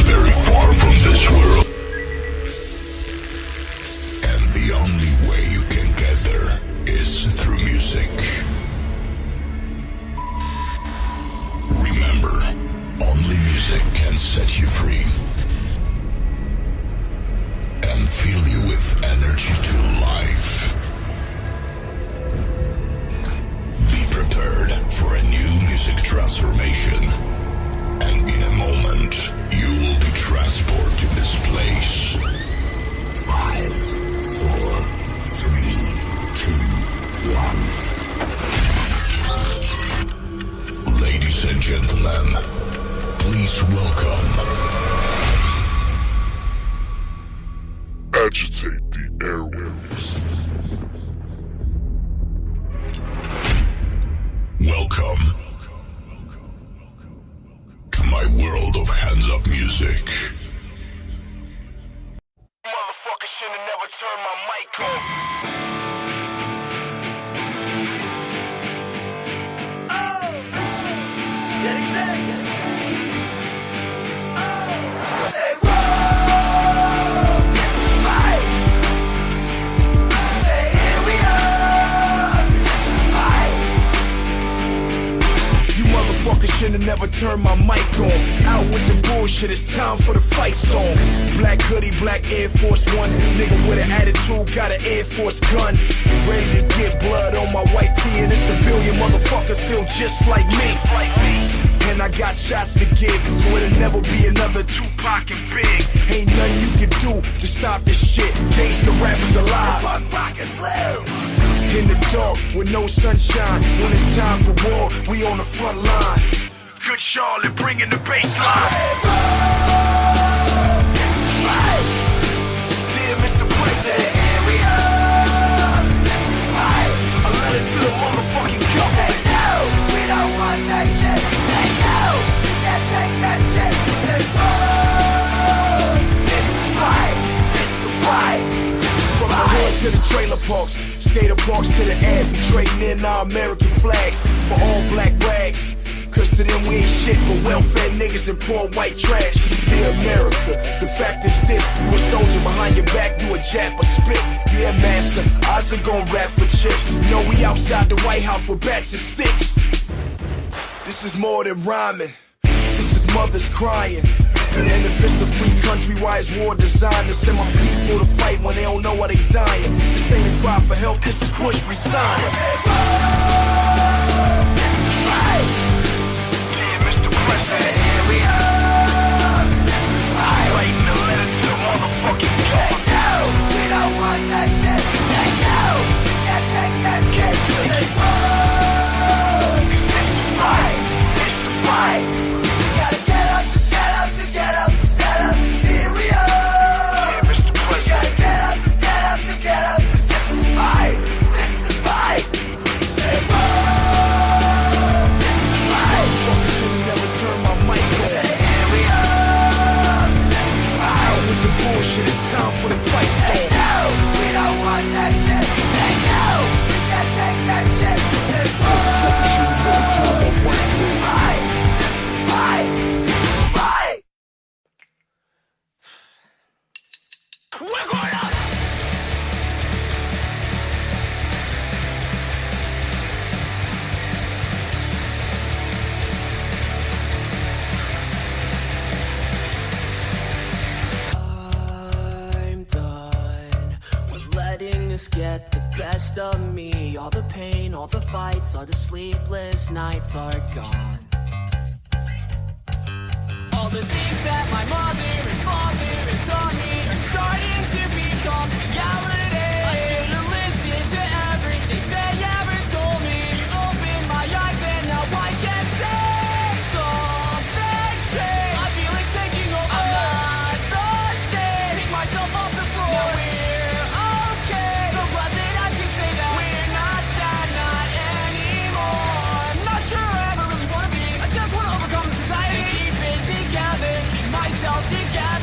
very far from this world. And the only way you can get there is through music. Remember, only music can set you free and fill you with energy to life. Be prepared for a new music transformation, and in a moment you will be transported to this place. 5, 4, 3, 2, 1. Ladies and gentlemen, please welcome Agitate the Airwaves. Welcome to my world of hands-up music. Motherfucker should've never turned my mic on. Oh! That exists! Oh! Say whoa! This is right! Say here we are! This is right! You motherfucker should've never turned my mic on. Out with the bullshit, it's time for the fight song. Black hoodie, black Air Force Ones. Nigga with an attitude, got an Air Force gun. Ready to get blood on my white tee, and it's a billion motherfuckers feel just like me. And I got shots to give, so it'll never be another Tupac and Big. Ain't nothing you can do to stop this shit. Gangsta rappers alive, punk rockers live. In the dark with no sunshine, when it's time for war, we on the front line. Good Charlotte, bringing the bass line. This is right. Dear Mr. President, here we are. This is right. I let it to the motherfucking government. Say no, we don't want that shit. Say no, we can't take that shit. Say whoa, this is right. This is right. From the hood to the trailer parks, skater parks to the ad, we trading in our American flags for all black rags. Cause to them we ain't shit but welfare niggas and poor white trash. Dear America, the fact is this: you a soldier behind your back, you a jab or spit. Yeah, master, ours are gon' rap for chips. You know we outside the White House with bats and sticks. This is more than rhyming, this is mothers crying. And if it's a free country, why is war designed to send my people to fight when they don't know why they dying? This ain't a cry for help, this is Bush resign. This is right. Say here we are. This is right. Writing a letter to the motherfucking cat. Say no, we don't want that shit. Say no, we can't take that shit. Say whoa, this is right. This is right. We gotta get up, stand up, to get up, stand up. Here we are. Yeah, Mr. President. We gotta get up, stand up, to get up. This is right. This is right. Say whoa. Turn my mic on. Say here we are. This is right. Out with the bullshit, it's time for the fight. Say no, we don't want that shit. Say no, we can't take that shit. Say whoa, this is right. This is right. This is right. We're going up. Get the best of me. All the pain, all the fights, all the sleepless nights are gone. All the things that my mother and father and taught me are starting to become reality. I should have listened to everything they ever told me. You opened my eyes and now I can say something's changed. I feel like taking over. I'm not the same. Pick myself off the floor. Now we're okay. So glad that I can say that we're not sad, not anymore. I'm not sure I ever really wanna be. I just wanna overcome society and keep it together, keep myself together.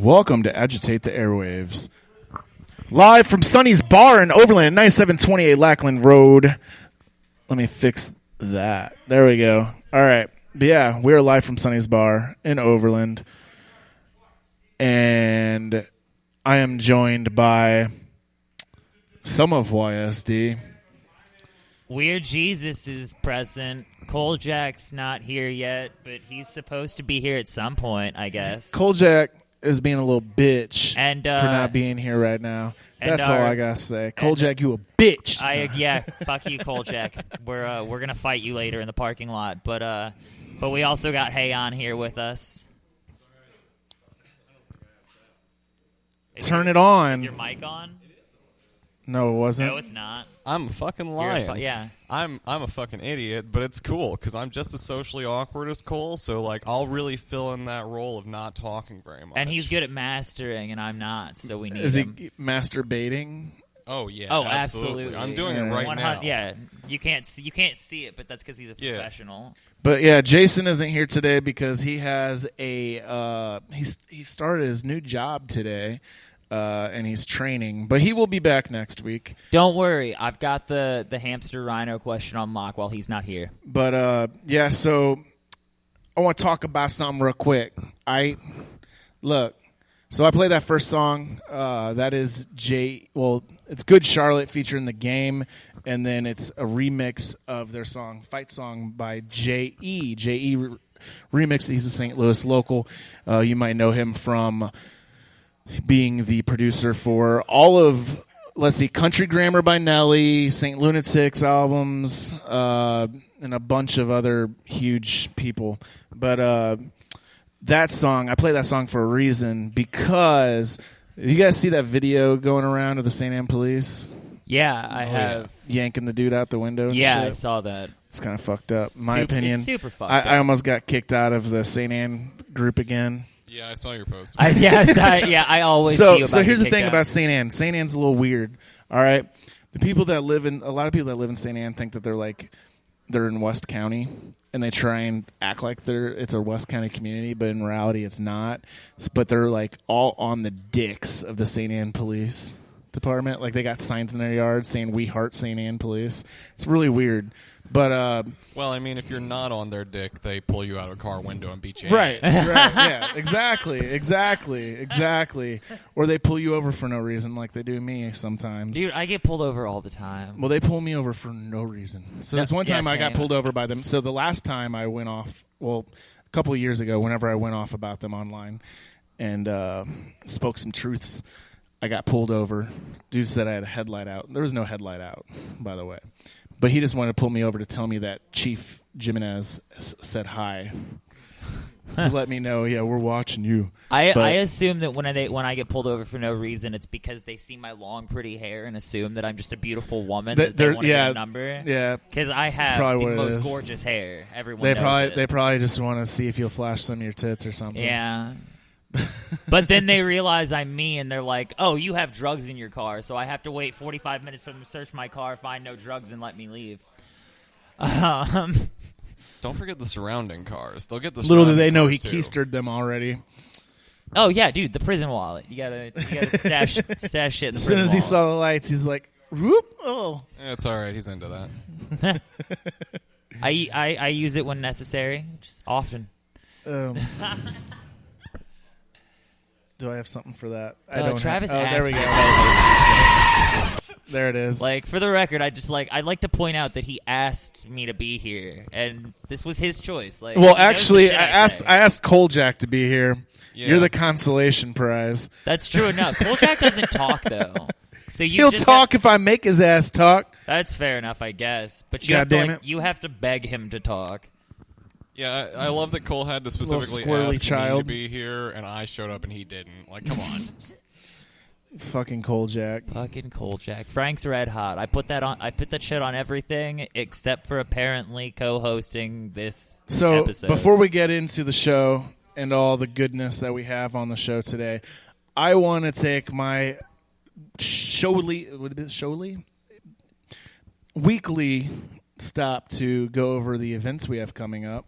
Welcome to Agitate the Airwaves. Live from Sonny's Bar in Overland, 9728 Lackland Road. Let me fix that. There we go. All right. But yeah, we're live from Sonny's Bar in Overland. And I am joined by some of YSD. Weird Jesus is present. Cole Jack's not here yet, but he's supposed to be here at some point, I guess. Koljack is being a little bitch And, for not being here right now. and That's all our- I gotta say. Koljack, you a bitch. Yeah, fuck you, Cole Jack. We're gonna fight you later in the parking lot, but we also got Mahon here with us. Turn it on. Is your mic on? No, it wasn't. No, it's not. I'm fucking You're lying. yeah. I'm a fucking idiot, but it's cool because I'm just as socially awkward as Cole, so like I'll really fill in that role of not talking very much. And he's good at mastering, and I'm not, so we need Is him. he masturbating? Oh yeah. Oh, absolutely. I'm doing it right 100 now. Yeah, you can't see it, but that's because he's a Yeah. professional. But yeah, Jason isn't here today because he has a he started his new job today, and he's training. But he will be back next week. Don't worry, I've got the hamster rhino question on lock while he's not here. But yeah, so I want to talk about something real quick. So I played that first song. That is it's Good Charlotte featuring The Game, and then it's a remix of their song Fight Song by J.E. J.E. remix. He's a St. Louis local. You might know him from being the producer for all of, Country Grammar by Nelly, St. Lunatics albums, and a bunch of other huge people. But that song, I play that song for a reason because you guys see that video going around of the St. Anne police Yeah, I have. yanking the dude out the window and Yeah, shit? I saw that. It's kind of fucked up. In my Super- opinion. it's super fucked I up. almost got kicked out of the St. Anne group again. Yeah, I saw your post. I always see So about here's the you thing kicked about out. St. Anne. St. Anne's a little weird. All right, a lot of people that live in St. Anne think that they're in West County, and they try and act like it's a West County community, but in reality, it's not. But they're like all on the dicks of the St. Anne Police Department. Like they got signs in their yard saying "We Heart St. Anne Police." It's really weird. But Well, I mean, if you're not on their dick, they pull you out of a car window and beat you. right, yeah, exactly. Or they pull you over for no reason, like they do me sometimes. Dude, I get pulled over all the time. Well, they pull me over for no reason. So this one time I got pulled over by them. So the last time I went off, a couple of years ago, whenever I went off about them online and spoke some truths, I got pulled over. Dude said I had a headlight out. There was no headlight out, by the way. But he just wanted to pull me over to tell me that Chief Jimenez said hi. To let me know, yeah, we're watching you. I But- assume that when I get pulled over for no reason, it's because they see my long, pretty hair and assume that I'm just a beautiful woman that they want to get a number. Yeah. Because I have probably the what it most is. gorgeous hair. Everyone They knows probably just want to see if you'll flash some of your tits or something. Yeah. But then they realize I'm me, and they're like, oh, you have drugs in your car, so I have to wait 45 minutes for them to search my car, find no drugs, and let me leave. Don't forget the surrounding cars. They'll get the. Little do surrounding they know he cars, too. keistered them already. Oh, yeah, dude, the prison wallet. You gotta stash shit in the As prison soon as he wallet. saw the lights, he's like, whoop, oh. Yeah, it's all right. He's into that. I use it when necessary, just often. Do I have something for that? I don't. Travis have, asked there we me go. about those things. There it is. Like, for the record, I'd like to point out that he asked me to be here, and this was his choice. Like, well, he knows the actually, shit I say. asked Koljack to be here. Yeah. You're the consolation prize. That's true enough. Koljack doesn't talk though, so you He'll just talk if I make his ass talk. That's fair enough, I guess. But you God have to damn like, it. you have to beg him to talk. Yeah, I love that Cole had to specifically squirrely ask me child. to be here, and I showed up and he didn't. Like, come on. Fucking Koljack. Fucking Koljack. Frank's red hot. I put that shit on everything except for apparently co-hosting this So episode. before we get into the show and all the goodness that we have on the show today, I want to take my weekly stop to go over the events we have coming up.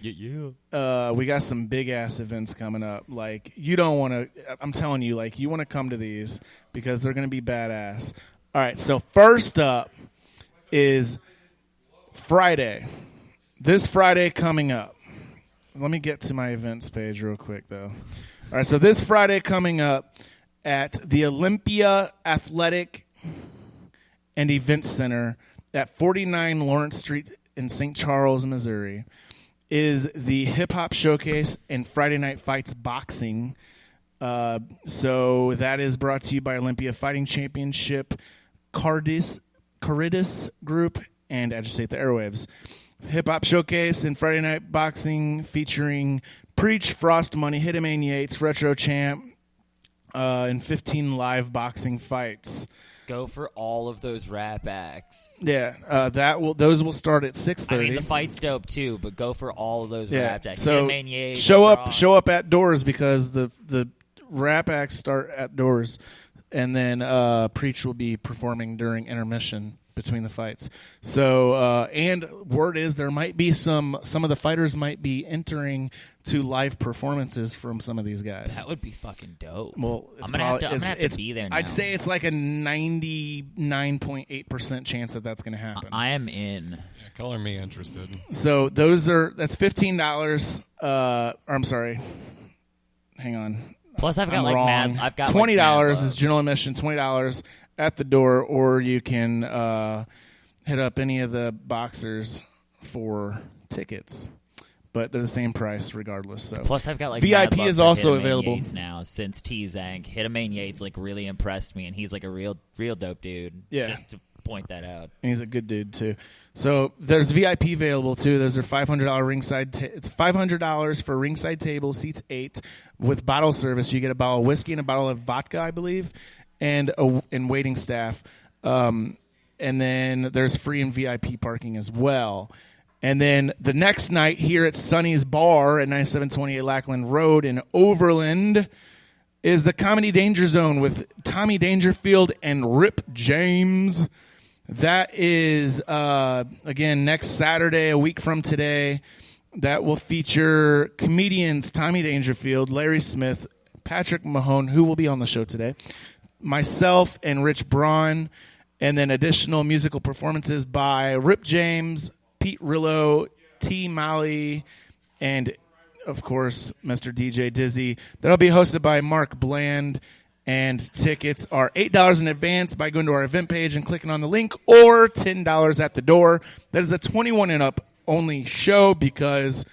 We got some big-ass events coming up. Like, you don't want to – I'm telling you, like, you want to come to these because they're going to be badass. All right, so first up is Friday. This Friday coming up. Let me get to my events page real quick, though. All right, so this Friday coming up at the Olympia Athletic and Event Center at 49 Lawrence Street in St. Charles, Missouri, is the Hip Hop Showcase and Friday Night Fights Boxing. So that is brought to you by Olympia Fighting Championship, Cardis Group, and Agitate the Airwaves. Hip Hop Showcase and Friday Night Boxing featuring Preach, Frost Money, Hitman Yates, Retro Champ, and 15 live boxing fights. Go for all of those rap acts. Yeah, those will start at 6:30. I mean, the fight's dope too, but go for all of those rap acts. So Hitman Yates, show up at doors because the rap acts start at doors, and then Preach will be performing during intermission between the fights. So and word is there might be some of the fighters might be entering to live performances from some of these guys. That would be fucking dope. Well, I'm gonna have to be there now. I'd say it's like a 99.8% chance that's going to happen. I am in. Yeah, color me interested. So that's $15. I'm sorry. Hang on. Plus, I've got I'm like wrong. I've got $20 like is general admission. $20 at the door, or you can hit up any of the boxers for tickets. But they're the same price regardless. So plus, I've got like VIP mad love is for also Hitman available Yates now since T-Zank. Hitman Yates like really impressed me, and he's like a real dope dude. Yeah. Just to point that out. And he's a good dude too. So there's VIP available too. Those are $500 ringside. It's $500 for ringside table, seats 8 with bottle service. You get a bottle of whiskey and a bottle of vodka, I believe, and waiting staff. And then there's free and VIP parking as well. And then the next night here at Sonny's Bar at 9728 Lackland Road in Overland is the Comedy Danger Zone with Tommy Dangerfield and Rip James. That is, again, next Saturday, a week from today. That will feature comedians Tommy Dangerfield, Larry Smith, Patrick Mahon, who will be on the show today, myself, and Rich Braun, and then additional musical performances by Rip James, Pete Rillo, T. Malley, and, of course, Mr. DJ Dizzy. That'll be hosted by Mark Bland, and tickets are $8 in advance by going to our event page and clicking on the link, or $10 at the door. That is a 21 and up only show because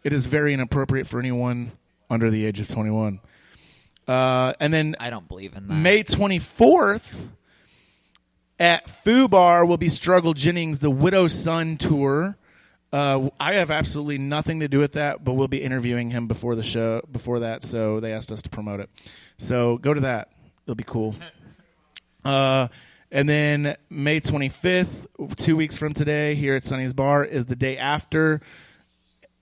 it is very inappropriate for anyone under the age of 21. And then I don't believe in that. May 24th at Foo Bar will be Struggle Jennings, the Widow Son Tour. I have absolutely nothing to do with that, but we'll be interviewing him before the show, before that, so they asked us to promote it. So go to that. It'll be cool. And then May 25th, 2 weeks from today, here at Sonny's Bar, is the day after,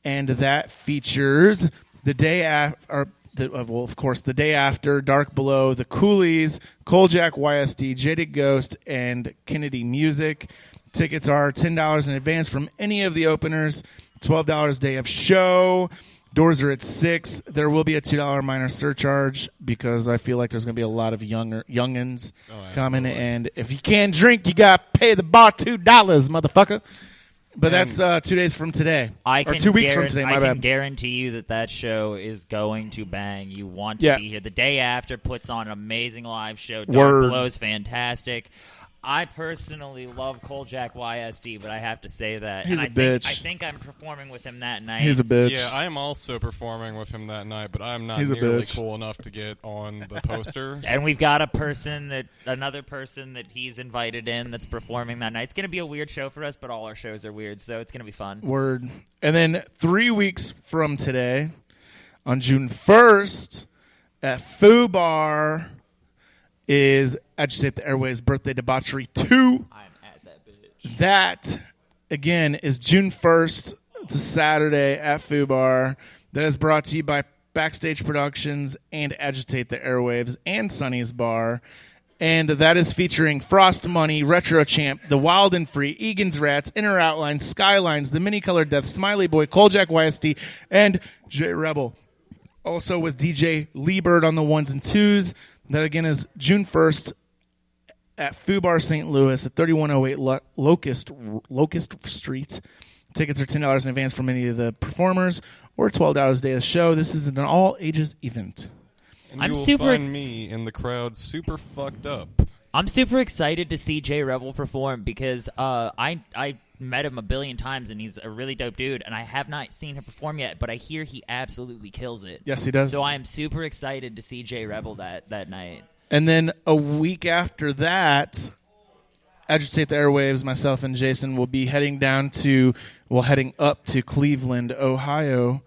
and that features the day after, of course, the day after, Dark Below, The Coolies, Kojak YSD, Jaded Ghost, and Kennedy Music. Tickets are $10 in advance from any of the openers, $12 day of show. Doors are at 6. There will be a $2 minor surcharge because I feel like there's going to be a lot of youngins coming. And if you can't drink, you got to pay the bar $2, motherfucker. But that's 2 days from today. Or 2 weeks from today, my bad. I can guarantee you that show is going to bang. You want to be here. The day after puts on an amazing live show. Dark Below is fantastic. I personally love Kojak YSD, but I have to say that. He's a bitch. I think I'm performing with him that night. He's a bitch. Yeah, I am also performing with him that night, but I'm not nearly cool enough to get on the poster. And we've got another person that he's invited in that's performing that night. It's going to be a weird show for us, but all our shows are weird, so it's going to be fun. Word. And then 3 weeks from today, on June 1st, at Foo Bar, is Agitate the Airwaves Birthday Debauchery 2. I'm at that bitch. That, again, is June 1st. It's a Saturday at Foo Bar. That is brought to you by Backstage Productions and Agitate the Airwaves and Sonny's Bar. And that is featuring Frost Money, Retro Champ, The Wild and Free, Egan's Rats, Inner Outlines, Skylines, The Mini Colored Death, Smiley Boy, Koljack YST, and J Rebel. Also with DJ Lee Bird on the 1s and 2s. That again is June 1st at Fubar St. Louis at 3108 Locust Street. Tickets are $10 in advance from any of the performers or $12 a day of the show. This is an all-ages event. And I'm you will super find me in the crowd super fucked up. I'm super excited to see J Rebel perform because I met him a billion times and he's a really dope dude, and I have not seen him perform yet, but I hear he absolutely kills it. Yes, he does. So I am super excited to see J Rebel that night. And then a week after that, Agitate the Airwaves, myself and Jason will be heading up to Cleveland, Ohio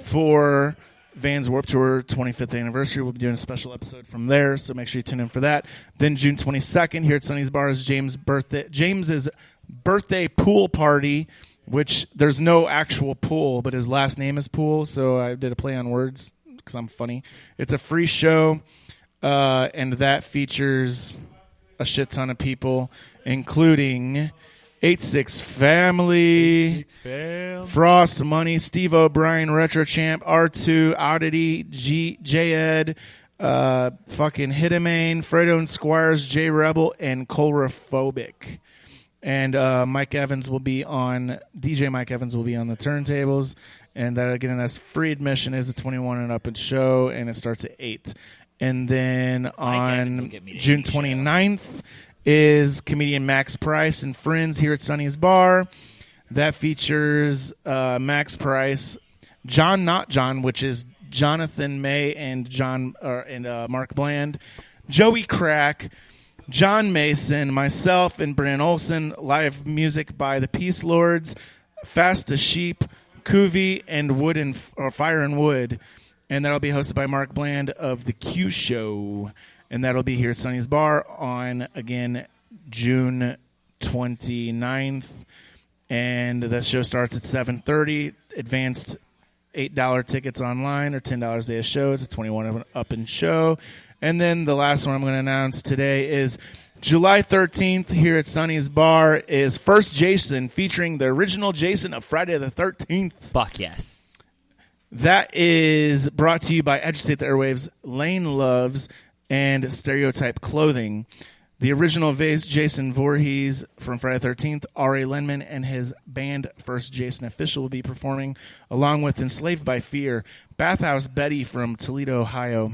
for Vans Warped Tour 25th anniversary. We'll be doing a special episode from there, so make sure you tune in for that. Then June 22nd here at Sonny's Bar is James's birthday pool party, which there's no actual pool, but his last name is Pool, so I did a play on words because I'm funny. It's a free show, and that features a shit ton of people, including 86 Family, Frost Money, Steve O'Brien, Retro Champ, R2, Oddity, J-Ed, fucking Hitamane, Fredo and Squires, J Rebel, and Colrophobic. And DJ Mike Evans will be on the turntables. And that again, that's free admission, is a 21 and up show, and it starts at 8. And then on June 29th is comedian Max Price and friends here at Sonny's Bar. That features Max Price, John Not John, which is Jonathan May and Mark Bland, Joey Crack, John Mason, myself, and Brennan Olson. Live music by the Peace Lords, Fast as Sheep, Kuvi, and Fire and Wood. And that'll be hosted by Mark Bland of The Q Show. And that'll be here at Sonny's Bar on, again, June 29th. And the show starts at 7:30. Advanced $8 tickets online or $10 a day of shows. It's a 21 up in show. And then the last one I'm going to announce today is July 13th here at Sonny's Bar is First Jason, featuring the original Jason of Friday the 13th. Fuck yes. That is brought to you by Agitate the Airwaves, Lane Loves, and Stereotype Clothing. The original Jason Voorhees from Friday the 13th, R.A. Lenman, and his band First Jason Official will be performing, along with Enslaved by Fear, Bathhouse Betty from Toledo, Ohio,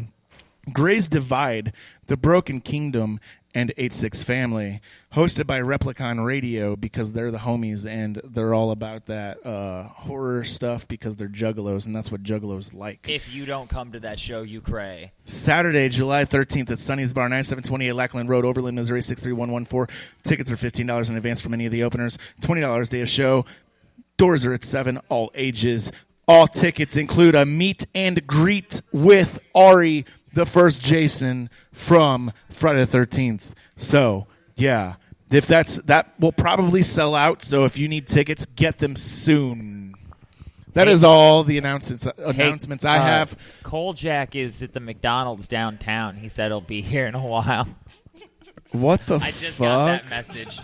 Gray's Divide, The Broken Kingdom, and 86 Family, hosted by Replicon Radio because they're the homies and they're all about that horror stuff because they're juggalos, and that's what juggalos like. If you don't come to that show, you cray. Saturday, July 13th at Sonny's Bar, 9728 Lackland Road, Overland, Missouri, 63114. Tickets are $15 in advance from any of the openers. $20 day of show. Doors are at 7, all ages. All tickets include a meet and greet with Ari, the first Jason from Friday the 13th. So, yeah, that will probably sell out. So if you need tickets, get them soon. That is all the announcements I have. Koljack is at the McDonald's downtown. He said he'll be here in a while. What the fuck? I just got that message.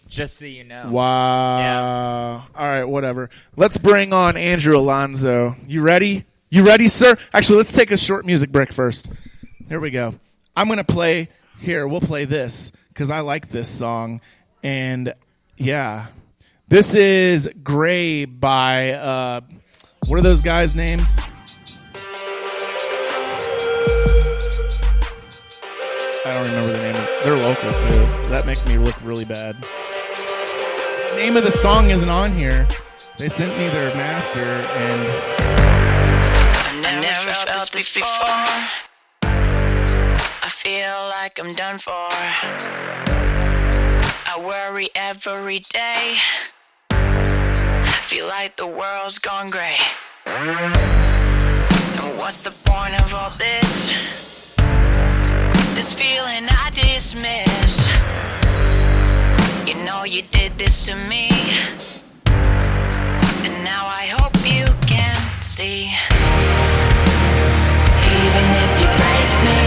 Just so you know. Wow. Yeah. All right, whatever. Let's bring on Andrew Alonzo. You ready? You ready, sir? Actually, let's take a short music break first. Here we go. I'm going to play here. We'll play this because I like this song. And, yeah. This is Gray by, what are those guys' names? I don't remember the name. They're local, too. That makes me look really bad. The name of the song isn't on here. They sent me their master, and... I never felt this before. I feel like I'm done for. I worry every day. Feel like the world's gone gray. And what's the point of all this? This feeling I dismiss. You know you did this to me, and now I hope you can see. Even if you break me,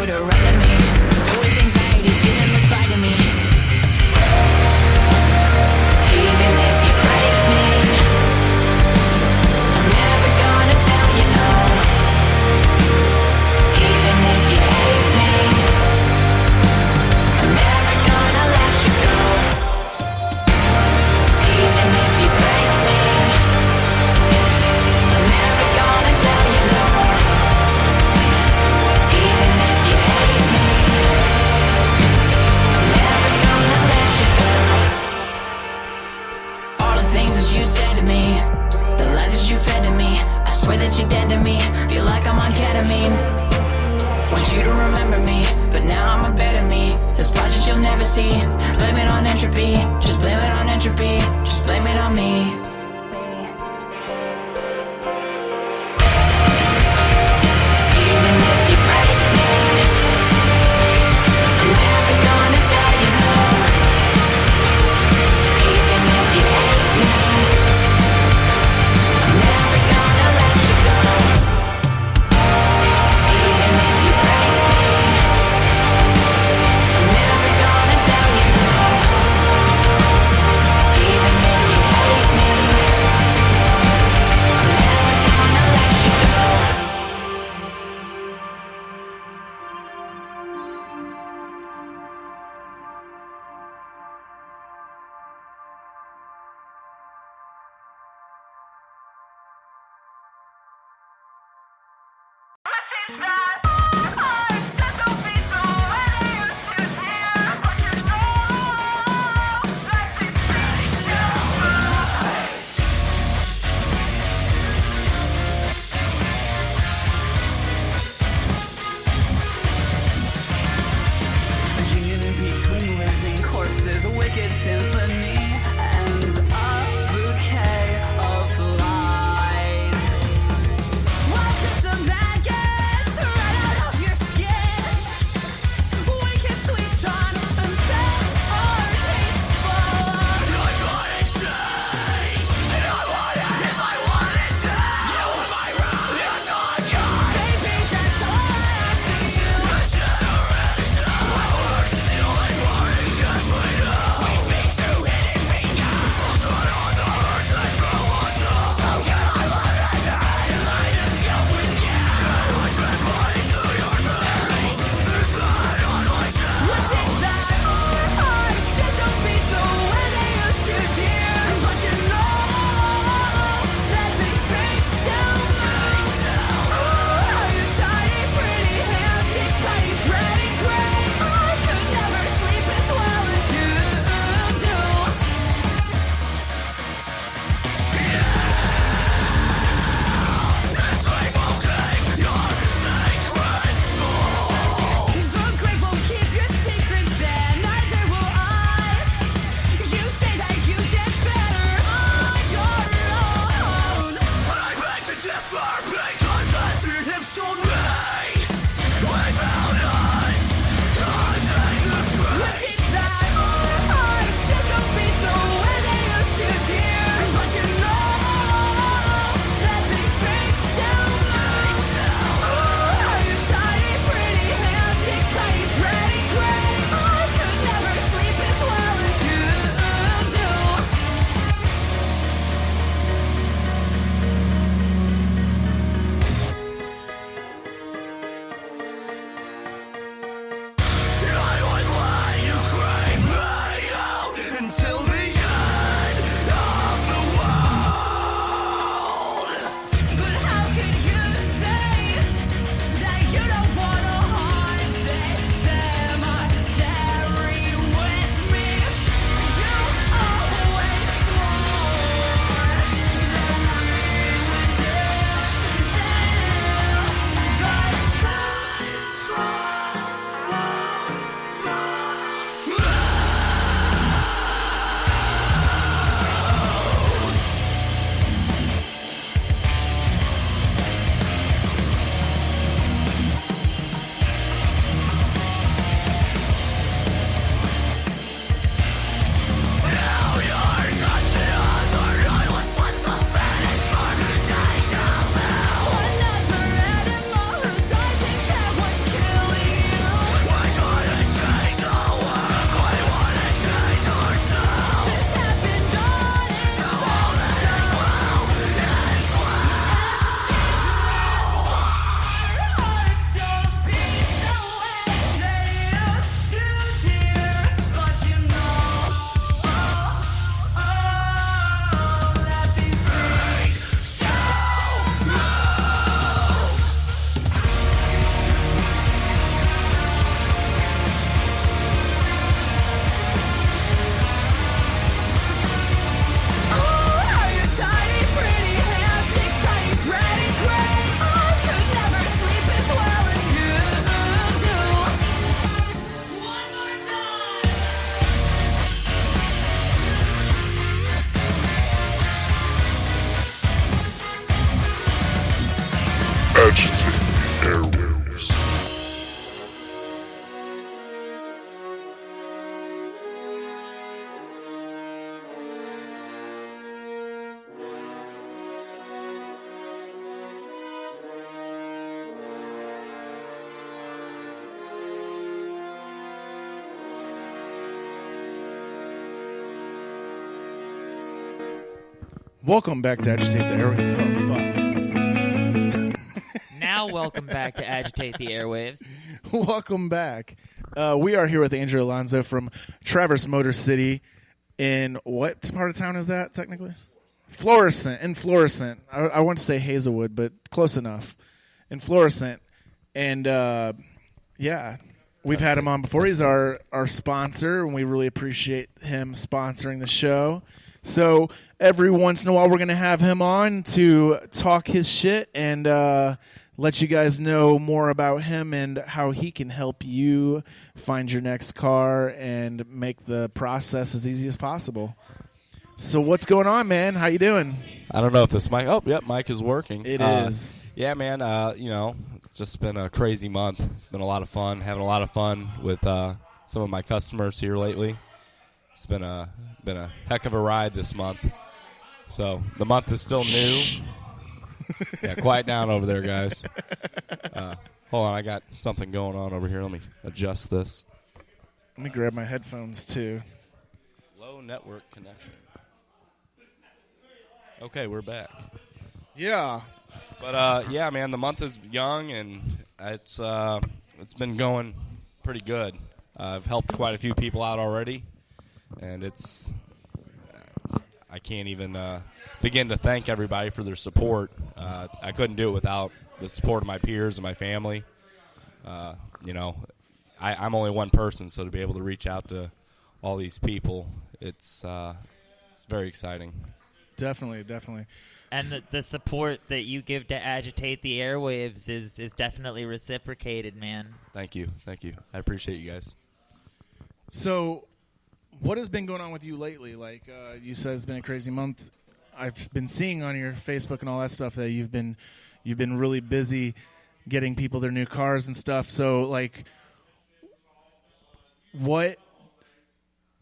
to right at me. Filled with anxiety, feeling this fight in me. Even if you break me, I'm never gonna tell you no. Even if you hate me, I'm never gonna let you go. Even if you break me, I'm never gonna tell you no. Even if you hate me, I'm never gonna let you go. All the things that you said to me, the lies that you fed to me, I swear that you're dead to me. Feel like I'm on ketamine. Want you to remember me, but now I'm a better me. The spots that you'll never see, blame it on entropy. Just blame it on entropy. Just blame it on me. Even if you break me, I'm never gonna tell you no. Even if you hate me, I'm never gonna let you go. Even if you break me, I'm never gonna tell you no. Even if you hate me, I'm never gonna let you go. Switching in between living corpses, a wicked symphony, and a bouquet of lies. Why does the maggots right out of your skin? We can sweep on until our teeth fall off. I want it changed, and I want it if I want it to. You are my wrong, you're not God. Baby, that's all I ask of you. The generation, our works is the only warning, just we know. We speak through Agitate the Airwaves. Welcome back to Agitate the Airwaves. Oh, fuck. Now, welcome back to Agitate the Airwaves. Welcome back. We are here with Andrew Alonzo from Traverse Motor City in what part of town is that, technically? Florissant. In Florissant. I want to say Hazelwood, but close enough. In Florissant. And, yeah, we've had him on before. He's our sponsor, and we really appreciate him sponsoring the show. So every once in a while, we're going to have him on to talk his shit and let you guys know more about him and how he can help you find your next car and make the process as easy as possible. So what's going on, man? How you doing? I don't know if this mic. Oh, yep, mic is working. It is. Yeah, man. Just been a crazy month. It's been a lot of fun. Having a lot of fun with some of my customers here lately. It's been a heck of a ride this month. So the month is still new. Yeah, quiet down over there, guys. Hold on, I got something going on over here. Let me adjust this. Let me grab my headphones, too. Low network connection. Okay, we're back. Yeah. But, yeah, man, the month is young, and it's been going pretty good. I've helped quite a few people out already, and I can't even begin to thank everybody for their support. I couldn't do it without the support of my peers and my family. I'm only one person, so to be able to reach out to all these people, it's very exciting. Definitely. And the support that you give to Agitate the Airwaves is definitely reciprocated, man. Thank you. I appreciate you guys. So what has been going on with you lately? Like you said, it's been a crazy month. I've been seeing on your Facebook and all that stuff that you've been really busy getting people their new cars and stuff. So, like,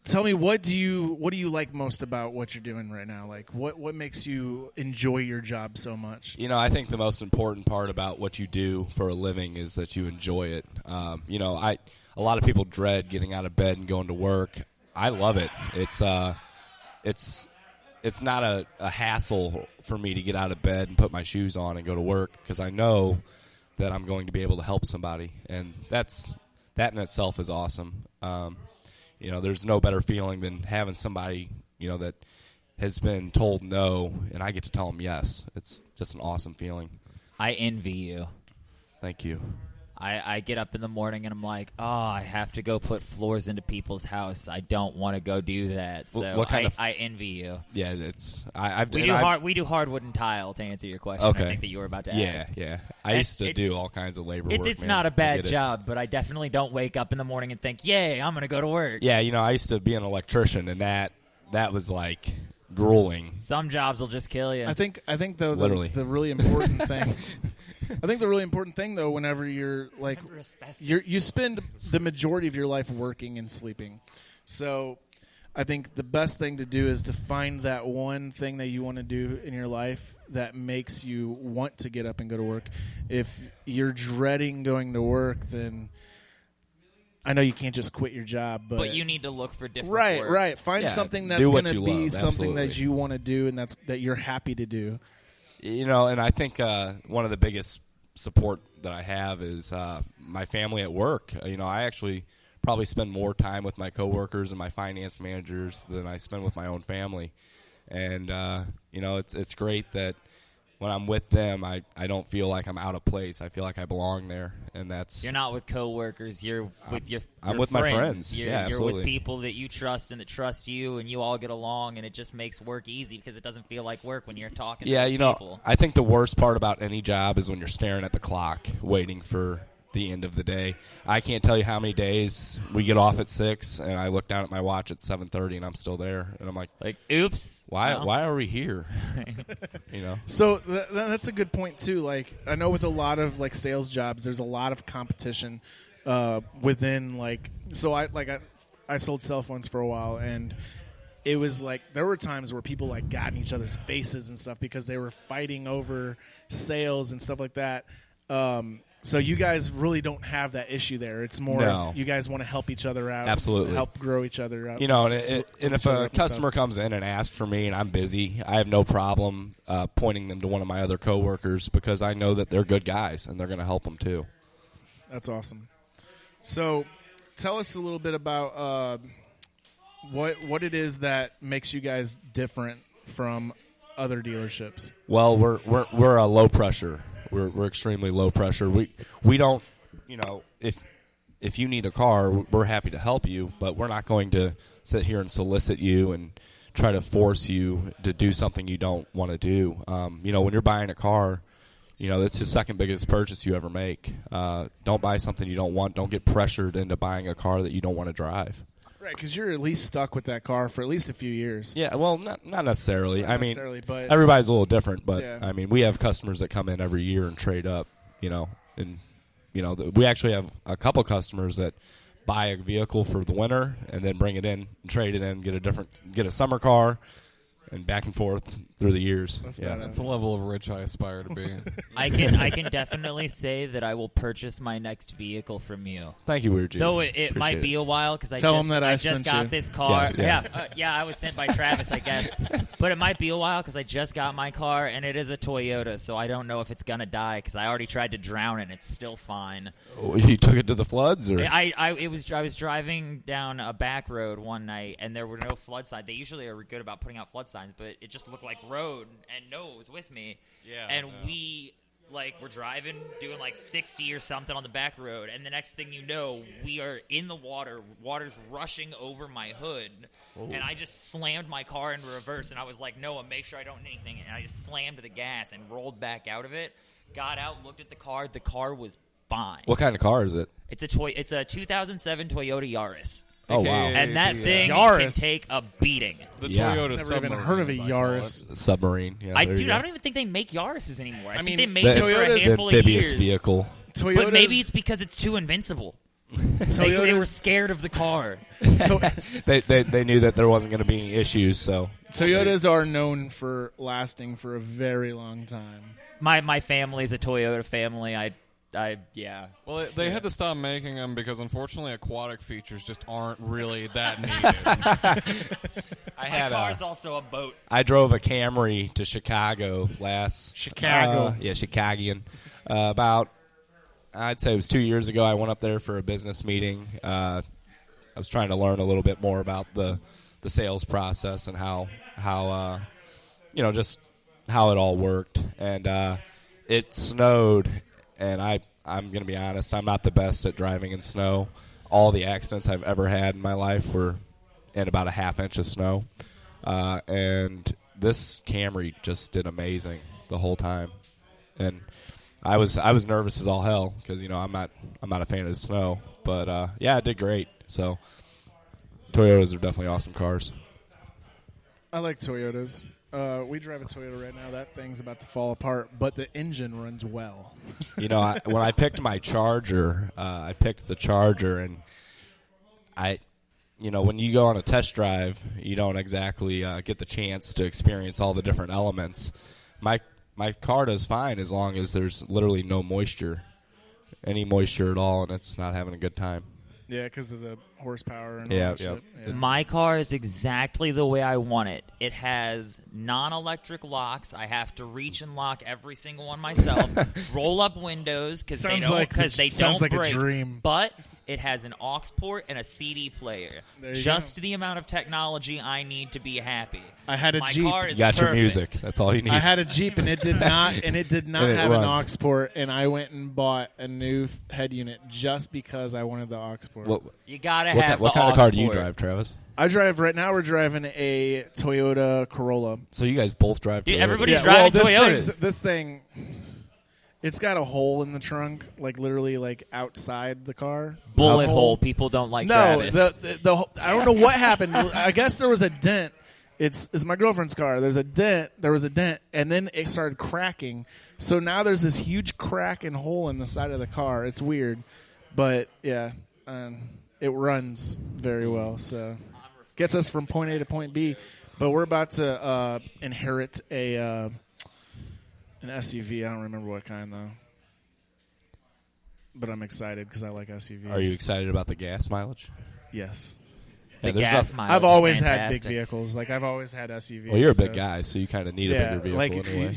tell me, what do you like most about what you're doing right now? Like, what makes you enjoy your job so much? I think the most important part about what you do for a living is that you enjoy it. A lot of people dread getting out of bed and going to work. I love it. It's not a hassle for me to get out of bed and put my shoes on and go to work because I know that I'm going to be able to help somebody, and that in itself is awesome. There's no better feeling than having somebody that has been told no, and I get to tell them yes. It's just an awesome feeling. I envy you. Thank you. I get up in the morning and I'm like, I have to go put floors into people's house. I don't want to go do that. So what kind I envy you. Yeah, we do hardwood and tile to answer your question. Okay. I think that you were about to ask. Yeah. I used to do all kinds of labor work. It's man. not a bad I job, but I definitely don't wake up in the morning and think, yay, I'm going to go to work. Yeah, I used to be an electrician, and that was like grueling. Some jobs will just kill you. I think though Literally. the really important thing. I think the really important thing though, whenever you're like, you spend the majority of your life working and sleeping, so I think the best thing to do is to find that one thing that you want to do in your life that makes you want to get up and go to work. If you're dreading going to work, then I know you can't just quit your job, but you need to look for different work. Right. Find something that's going to be something that you want to do and that you're happy to do. And I think one of the biggest support that I have is my family at work. I actually probably spend more time with my coworkers and my finance managers than I spend with my own family. And, it's great that when I'm with them, I don't feel like I'm out of place. I feel like I belong there, and that's... You're not with coworkers. You're with your I'm with friends. My friends. You're absolutely. with people that you trust and that trust you, and you all get along, and it just makes work easy because it doesn't feel like work when you're talking to those people. I think the worst part about any job is when you're staring at the clock waiting for the end of the day. I can't tell you how many days we get off at 6 and I look down at my watch at 7:30 and I'm still there, and I'm like, oops, why no. are we here? So that's a good point too. Like, I know with a lot of like sales jobs, there's a lot of competition within like. So I sold cell phones for a while, and it was like there were times where people like got in each other's faces and stuff because they were fighting over sales and stuff like that. So you guys really don't have that issue there. It's more you guys want to help each other out. Absolutely. Help grow each other out. And if a customer comes in and asks for me and I'm busy, I have no problem pointing them to one of my other coworkers because I know that they're good guys and they're going to help them too. That's awesome. So tell us a little bit about what it is that makes you guys different from other dealerships. Well, we're a low pressure. We're extremely low pressure. We don't, if you need a car, we're happy to help you, but we're not going to sit here and solicit you and try to force you to do something you don't want to do. When you're buying a car, it's the second biggest purchase you ever make. Don't buy something you don't want. Don't get pressured into buying a car that you don't want to drive. Right, because you're at least stuck with that car for at least a few years. Yeah, well, not necessarily. Not necessarily, but everybody's a little different. But yeah. We have customers that come in every year and trade up. And we actually have a couple customers that buy a vehicle for the winter and then bring it in, trade it in, get a summer car, and back and forth through the years. That's a level of rich I aspire to be. I can definitely say that I will purchase my next vehicle from you. Thank you, Weird Jesus. Though it might be a while because I just got this car. Yeah. I was sent by Travis, I guess. But it might be a while because I just got my car, and it is a Toyota, so I don't know if it's going to die because I already tried to drown it, and it's still fine. Oh, you took it to the floods? Or? I was driving down a back road one night, and there were no flood signs. They usually are good about putting out flood signs, but it just looked like road, and Noah was with me. We were driving, doing 60 or something on the back road, and the next thing you know, we are in the water's rushing over my hood. Ooh. And I just slammed my car into reverse, and I was like, Noah, make sure I don't hit anything, and I just slammed the gas and rolled back out of it, got out, looked at the car was fine. What kind of car is it? It's a 2007 Toyota Yaris. Oh, wow. And that thing can take a beating. The Toyota Never Submarine. even heard of a Yaris. Submarine. Yeah, I don't even think they make Yaris's anymore. I think they made the, it for a handful of amphibious years. vehicle. But maybe it's because it's too invincible. They were scared of the car. They knew that there wasn't going to be any issues. So Toyotas are known for lasting for a very long time. My family's a Toyota family. Well, they had to stop making them because, unfortunately, aquatic features just aren't really that needed. My car's also a boat. I drove a Camry to Chicago Chicagoan. About, I'd say it was 2 years ago. I went up there for a business meeting. I was trying to learn a little bit more about the sales process and how just how it all worked. And it snowed. And I'm going to be honest, I'm not the best at driving in snow. All the accidents I've ever had in my life were in about a half inch of snow. And this Camry just did amazing the whole time. And I was nervous as all hell because, I'm not a fan of snow. But, it did great. So Toyotas are definitely awesome cars. I like Toyotas. We drive a Toyota right now. That thing's about to fall apart, but the engine runs well. When I picked my Charger, I picked the Charger, and when you go on a test drive, you don't exactly get the chance to experience all the different elements. My car does fine as long as there's literally no moisture, any moisture at all, and it's not having a good time. Yeah, because of the horsepower and all that shit. Yeah. My car is exactly the way I want it. It has non-electric locks. I have to reach and lock every single one myself. Roll up windows because they don't break. A dream. But it has an aux port and a CD player. Just the amount of technology I need to be happy. I had a Jeep. My car is you got perfect. your music. That's all you need. I had a Jeep and it did not have an aux port, and I went and bought a new head unit just because I wanted the aux port. You gotta have what kind of car do you drive, Travis? Right now we're driving a Toyota Corolla. So you guys both drive Toyota? Everybody's driving Toyotas. This thing, It's got a hole in the trunk, like literally like outside the car. Bullet hole. People don't like No, Travis. the I don't know what happened. I guess there was a dent. It's my girlfriend's car. There was a dent, and then it started cracking. So now there's this huge crack and hole in the side of the car. It's weird, but yeah, it runs very well. So gets us from point A to point B. But we're about to inherit an SUV. I don't remember what kind though. But I'm excited because I like SUVs. Are you excited about the gas mileage? Yes. The there's gas nothing- mileage I've is always had fantastic. big vehicles. Like I've always had SUVs. Well, you're a so- big guy, so you kind of need a Yeah, bigger vehicle like anyway.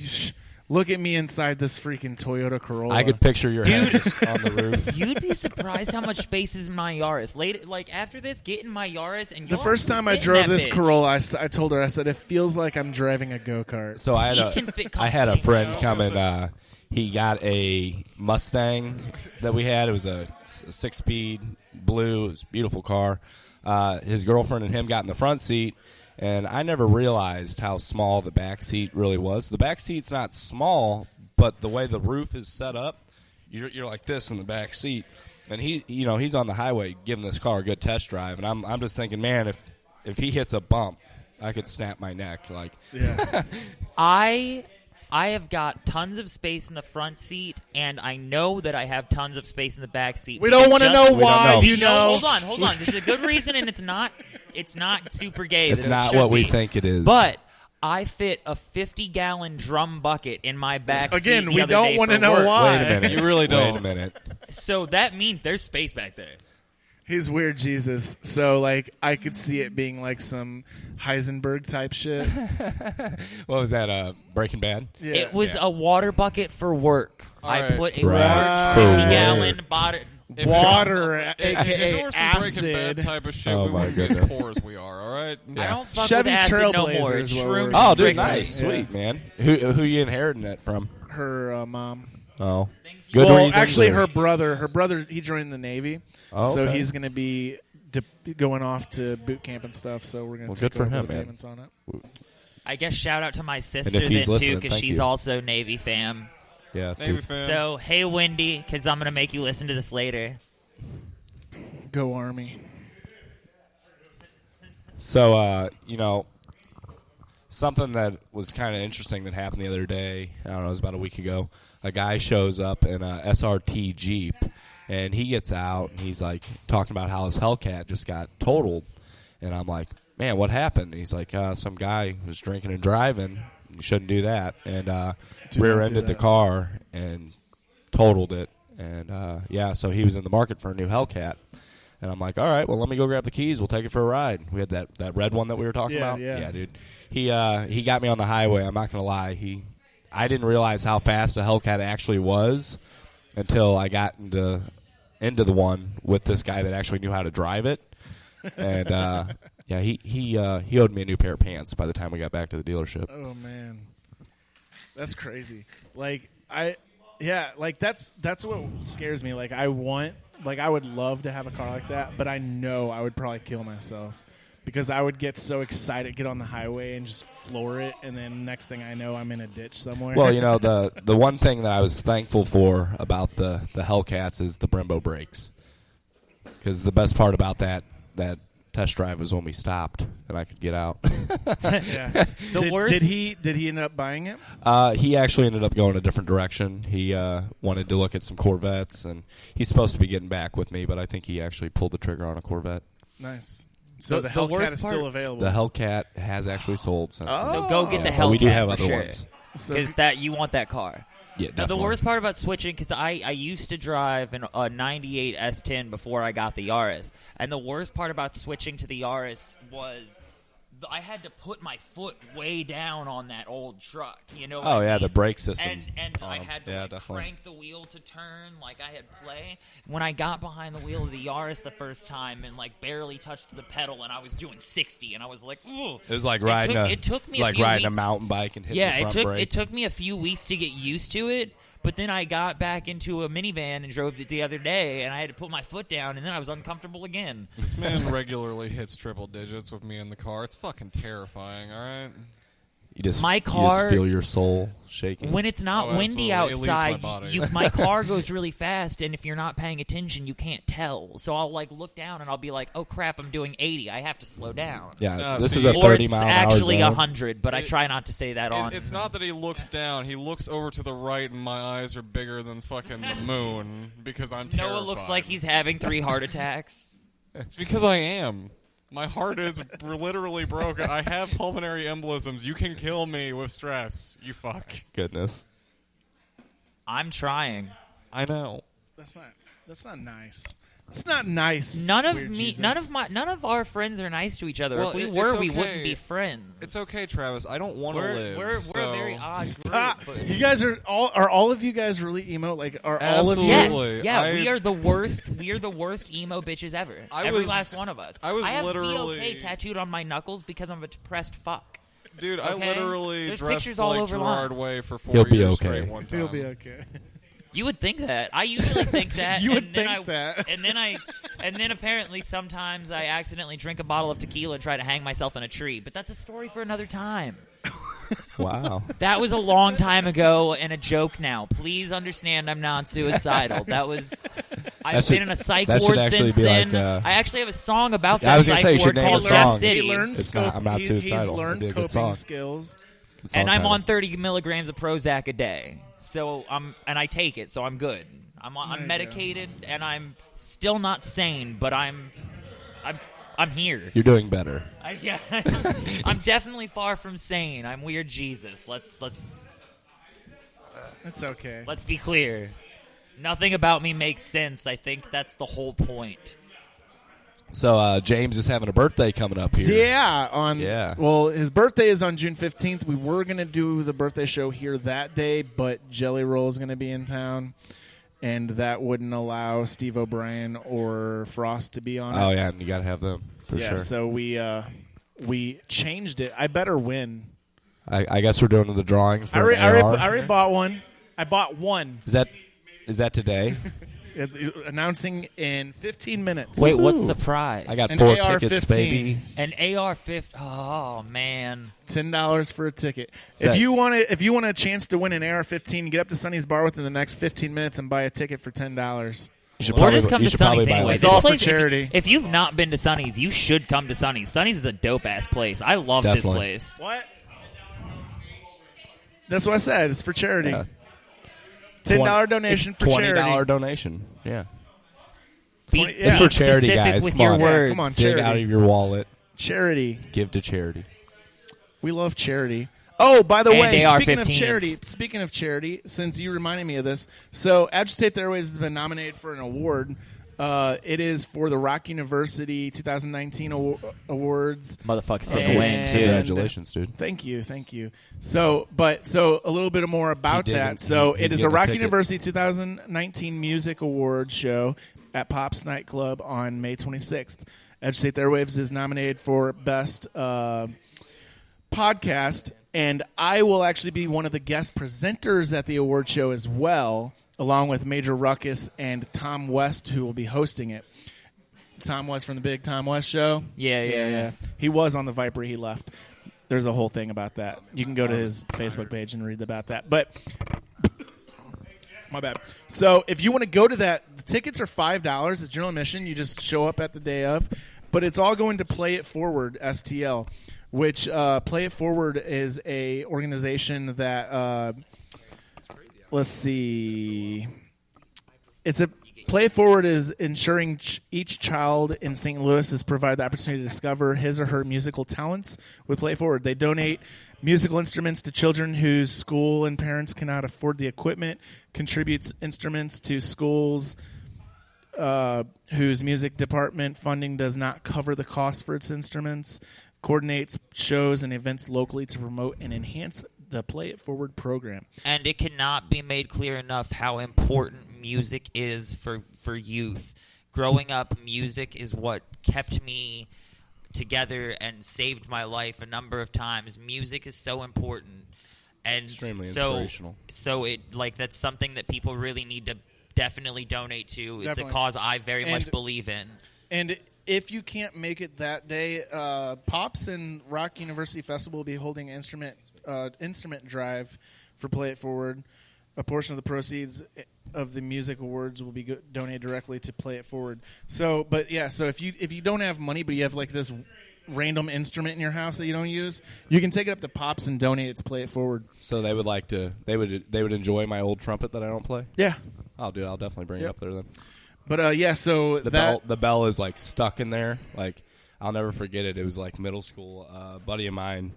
look at me inside this freaking Toyota Corolla. I could picture your head just on the roof. You'd be surprised how much space is in my Yaris. Like after this, get in my Yaris and The you'll first time I fit in drove that this bitch. Corolla, I told her, I said, it feels like I'm driving a go-kart. So I He can fit I had a comfortably. friend come and he got a Mustang that we had. It was a 6-speed blue. It was a beautiful car. His girlfriend and him got in the front seat, and I never realized how small the back seat really was. The back seat's not small, but the way the roof is set up, you're like this in the back seat. And he's on the highway giving this car a good test drive, and I'm just thinking, man, if he hits a bump, I could snap my neck. Like, Yeah. I have got tons of space in the front seat, and I know that I have tons of space in the back seat. We don't want to know We don't why. know. You know. Hold on. There's a good reason, and it's not super gay. it's that it not should what we be. think it is. But I fit a 50-gallon drum bucket in my back seat. Again, the we other don't want wanna to know why. Wait a minute. You really don't. Wait a minute. So that means there's space back there. He's weird Jesus. So, like, I could see it being like some Heisenberg type shit. What was that? Breaking Bad? Yeah. It was a water bucket for work. I right. put a Right. large For 50-gallon bottle. water, If it a.k.a. was some Breaking Bad acid. type of shit, Oh we my wouldn't be as goodness. poor as we are, all right? I don't fuck Chevy with acid no more. Trailblazer It's is what shroom we're- Oh, dude, strictly. nice. Sweet, man. Who you inheriting it from? Her mom. Oh. Good Well, reasons, actually, or- her brother, he joined the Navy. Oh, So okay. he's going to be going off to boot camp and stuff. So we're going to Well, take good for over him, the man. payments on it. I guess shout out to my sister if then he's too, listening, because thank she's you. also Navy fam. Yeah. Navy dude. fan. So hey Wendy, because I'm gonna make you listen to this later. Go Army. So, something that was kind of interesting that happened the other day, I don't know, it was about a week ago. A guy shows up in a SRT Jeep, and he gets out, and he's, like, talking about how his Hellcat just got totaled. And I'm like, man, what happened? And he's like, some guy was drinking and driving. You shouldn't do that. And rear-ended the car and totaled it. And, so he was in the market for a new Hellcat. And I'm like, all right, well, let me go grab the keys. We'll take it for a ride. We had that red one that we were talking about. Yeah. Dude. He got me on the highway. I'm not going to lie. I didn't realize how fast a Hellcat actually was until I got into the one with this guy that actually knew how to drive it. And, he owed me a new pair of pants by the time we got back to the dealership. Oh, man. That's crazy. That's what scares me. I would love to have a car like that, but I know I would probably kill myself because I would get so excited, get on the highway and just floor it, and then next thing I know, I'm in a ditch somewhere. Well, the one thing that I was thankful for about the Hellcats is the Brembo brakes, because the best part about that test drive was when we stopped and I could get out. yeah. worst- Did he end up buying it? He actually ended up going a different direction. He wanted to look at some Corvettes, and he's supposed to be getting back with me, but I think he actually pulled the trigger on a Corvette. Nice. So the The Hellcat worst is part- still available. The Hellcat has actually sold since then. So go get the But Hellcat we do have for other sure. ones. So- Because you want that car. Yeah, Now, the definitely. worst part about switching, because I used to drive a 98 S10 before I got the Yaris. And the worst part about switching to the Yaris was I had to put my foot way down on that old truck. You know what Oh, I yeah, mean? the brake system. And I had to definitely. crank the wheel to turn like I had play. When I got behind the wheel of the Yaris the first time and barely touched the pedal and I was doing 60 and I was like, ooh. It was like riding it took me a few riding weeks. a mountain bike and hitting the front brake. It took me a few weeks to get used to it, but then I got back into a minivan and drove it the other day, and I had to put my foot down, and then I was uncomfortable again. This man regularly hits triple digits with me in the car. It's fucking terrifying, all right? You just My you car- just feel your soul shaking. When it's not Oh, windy absolutely. It leaves my outside, body. my car goes really fast, and if you're not paying attention, you can't tell. So I'll like look down, and I'll be like, "Oh crap, I'm doing 80. I have to slow down." Yeah, No, this is see- a Or 30 it's mile an hour actually zone. 100, but I try not to say that on. It's not that he looks down. He looks over to the right, and my eyes are bigger than fucking the moon because I'm terrified. Noah looks like he's having 3 heart attacks. It's because I am. My heart is literally broken. I have pulmonary embolisms. You can kill me with stress. You fuck. Goodness. I'm trying. I know. That's not nice. It's not nice. None of Weird me, Jesus. none of our friends are nice to each other. Well, if we it's were, we okay. wouldn't be friends. It's okay, Travis. I don't want to live. We're so. a very odd Stop. group. but- You guys are all of you guys really emo? Like are all of you? Absolutely. Yes, yeah, I- we are the worst. We are the worst emo bitches ever. Every was- last one of us. I was have literally- BOK tattooed on my knuckles because I'm a depressed fuck. Dude, I Okay? literally There's dressed pictures all like over Gerard line. Way for 4 He'll be years okay. straight one time. He'll be okay. You would think that. I usually think that. You would and then think that. And then apparently sometimes I accidentally drink a bottle of tequila and try to hang myself in a tree. But that's a story for another time. Wow. That was a long time ago and a joke now. Please understand I'm not suicidal. That was... I've That should- been in a psych that should ward actually since be then. like, I actually have a song about I that was gonna psych say, you ward should name called a Rap song. City. He learned It's not- I'm not he's suicidal. learned That'd be a good coping song. skills. Good song And I'm title. on 30 milligrams of Prozac a day. So and I take it, so I'm good. I'm you medicated, and I'm still not sane, but I'm here. You're doing better. Yeah, I'm definitely far from sane. I'm weird Jesus. Let's That's okay. be clear. Nothing about me makes sense. I think that's the whole point. So James is having a birthday coming up here. Yeah, well, his birthday is on June 15th. We were going to do the birthday show here that day, but Jelly Roll is going to be in town, and that wouldn't allow Steve O'Brien or Frost to be on it. Oh yeah, and you got to have them for Yeah, sure. so we changed it. I better win. I guess we're doing the drawing for I AR. already bought one. I bought one. Is that today? Announcing in 15 minutes. Wait, what's the prize? I got An 4 AR-15. tickets, baby. An AR-15. Oh man. $10 for a ticket. that- If you want a chance to win an AR-15, get up to Sonny's Bar within the next 15 minutes and buy a ticket for $10. You should Or probably, just come you to should probably Sonny's buy anyway. like It's This all for place, charity. If you've not been to Sonny's, you should come to Sonny's. Sonny's is a dope-ass place. I love Definitely. this place. What? That's what I said. It's for charity. Yeah. $10 donation for $20 charity. donation. Yeah. Be, It's be for charity, specific guys. with Come your on. Yeah, words. come on. Dig Charity. out of your wallet. Charity. Give to charity. We love charity. Oh, by the And way, AR-15s. speaking of charity, since you reminded me of this, so Agitate the Airwaves has been nominated for an award. It is for the Rock University 2019 awards. Motherfuckers gonna And- win too. Congratulations, dude. Thank you. So a little bit more about He did that. it. So He's it is a getting a Rock ticket. University 2019 Music Awards show at Pop's Nightclub on May 26th. Agitate the Airwaves is nominated for Best Podcast, and I will actually be one of the guest presenters at the award show as well, along with Major Ruckus and Tom West, who will be hosting it. Tom West from the Big Tom West Show. Yeah. He was on the Viper. He left. There's a whole thing about that. You can go to his Facebook page and read about that. But my bad. So if you want to go to that, the tickets are $5. It's general admission. You just show up at the day of. But it's all going to Play It Forward, STL, which Play It Forward is a organization that, let's see, it's a Play It Forward is ensuring each child in St. Louis is provided the opportunity to discover his or her musical talents with Play It Forward. They donate musical instruments to children whose school and parents cannot afford the equipment, contributes instruments to schools whose music department funding does not cover the cost for its instruments, coordinates shows and events locally to promote and enhance the Play It Forward program. And it cannot be made clear enough how important music is for youth. Growing up, music is what kept me together and saved my life a number of times. Music is so important. And Extremely so, inspirational. So that's something that people really need to definitely donate to. It's Definitely. a cause I very much And- believe in. And if you can't make it that day, Pops and Rock University Festival will be holding an instrument instrument drive for Play It Forward. A portion of the proceeds of the music awards will be donated directly to Play It Forward. So, but yeah, so if you don't have money, but you have like this random instrument in your house that you don't use, you can take it up to Pops and donate it to Play It Forward. So they would like to. They would enjoy my old trumpet that I don't play. Yeah. Oh, dude, I'll definitely bring it up there then. But yeah, so the bell is like stuck in there. Like I'll never forget it. It was like middle school. A buddy of mine.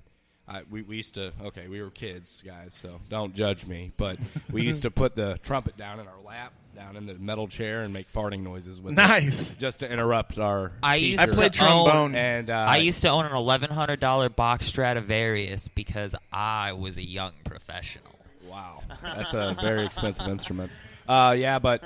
We used to, we were kids, guys, so don't judge me. But we used to put the trumpet down in our lap, down in the metal chair, and make farting noises with it. Just to interrupt our I played trombone. And I used to own an $1,100 box Stradivarius because I was a young professional. Wow. That's a very expensive instrument. Yeah, but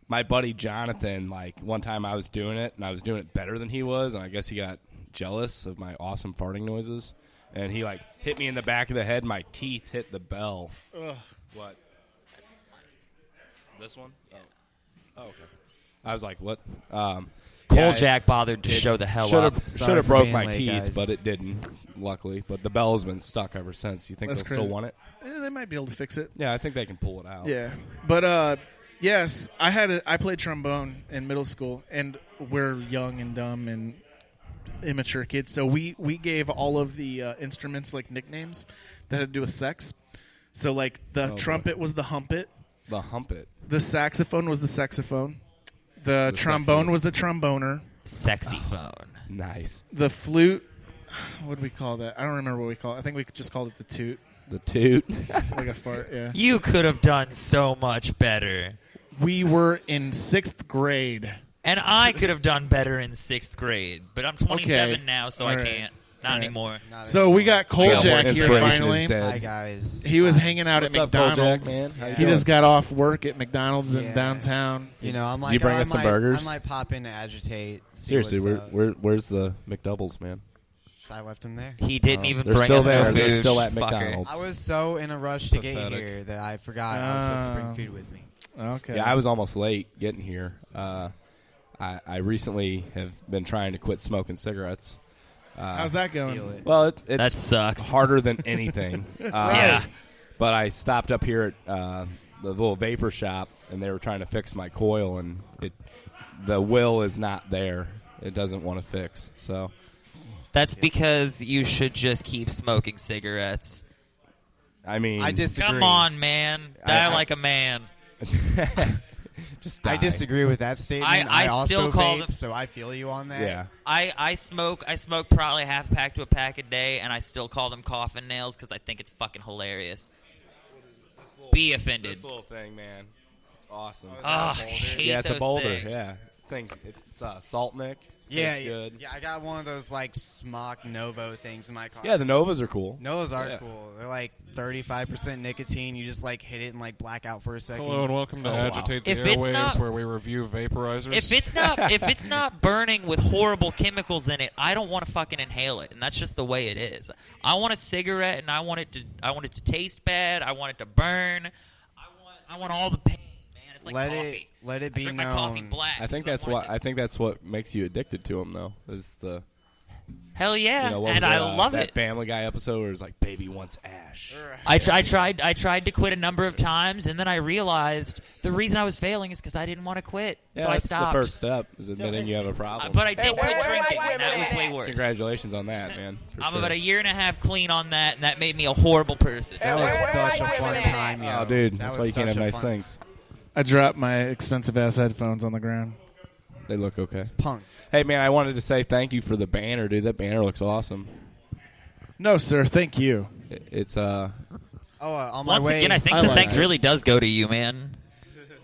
my buddy Jonathan, like, one time I was doing it, and I was doing it better than he was, and I guess he got jealous of my awesome farting noises. And he, like, hit me in the back of the head. My teeth hit the bell. Ugh. What? This one? Oh, okay. I was like, what? Jack bothered to show the hell up. Should have broke my teeth, guys. But it didn't, luckily. But the bell's been stuck ever since. You think That's they'll crazy. still want it? They might be able to fix it. Yeah, I think they can pull it out. Yeah. But, yes, I played trombone in middle school, and we're young and dumb and immature kids, so we gave all of the instruments like nicknames that had to do with sex. So like the trumpet was the humpet. The humpet. The saxophone was the saxophone. The trombone sexiest. was the tromboner. Sexy phone. Nice. The flute, what did we call that? I don't remember what we called it. I think we just called it the toot. The toot. Like a fart, yeah. You could have done so much better. We were in 6th grade. And I could have done better in 6th grade, but I'm 27 now, so All I right. can't. Not anymore. So we got Jack here Inspiration finally. is dead. Hi, guys. He was hanging out What's at up, McDonald's. Jack, man? How you He doing? just got off work at McDonald's in Yeah. downtown. You know, I'm like, you bring I us some might- burgers? I might pop in to Agitate. See Seriously, what's up. where's the McDoubles, man? I left him there. He didn't even They're bring still us there. no They're food. still at Fucker. McDonald's. I was so in a rush to get Pathetic. here that I forgot I was supposed to bring food with me. Okay. Yeah, I was almost late getting here. I recently have been trying to quit smoking cigarettes. How's that going? Feel it. Well, it's That sucks. harder than anything. Yeah. But I stopped up here at the little vapor shop, and they were trying to fix my coil, and the will is not there. It doesn't want to fix. So That's because you should just keep smoking cigarettes. I mean, I disagree. Come on, man. Die I- like a man. just I die. disagree with that statement. I also still call vape, them- so I feel you on that. Yeah. I smoke probably half a pack to a pack a day, and I still call them coffin nails because I think it's fucking hilarious. Be offended. This little thing, man, it's awesome. Oh, I hate yeah, it's those a boulder. things. Yeah, it's Salt Nick. Yeah, Tastes good. yeah. I got one of those like Smock Novo things in my car. Yeah, the Novas are cool. Novos are Yeah. cool. They're like 35% nicotine. You just like hit it and like black out for a second. Hello and welcome to Oh, wow. Agitate the If it's Airwaves, not- where we review vaporizers. If it's not burning with horrible chemicals in it, I don't want to fucking inhale it, and that's just the way it is. I want a cigarette, and I want it to taste bad. I want it to burn. I want all the pain, man. It's like coffee. Let it I be drink known. my coffee black. I think 'cause that's what makes you addicted to them, though. Is the Hell yeah, what and was I that, love that it. Family Guy episode where it's like, "Baby wants ash." I tried to quit a number of times, and then I realized the reason I was failing is because I didn't want to quit, Yeah, so I that's stopped. the first step is admitting you have a problem. But I did quit drinking, and that was way worse. Congratulations on that, man. For I'm sure. about a year and a half clean on that, and that made me a horrible person. That was such a fun time, yo. Oh, dude, That that's was why you can't such have a nice fun- things. I dropped my expensive ass headphones on the ground. They look okay. It's punk. Hey, man, I wanted to say thank you for the banner, dude. That banner looks awesome. No, sir. Thank you. It's Oh, on my Once way. again, I think I the like thanks it. really does go to you, man.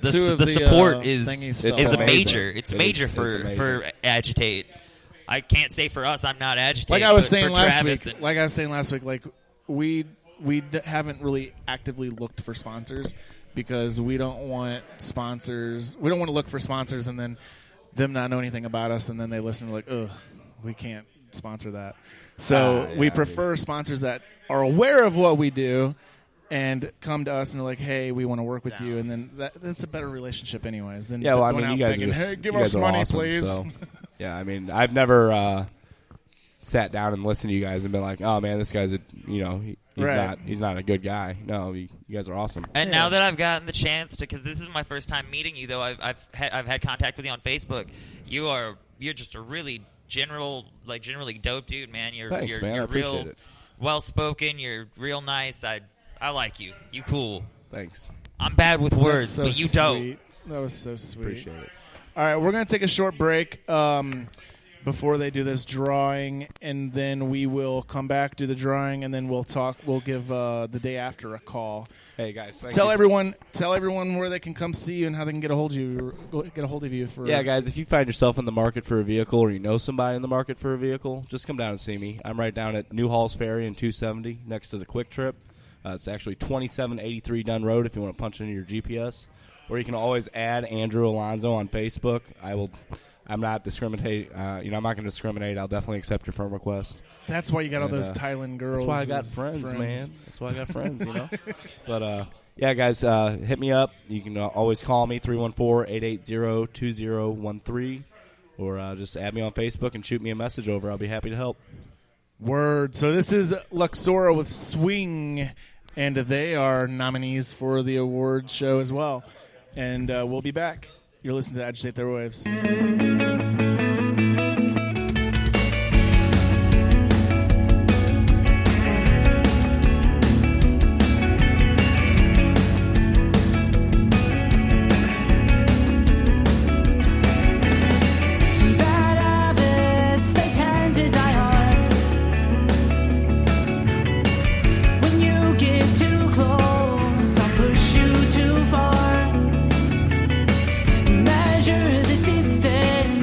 Two of The the, support thingies is fell a off. major. It's It major is for amazing. Agitate. I can't say for us. I'm not Agitate. Like I was but saying for last Travis week. and- Like we haven't really actively looked for sponsors because we don't want sponsors. We don't want to look for sponsors and then them not know anything about us and then they listen to like, ugh, we can't sponsor that. So we prefer sponsors that are aware of what we do and come to us and are like, hey, we want to work with you, and then that's a better relationship anyways. Than Yeah, well, I going mean, out you guys begging, are just, hey, give you us guys are money, awesome, please. So. Yeah, I mean, I've never sat down and listened to you guys and been like, oh man, this guy's He's not a good guy. No, you guys are awesome. And now that I've gotten the chance to, because this is my first time meeting you, though I've had contact with you on Facebook. You're just a really generally dope dude, man. Thanks, you're man. I appreciate real it. well spoken. You're real nice. I like you. You cool. Thanks. I'm bad with words, so but you sweet. don't. That was so sweet. Appreciate it. All right, we're going to take a short break before they do this drawing, and then we will come back, do the drawing, and then we'll talk. We'll give the day after a call. Hey guys, tell everyone where they can come see you and how they can get a hold of you. Yeah, guys, if you find yourself in the market for a vehicle or you know somebody in the market for a vehicle, just come down and see me. I'm right down at New Halls Ferry in 270 next to the Quick Trip. It's actually 2783 Dunn Road if you want to punch into your GPS. Or you can always add Andrew Alonzo on Facebook. I'm not discriminating. I'm not going to discriminate. I'll definitely accept your friend request. That's why you got all those Thailand girls. That's why I got friends, man. That's why I got friends, But, yeah, guys, hit me up. You can always call me, 314-880-2013. Or just add me on Facebook and shoot me a message over. I'll be happy to help. Word. So this is Luxora with Swing, and they are nominees for the awards show as well. And we'll be back. You're listening to Agitate the Airwaves. Bad habits, they tend to die hard. When you get too close, I'll push you too far. Measure the distance.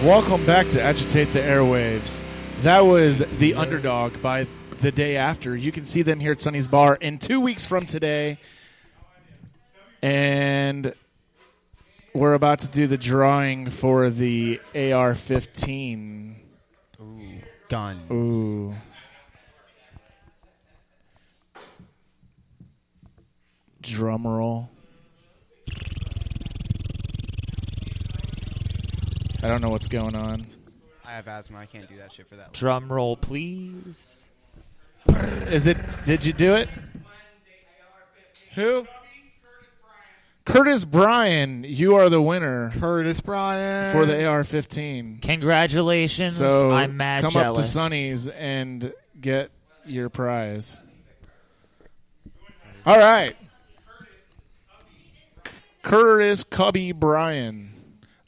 Welcome back to Agitate the Airwaves. That was The Underdog by The Day After. You can see them here at Sonny's Bar in 2 weeks from today. And we're about to do the drawing for the AR-15. Ooh, guns. Ooh. Drum roll. I don't know what's going on. I have asthma. I can't do that shit for that long. Drum roll, please. Is it? Did you do it? Who? Curtis Bryan. You are the winner. Curtis Bryan. For the AR-15. Congratulations. So I'm mad come jealous. up to Sonny's and get your prize. All right. Curtis Cubby Bryan.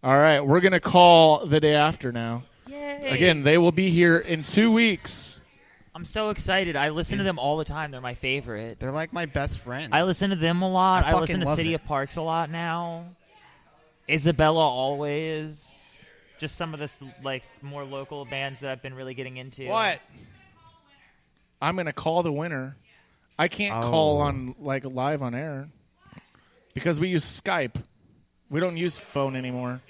All right, we're going to call The Day After now. Yay. Again, they will be here in 2 weeks. I'm so excited. I listen to them all the time. They're my favorite. They're like my best friends. I listen to them a lot. I I listen to fucking City love of Parks a lot now. Isabella Always. Just some of the like more local bands that I've been really getting into. What? I'm going to call the winner. I can't call on like live on air because we use Skype. We don't use phone anymore.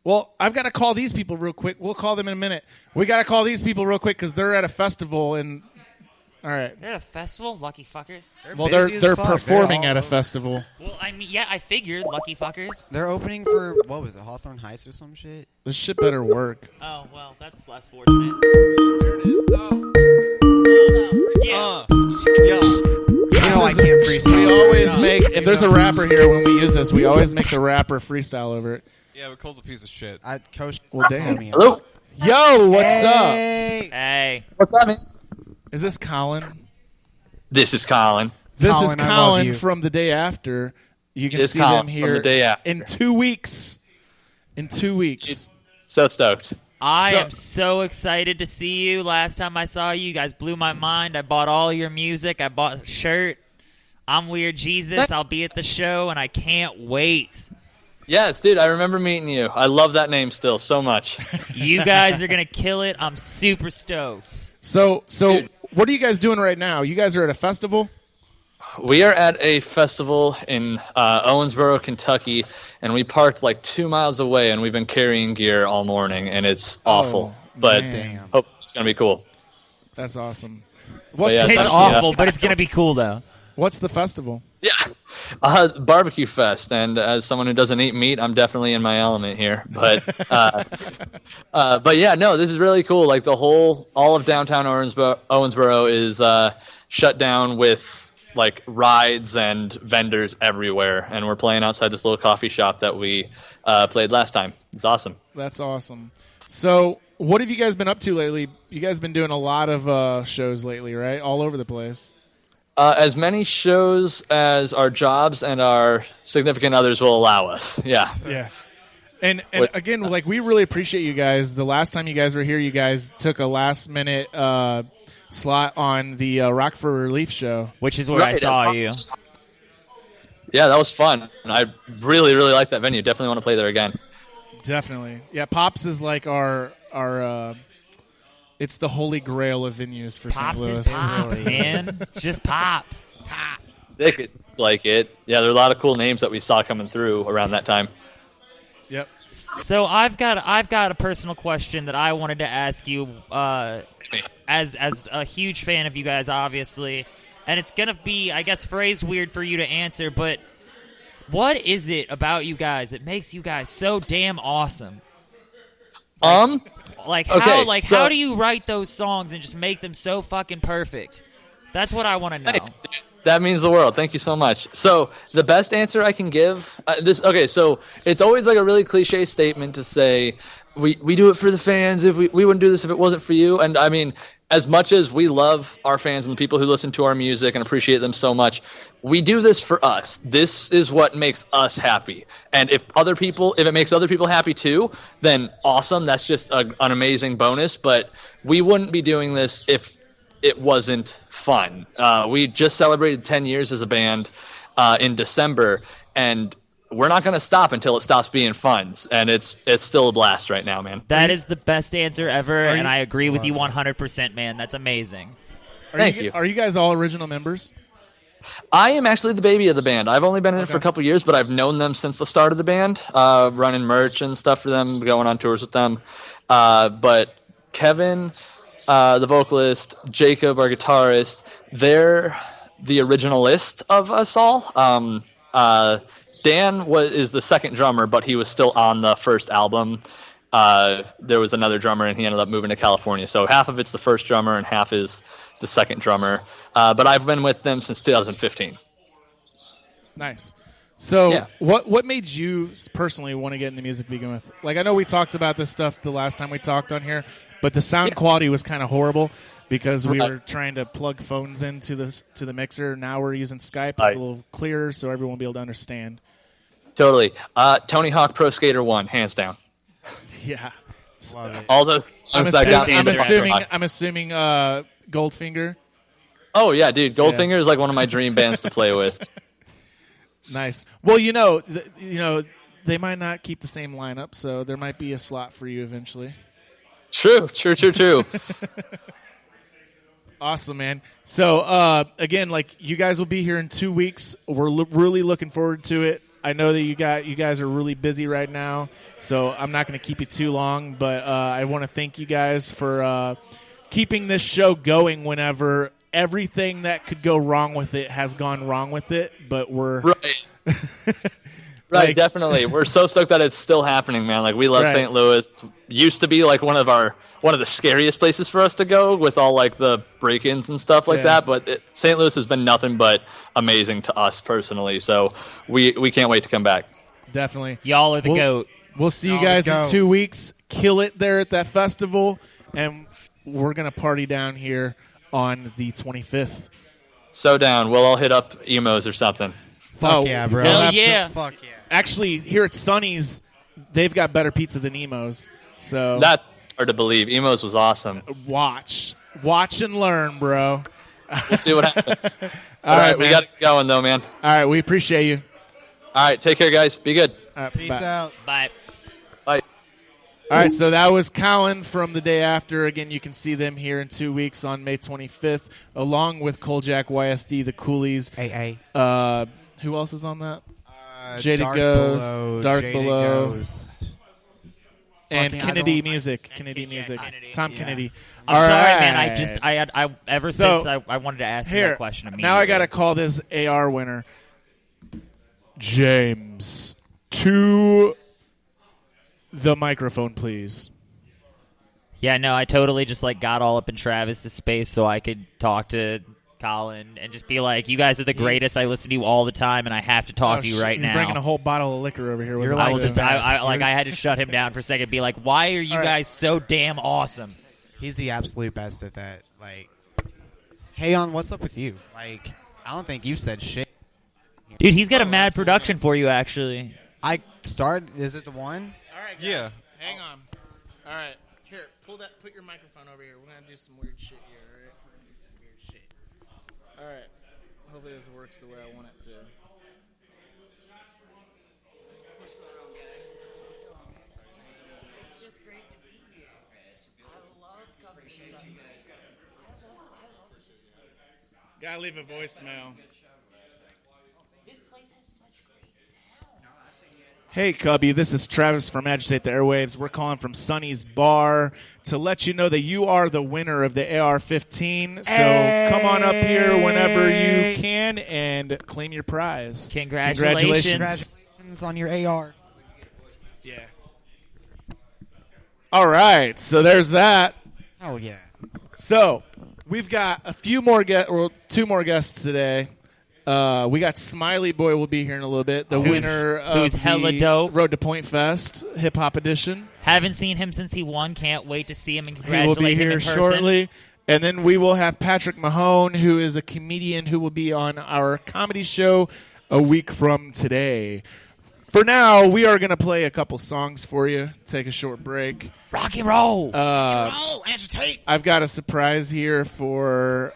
Well, I've got to call these people real quick. We'll call them in a minute. We got to call these people real quick because they're at a festival. And all right. They're at a festival? Lucky fuckers. Well, they're performing at a festival. Well, I mean, yeah, I figured. Lucky fuckers. They're opening for, what was it, Hawthorne Heights or some shit? This shit better work. Oh, well, that's less fortunate. There it is. Yeah. You know I can't freestyle. We always make, if there's a rapper here when we use this, we always make the rapper freestyle over it. Yeah, but Cole's a piece of shit. Coach, Well, damn. Hello. Yo, what's up? Hey. What's up, man? Is this Colin? This is Colin. This Colin, is I love Colin you. from The Day After. You can It's see Colin them from here The Day After. in 2 weeks. In 2 weeks. So stoked. I am so excited to see you. Last time I saw you, you guys blew my mind. I bought all your music. I bought a shirt. I'm Weird Jesus. Thanks. I'll be at the show, and I can't wait. Yes, dude, I remember meeting you. I love that name still so much. You guys are going to kill it. I'm super stoked. So Dude. what are you guys doing right now? You guys are at a festival? We are at a festival in Owensboro, Kentucky, and we parked like 2 miles away, and we've been carrying gear all morning, and it's awful. But man. hope it's going to be cool. That's awesome. What's yeah, the It's that's festival? awful, but it's going to be cool, though. What's the festival? Yeah, barbecue fest, and as someone who doesn't eat meat, I'm definitely in my element here. But, but yeah, no, this is really cool. Like all of downtown Owensboro is shut down with like rides and vendors everywhere, and we're playing outside this little coffee shop that we played last time. It's awesome. That's awesome. So what have you guys been up to lately? You guys been doing a lot of shows lately, right? All over the place. As many shows as our jobs and our significant others will allow us. Yeah. Yeah. And again, like, we really appreciate you guys. The last time you guys were here, you guys took a last-minute slot on the Rock for Relief show. Which is where I saw you. Yeah, that was fun. And I really, really like that venue. Definitely want to play there again. Definitely. Yeah, Pops is like our it's the holy grail of venues for Pops St. Louis. is Pops, man. It's just Pops. Sick, it's like it. Yeah, there are a lot of cool names that we saw coming through around that time. Yep. So I've got a personal question that I wanted to ask you as a huge fan of you guys, obviously. And it's going to be, I guess, phrased weird for you to answer, but what is it about you guys that makes you guys so damn awesome? How do you write those songs and just make them so fucking perfect? That's what I want to know. Hey, that means the world. Thank you so much. So the best answer I can give so it's always like a really cliche statement to say we do it for the fans. If we wouldn't do this if it wasn't for you. And I mean, as much as we love our fans and the people who listen to our music and appreciate them so much, we do this for us. This is what makes us happy. And if it makes other people happy too, then awesome. That's just an amazing bonus. But we wouldn't be doing this if it wasn't fun. We just celebrated 10 years as a band in December, and we're not going to stop until it stops being fun. And it's still a blast right now, man. That is the best answer ever, and I agree with you 100%, man. That's amazing. Thank you. Are you guys all original members? I am actually the baby of the band. I've only been in it for a couple years, but I've known them since the start of the band, running merch and stuff for them, going on tours with them. But Kevin, the vocalist, Jacob, our guitarist, they're the originalist of us all. Dan is the second drummer, but he was still on the first album. There was another drummer, and he ended up moving to California. So half of it's the first drummer, and half is the second drummer. But I've been with them since 2015. Nice. So what made you personally want to get into music to begin with? Like, I know we talked about this stuff the last time we talked on here, but the sound quality was kind of horrible because we were trying to plug phones into the mixer. Now we're using Skype. It's a little clearer so everyone will be able to understand. Totally. Tony Hawk Pro Skater 1, hands down. Yeah. Love it. All the I'm assuming Goldfinger. Oh yeah, dude, Goldfinger is like one of my dream bands to play with. Nice. Well, they might not keep the same lineup, so there might be a slot for you eventually. True. Awesome, man. So again, like, you guys will be here in 2 weeks. We're really looking forward to it. I know that you guys are really busy right now, so I'm not going to keep you too long. But I want to thank you guys for keeping this show going whenever everything that could go wrong with it has gone wrong with it. But we're right, definitely. We're so stoked that it's still happening, man. Like, we love St. Louis. Used to be like one of the scariest places for us to go with all like the break-ins and stuff like that. But St. Louis has been nothing but amazing to us personally. So we can't wait to come back. Definitely, y'all are the GOAT. We'll see you guys in 2 weeks. Kill it there at that festival, and we're gonna party down here on the 25th. So down. We'll all hit up emos or something. Fuck yeah, bro. Hell yeah. Fuck yeah. Actually, here at Sonny's, they've got better pizza than Emo's. So that's hard to believe. Emo's was awesome. Watch and learn, bro. We'll see what happens. All right, we got to get going, though, man. All right, we appreciate you. All right, take care, guys. Be good. Peace out. Bye. Bye. All right, so that was Colin from The Day After. Again, you can see them here in 2 weeks on May 25th, along with Koljack, YSD, The Coolies. AA. Who else is on that? Jaded Ghost, Dark Jaded Below, Ghost. and Fucking Kennedy Music. Kennedy Music. Tom Kennedy. I'm All sorry, right. man. I ever since I wanted to ask you that question immediately. Now I got to call this AR winner. James, to the microphone, please. Yeah, no, I totally just like got all up in Travis's space so I could talk to Colin and just be like, you guys are the greatest. I listen to you all the time, and I have to talk to you right now. He's bringing a whole bottle of liquor over here. With I had to shut him down for a second. Be like, why are you guys so damn awesome? He's the absolute best at that. Like, hey, what's up with you? Like, I don't think you said shit. Dude, he's got a mad production for you, actually. Is it the one? All right, guys. Yeah. Hang on. All right. Here, put your microphone over here. We're going to do some weird shit here, all right? Weird shit. All right. Hopefully this works the way I want it to. What's going on, guys? It's just great to be here. I love covering stuff. I love this place. Gotta leave a voicemail. This place has such great sound. Hey, Cubby, this is Travis from Agitate the Airwaves. We're calling from Sonny's Bar to let you know that you are the winner of the AR-15. So come on up here whenever you can and claim your prize. Congratulations on your AR. Yeah. All right, so there's that. Oh, yeah. So we've got two more guests today. We got Smiley Boy will be here in a little bit. The winner of hella the dope. Road to Point Fest Hip Hop Edition. Haven't seen him since he won. Can't wait to see him and He congratulate will be him here in person. shortly. And then we will have Patrick Mahon, who is a comedian who will be on our comedy show a week from today. For now, we are going to play a couple songs for you. Take a short break. Rock and roll. Agitate. I've got a surprise here for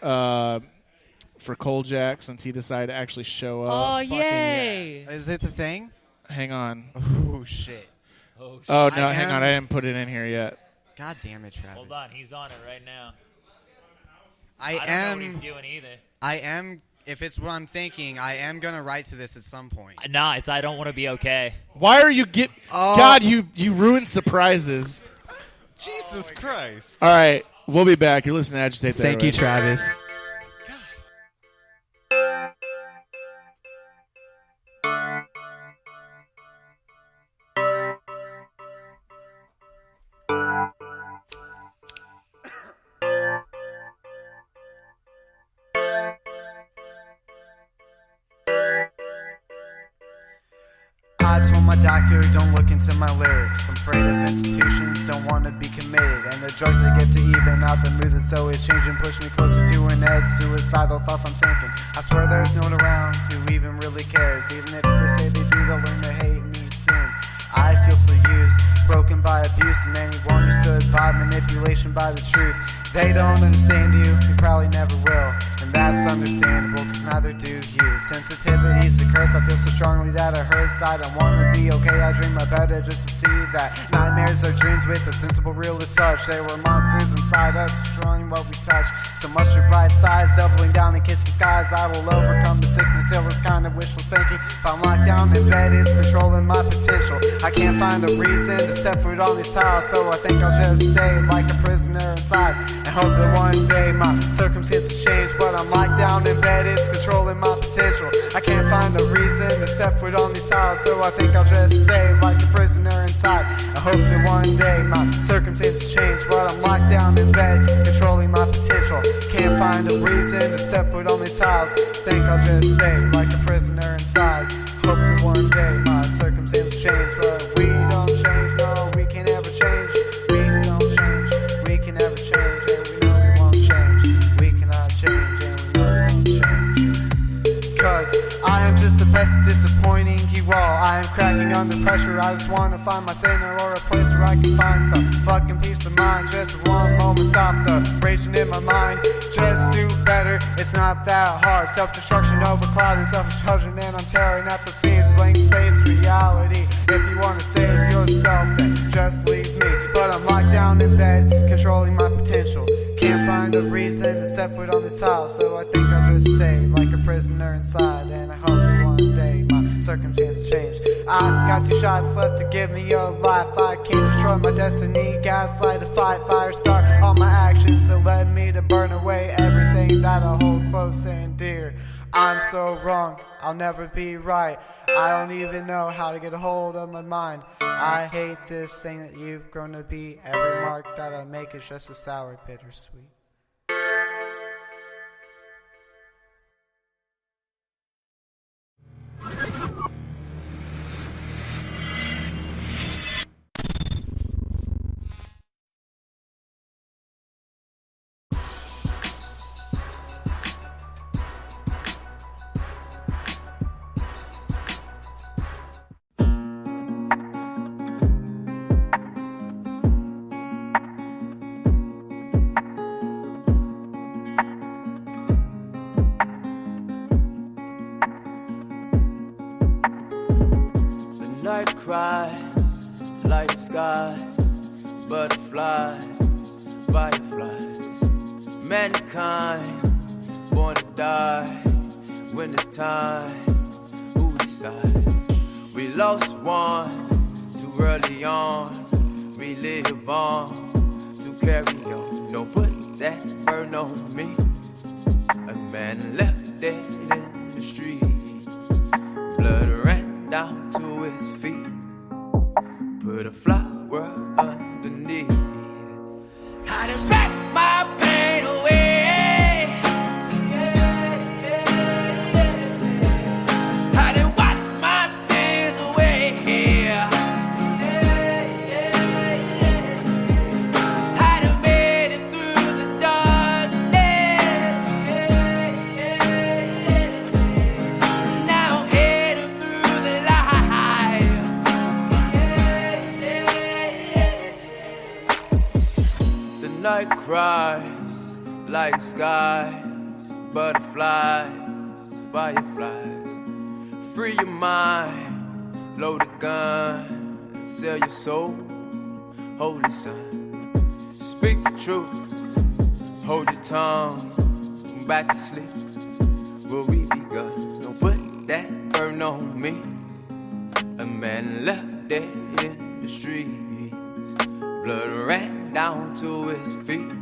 Koljack since he decided to actually show up. Oh, yay. Is it the thing? Hang on. Oh, shit. Oh, no, hang on. I didn't put it in here yet. God damn it, Travis. Hold on, he's on it right now. I don't know what he's doing either. I am, if it's what I'm thinking, I am going to write to this at some point. Nah, it's I don't want to be okay. Why are you God, you ruined surprises. Jesus Christ. All right, we'll be back. You're listening to Agitate the Airwaves. Thank you, Travis. I told my doctor, don't look into my lyrics. I'm afraid of institutions, don't want to be committed. And the drugs that get to even out the mood that's always changing push me closer to an edge. Suicidal thoughts I'm thinking. I swear there's no one around who even really cares. Even if they say they do, they'll learn to hate me soon. I feel so used, broken by abuse, and anyone who stood by manipulation by the truth. They don't understand you probably never will. And that's understandable, cause neither do you. Sensitivity's the curse, I feel so strongly that I hurt inside. I wanna be okay, I dream about it just to see that nightmares are dreams with a sensible realist touch. They were monsters inside us, destroying what we touch. So much to bright sides, doubling down and kissing skies. I will overcome the sickness, it was kind of wishful thinking. If I'm locked down in bed, it's controlling my potential. I can't find a reason to set foot on these tiles, so I think I'll just stay like a prisoner inside and hope that one day my circumstances change. But I'm locked down in bed, it's controlling my potential. I can't find a reason to set foot on these tiles, so I think I'll just stay like a prisoner inside. I hope that one day my circumstances change. But I'm locked down in bed, controlling my potential. Can't find a reason to step foot on these tiles. Think I'll just stay like a prisoner inside. Hope that one day my circumstances change. But we don't change, no, we can never change. We don't change, we can never change. And we know we won't change. We cannot change, and we know we won't change. Cause I am just the best at disappointing you all. I am cracking under pressure, I just wanna find my center, or a place where I can find some fucking peace of mind. Just for one moment, stop the raging in my mind. Just do better, it's not that hard. Self-destruction overclouding, self-destruction, and I'm tearing at the seams. Blank space, reality. If you wanna save yourself, then just leave me. But I'm locked down in bed, controlling my potential. Can't find a reason to step foot on this house, so I think I'll just stay like a prisoner inside. And I hope that one day my circumstances change. I got 2 shots left to give me a life. I can't destroy my destiny, gaslight a fight, fire start all my actions that led me to burn away everything that I hold close and dear. I'm so wrong, I'll never be right. I don't even know how to get a hold of my mind. I hate this thing that you've grown to be. Every mark that I make is just a sour, bittersweet. Night cries, light skies, butterflies, fireflies. Mankind, born to die. When it's time, who decides? We lost once, too early on. We live on, to carry on. Don't put that burden on me. A man left dead in the street. Blood ran down to his feet. Put a flower underneath. How to back my pain away. How to watch my sins away. How to made it through the darkness. Now headed through the lights. The night cries, light skies, butterflies, fireflies. Free your mind, load a gun, and sell your soul. Holy son, speak the truth. Hold your tongue, back to sleep. Will we be good? Don't put that burden on me. A man left dead in the streets, blood ran down to his feet.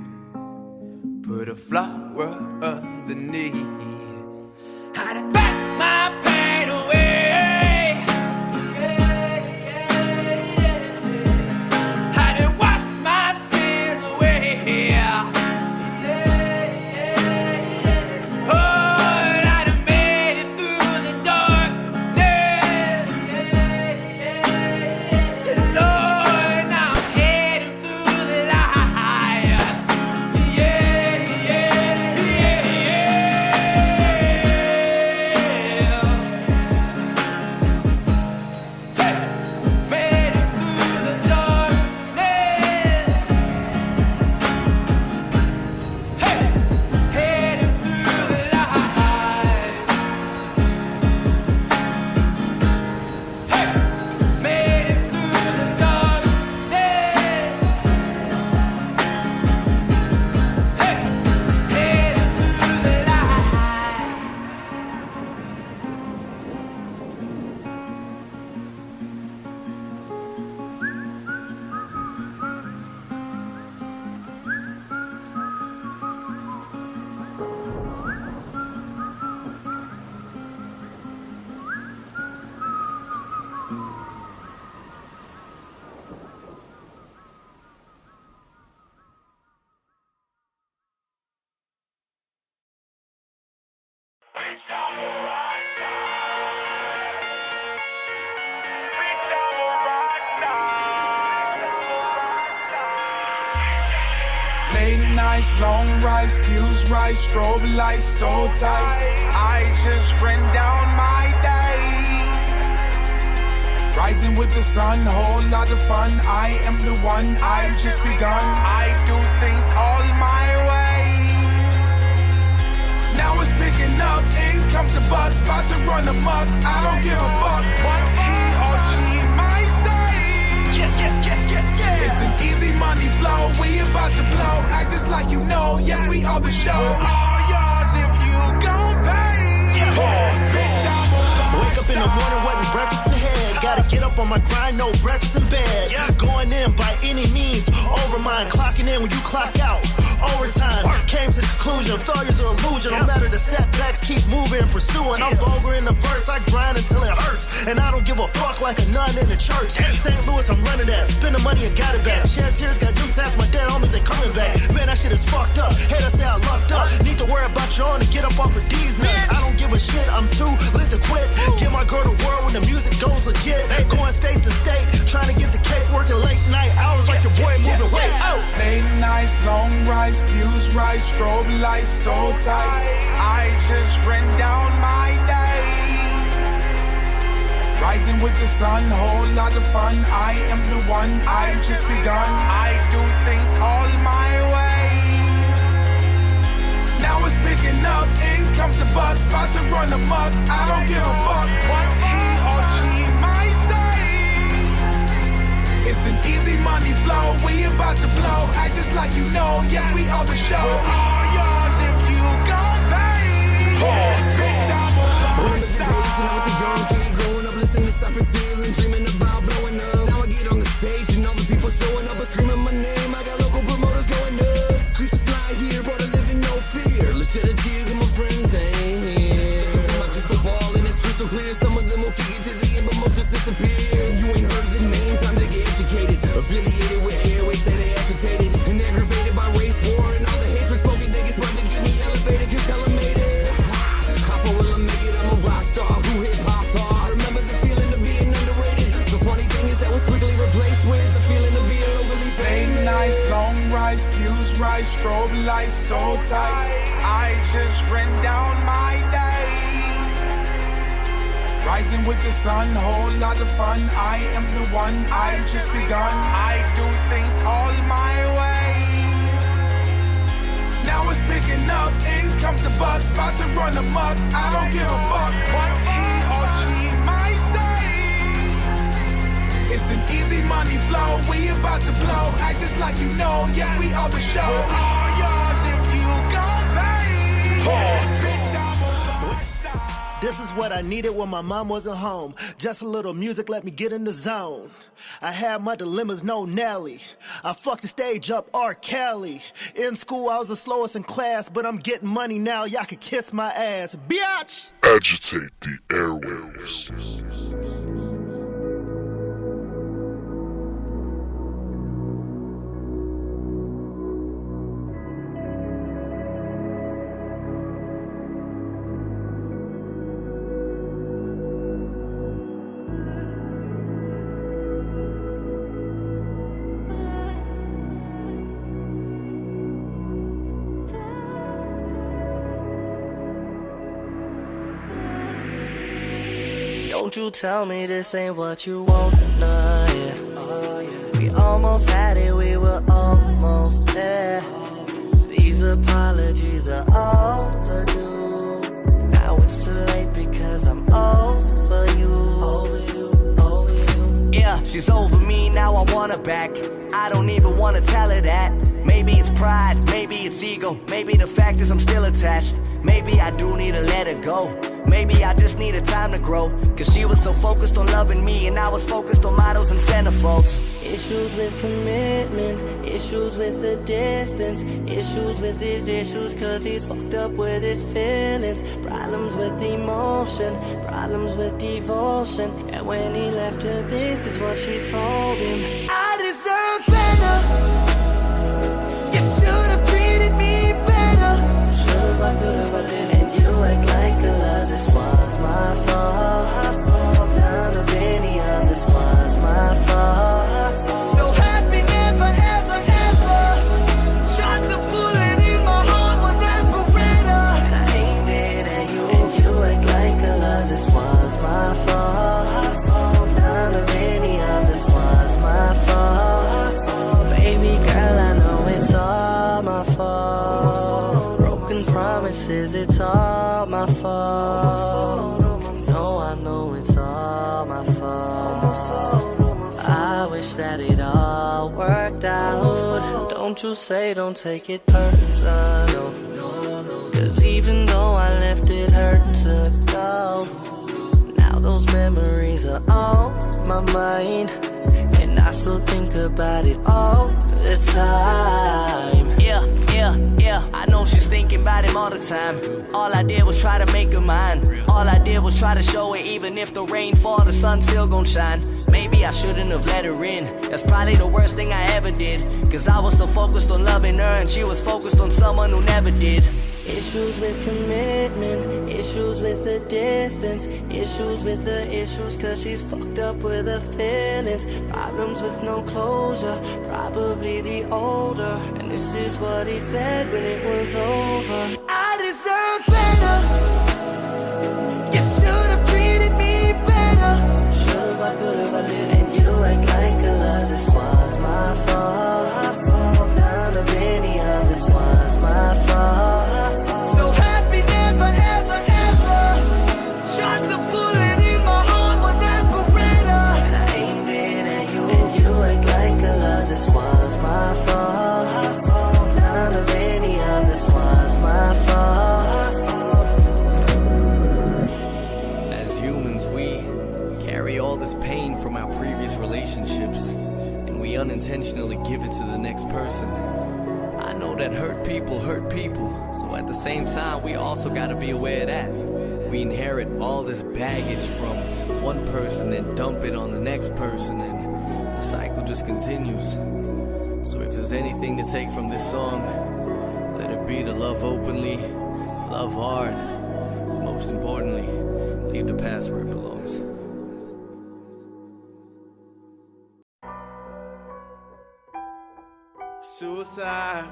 Put a flower underneath. How to back my pain away. How to wash my sins away. Late nights, long rice, views right, strobe lights so tight. I just ran down my day. Rising with the sun, whole lot of fun. I am the one, I've just begun. I do things all my way. Now it's picking up, in comes the bucks, about to run amok. I don't give a fuck what he or she might say. It's an easy money flow, we about to blow. Act just like you know, yes we are the show. All yours if you gon' pay. Pause, bitch, I'm a wake up in the morning, wasn't breakfast in the head. Gotta get up on my grind, no breakfast in bed. Going in by any means, over mine, clocking in when you clock out. Overtime, came to the conclusion, failure's an illusion. No matter the setbacks, keep moving, pursuing. I'm vulgar in the verse, I grind until it hurts. And I don't give a fuck like a nun in the church. St. Louis, I'm running that, spend the money and got it back. Shed tears, got new tasks, my dead homies ain't coming back. Man, that shit is fucked up, haters say I lucked up. Need to worry about your own to get up off of these nuts. I don't give a shit, I'm too lit to quit. Give my girl the world when the music goes legit. Going state to state, trying to get the cake, working late night hours like your boy moving weight. Late nights, long rice, views right, strobe lights so tight. I just ran down my day. Rising with the sun, whole lot of fun. I am the one, I've just begun. I do things all my way. Now it's picking up, in comes the bucks, about to run amok. I don't give a fuck what he or she might say. It's an easy money flow, we about to blow. Act just like you know, yes we are the show. All yours if you gon' pay. Pause, bitch, I'm a remember the days when I was a young kid, growing up listening to Cypress Hill and dreaming about blowing up. Now I get on the stage and all the people showing up and screaming my name. I got local promoters going nuts. Creeps slide here, but I live in no fear. Let's shed a tear, cause my friends ain't here. Looking for my crystal ball and it's crystal clear. Some of them will kick it to the end, but most just disappear. You ain't heard of the name, time to get educated. Affiliated with airwaves, say they agitated and aggravated by race war and all the hatred spoken. They get smart to get me elevated, cause tell them made it. How far will I make it? I'm a rock star who hip-hop taught. Remember the feeling of being underrated. The funny thing is that was quickly replaced with the feeling of being locally famous. Late nights, long rice, views right, strobe lights so tight. I just ran down my day. Rising with the sun, whole lot of fun. I am the one, I've just begun. I do things all my way. Now it's picking up, in comes the bucks, about to run amok. I don't give a fuck what he or she might say. money flow. We about to blow. Act just like you know. Yes, we on the show. We're all yours if you gon' pay. Yes, bitch, I'm a rockstar. This is what I needed when my mom wasn't home. Just a little music, let me get in the zone. I had my dilemmas, no Nelly. I fucked the stage up, R. Kelly. In school, I was the slowest in class, but I'm getting money now, y'all can kiss my ass, bitch! Agitate the airwaves. Don't you tell me this ain't what you want, nah, yeah. Oh, yeah. We almost had it, we were almost there. These apologies are overdue. Now it's too late because I'm over you. Over you. Yeah, she's over me, now I want her back. I don't even want to tell her that. Maybe it's pride, maybe it's ego. Maybe the fact is I'm still attached. Maybe I do need to let her go. Maybe I just needed time to grow. Cause she was so focused on loving me, and I was focused on models and centerfolds. Issues with commitment, issues with the distance, issues with his issues cause he's fucked up with his feelings. Problems with emotion, problems with devotion. And when he left her, this is what she told him: I deserve better. You should've treated me better. Should've, I could've, I did. And you act like a lot. This was my fault. None of any of this was my fault. So happy never, ever, ever. Shot the bullet in my heart with that Beretta. And I aimed it at you. And you act like a lot. This was my fault. None of any of this was my fault. Baby girl, I know it's all my fault. Broken promises, it's all my fault. No, I know it's all my fault. I wish that it all worked out. Don't you say, don't take it personal. Cause even though I left, it hurt to go. Now those memories are on my mind, and I still think about it all the time. Yeah, I know she's thinking about him all the time. All I did was try to make her mine. All I did was try to show her even if the rain fall, the sun still gon' shine. Maybe I shouldn't have let her in. That's probably the worst thing I ever did. Cause I was so focused on loving her, and she was focused on someone who never did. Issues with commitment, issues with the distance, issues with the issues cause she's fucked up with her feelings. Problems with no closure, probably the older. And this is what he said when it was over: I deserve better. You should've treated me better. Should've, I could've, I did. And you act like a lot. This was my fault. None of any of this was my fault. So happy never, ever, ever. Shot the bullet in my heart with that Beretta. And I aimed it at you. And you act like a lot. This was my fault. None of any of this was my fault. As humans, we carry all this pain from our previous relationships, and we unintentionally give it to the next person. I know that hurt people, so at the same time, we also gotta be aware of that. We inherit all this baggage from one person and dump it on the next person, and the cycle just continues. So if there's anything to take from this song, let it be to love openly, love hard, but most importantly, leave the past where it belongs. Suicide,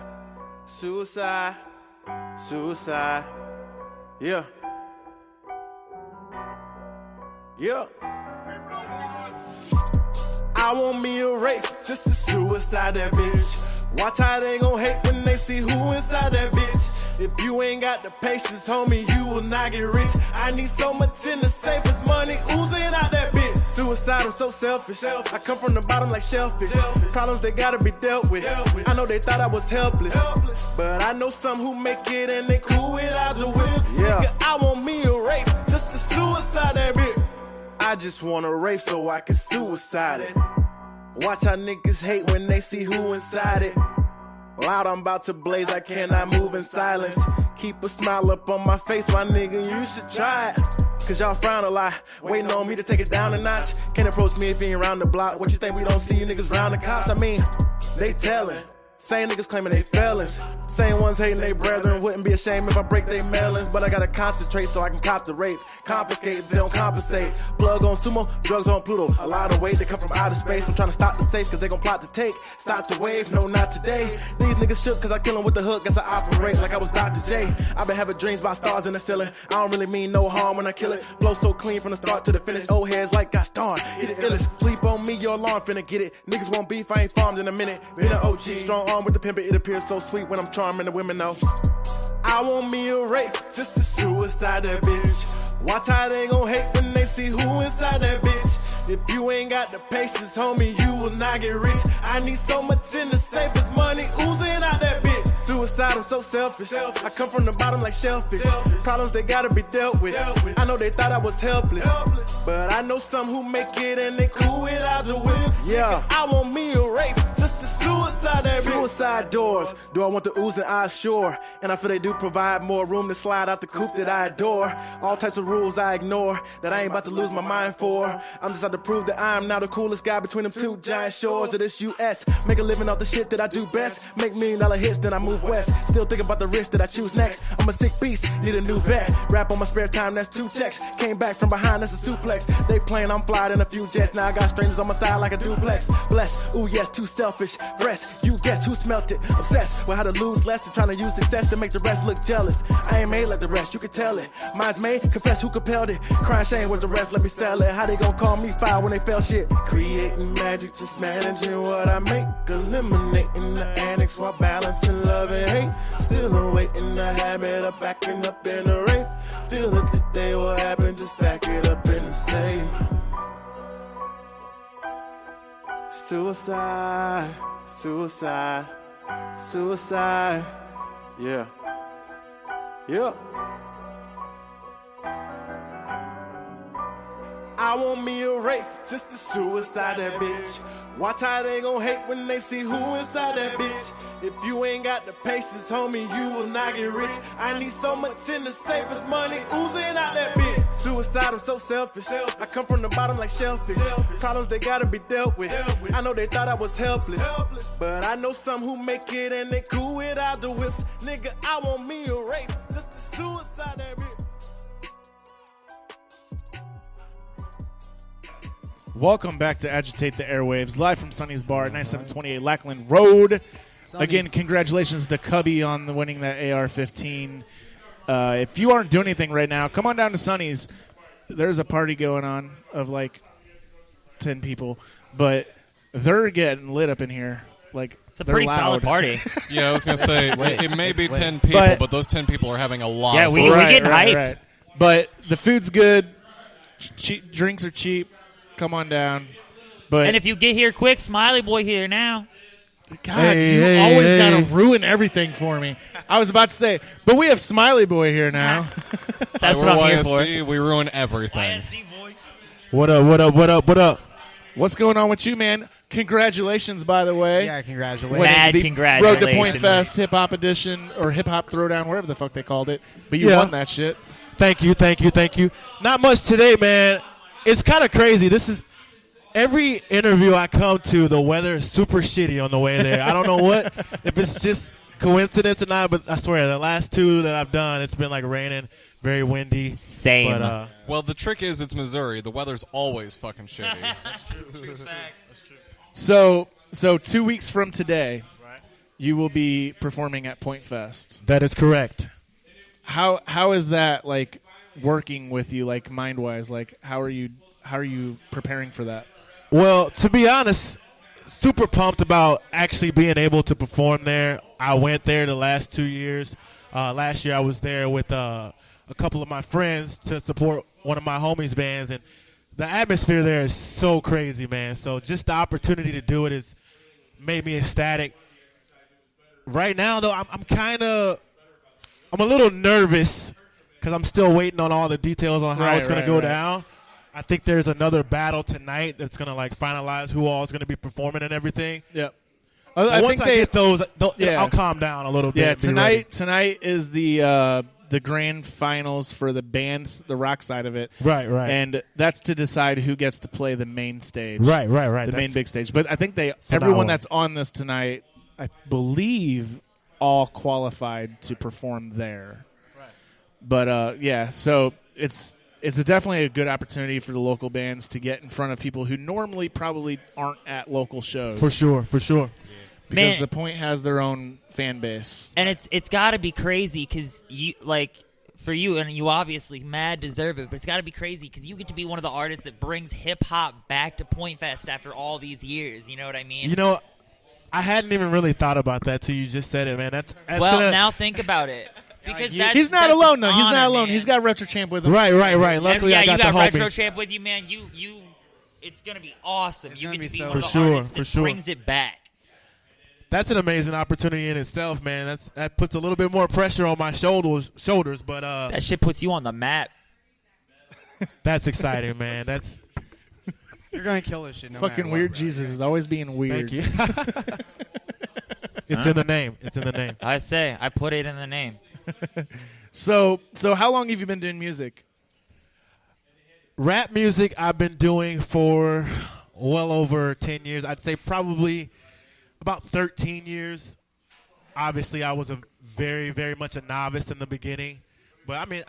suicide, suicide, yeah. Yeah. I want me a race just to suicide that bitch. Watch how they gon' hate when they see who inside that bitch. If you ain't got the patience, homie, you will not get rich. I need so much in the safe as money oozing out that bitch. Suicide, I'm so selfish. I come from the bottom like shellfish. Problems they gotta be dealt with. I know they thought I was helpless, but I know some who make it and they cool without the whip. Nigga, I want me a rape, just to suicide that bitch. I just want a rape so I can suicide it. Watch how niggas hate when they see who inside it. Loud, I'm about to blaze, I cannot move in silence. Keep a smile up on my face, my nigga, you should try it. Cause y'all frown a lot, waiting on me to take it down a notch. Can't approach me if you ain't round the block. What you think we don't see you niggas round the cops? I mean, they tellin'. Same niggas claiming they felons. Same ones hating they brethren. Wouldn't be ashamed if I break they melons. But I gotta concentrate so I can cop the rape. Confiscate if they don't compensate. Plug on sumo, drugs on Pluto. A lot of weight, they come from outer space. I'm trying to stop the safe cause they gon' plot to take. Stop the wave, no not today. These niggas shook cause I kill them with the hook. Guess I operate like I was Dr. J. I've been having dreams about stars in the ceiling. I don't really mean no harm when I kill it. Blow so clean from the start to the finish. Old heads like gosh darn, it is illest. Sleep on me, your alarm finna get it. Niggas won't beef, I ain't farmed in a minute. Been an OG, strong arm with the pimp, it appears so sweet when I'm charming the women though. I want me a rape, just to suicide that bitch. Watch how they gon' hate when they see who inside that bitch. If you ain't got the patience, homie, you will not get rich. I need so much in the safe as money oozing out that bitch. Suicide, I'm so selfish. I come from the bottom like shellfish. Problems they gotta be dealt with. I know they thought I was helpless, but I know some who make it and they cool without the whip. Yeah, I want me a rape, just to suicide that bitch. Suicide doors, do I want the ooze and eyes? Sure, and I feel they do provide more room to slide out the coop that I adore. All types of rules I ignore, that I ain't about to lose my mind for. I'm just out to prove that I'm now the coolest guy between them two giant shores of this US. Make a living off the shit that I do best. Make $1 million hits, then I move west. Still thinking about the risk that I choose next. I'm a sick beast, need a new vet. Rap on my spare time, that's 2 checks. Came back from behind, that's a suplex. They playing, I'm flying in a few jets. Now I got strangers on my side like a duplex. Blessed, ooh yes, too selfish. Fresh, you guess who smelt it. Obsessed with how to lose less and trying to use success to make the rest look jealous. I ain't made like the rest, you can tell it. Mine's made, confess who compelled it. Crying shame was the rest, let me sell it. How they gon' call me foul when they fell shit? Creating magic, just managing what I make. Eliminating the annex while balancing love and hate. Still awaiting the habit of backing up in a wraith. Feel that the day will happen, just stack it up in a safe. Suicide, suicide, suicide. Yeah. Yeah. I want me a rape, just to suicide that bitch. Watch how they gon' hate when they see who inside that bitch. If you ain't got the patience, homie, you will not get rich. I need so much in the safest money oozing out that bitch. Suicide, I'm so selfish. I come from the bottom like shellfish. Problems they gotta be dealt with. I know they thought I was helpless, but I know some who make it and they cool without the whips. Nigga, I want me a rape, just to suicide that bitch. Welcome back to Agitate the Airwaves, live from Sonny's Bar at 9728 Lackland Road. Again, congratulations to Cubby on the winning that AR-15. If you aren't doing anything right now, come on down to Sonny's. There's a party going on of like 10 people, but they're getting lit up in here. Like it's a pretty solid party. Yeah, I was going to say, it may be 10 people, but those 10 people are having a lot of fun. We get hyped. Right. But the food's good. Drinks are cheap. Come on down. But and if you get here quick, Smiley Boy here now. God, you always got to ruin everything for me. I was about to say, but we have Smiley Boy here now. That's what I'm here for. We ruin everything. YSD boy. What up, what up, what up, what up? What's going on with you, man? Congratulations, by the way. Yeah, congratulations. Mad congratulations. Road to Point Fest, Hip Hop Edition, or Hip Hop Throwdown, wherever the fuck they called it. But you won that shit. Thank you, thank you, thank you. Not much today, man. It's kind of crazy. This is every interview I come to, the weather is super shitty on the way there. I don't know what, if it's just coincidence or not, but I swear, the last 2 that I've done, it's been like raining, very windy. Same. But, well, the trick is it's Missouri. The weather's always fucking shitty. That's true. That's true. So 2 weeks from today, you will be performing at Point Fest. That is correct. How is that like working with you, like mind wise? Like how are you preparing for that? Well, to be honest, super pumped about actually being able to perform there. I went there the last 2 years. Last year I was there with a couple of my friends to support one of my homies' bands, and the atmosphere there is so crazy, man. So just the opportunity to do it has made me ecstatic. Right now, though, I'm a little nervous because I'm still waiting on all the details on how it's going to go down. I think there's another battle tonight that's going to finalize who all is going to be performing and everything. Yep. Once I get those, I'll calm down a little bit. Yeah, tonight is the grand finals for the bands, the rock side of it. Right. And that's to decide who gets to play the main stage. Right. The main big stage. But I think everyone that's on this tonight, I believe, all qualified to perform there. Right. But so it's definitely a good opportunity for the local bands to get in front of people who normally probably aren't at local shows. For sure. Because the Point has their own fan base. And it's got to be crazy because you for you, and you obviously mad deserve it, but it's got to be crazy because you get to be one of the artists that brings hip-hop back to Point Fest after all these years. You know what I mean? I hadn't even really thought about that till you just said it, man. That's now think about it. Because he's not alone, though. He's not alone. Man. He's got Retro Champ with him. Right. Luckily, I got you got the Retro homie. Champ with you, man. It's gonna be awesome. You get to be one of the sure, artists that brings it back. That's an amazing opportunity in itself, man. That puts a little bit more pressure on my shoulders, but that shit puts you on the map. That's exciting, man. You're gonna kill this shit. No Fucking matter weird what, Jesus is always being weird. Thank you. It's in the name. I say I put it in the name. So how long have you been doing music? Rap music I've been doing for well over 10 years. I'd say probably about 13 years. Obviously, I was a very, very much a novice in the beginning. But, I mean,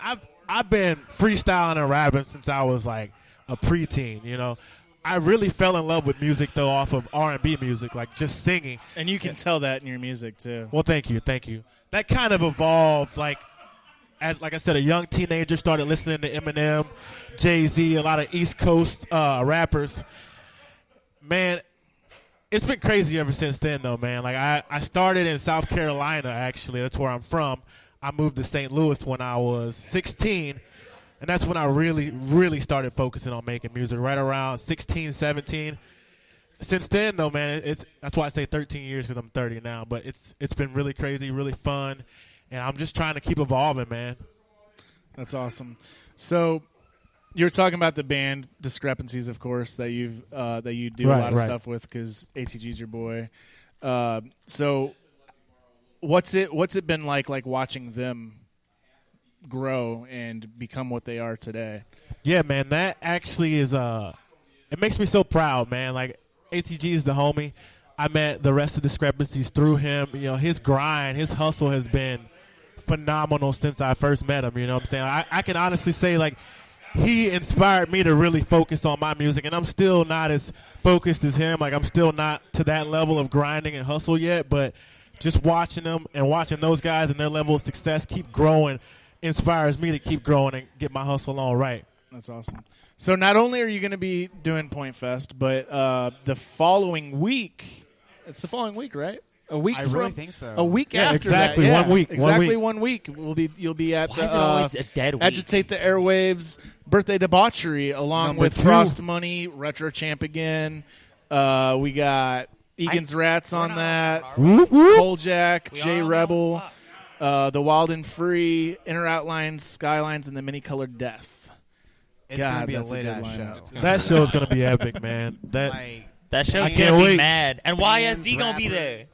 I've been freestyling and rapping since I was, like, a preteen, I really fell in love with music, though, off of R&B music, like just singing. And you can tell that in your music, too. Well, thank you. That kind of evolved, like I said, a young teenager started listening to Eminem, Jay-Z, a lot of East Coast rappers. Man, it's been crazy ever since then, though, man. Like, I started in South Carolina, actually. That's where I'm from. I moved to St. Louis when I was 16, and that's when I really, really started focusing on making music, right around 16, 17. Since then, though, man, that's why I say 13 years because I'm 30 now. But it's been really crazy, really fun, and I'm just trying to keep evolving, man. That's awesome. So you're talking about the band discrepancies, of course, that you do a lot of stuff with because ATG's your boy. So what's it been like watching them grow and become what they are today? Yeah, man, that actually is it makes me so proud, man. Like, ATG is the homie. I met the rest of Discrepancies through him. His grind, his hustle has been phenomenal since I first met him. You know what I'm saying? I can honestly say, like, he inspired me to really focus on my music, and I'm still not as focused as him. Like, I'm still not to that level of grinding and hustle yet, but just watching them and watching those guys and their level of success keep growing inspires me to keep growing and get my hustle on right. That's awesome. So not only are you going to be doing Point Fest, but the following week, it's the following week, right? I really think so. A week after exactly, that. Yeah, 1 week. Exactly 1 week. You'll be at Why is it always a dead week? Agitate the Airwaves Birthday Debauchery along with 2. Frost Money, Retro Champ again. We got Egan's Rats on that. Jack, J Rebel, The Wild and Free, Inner Outlines, Skylines, and the Many Colored Death. It's going to be a lit-ass show. That show's going to be epic, man. That show's can't going to wait. be mad. And YSD going to be there.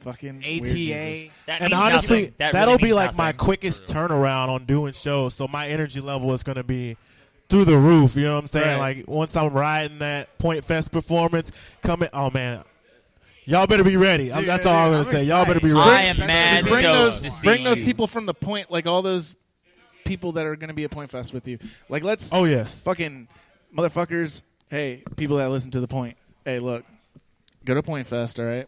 Fucking ATA. And honestly, that'll be like my nothing. quickest turnaround on doing shows. So my energy level is going to be through the roof. You know what I'm saying? Right. Like, once I'm riding that Point Fest performance, oh, man. Y'all better be ready. That's all I'm going to say. Y'all better be ready. I am mad. Just bring those people from the Point, like all those people that are going to be at Point Fest with you. Like, let's fucking motherfuckers. Hey, people that listen to the Point. Hey, look, go to Point Fest, all right?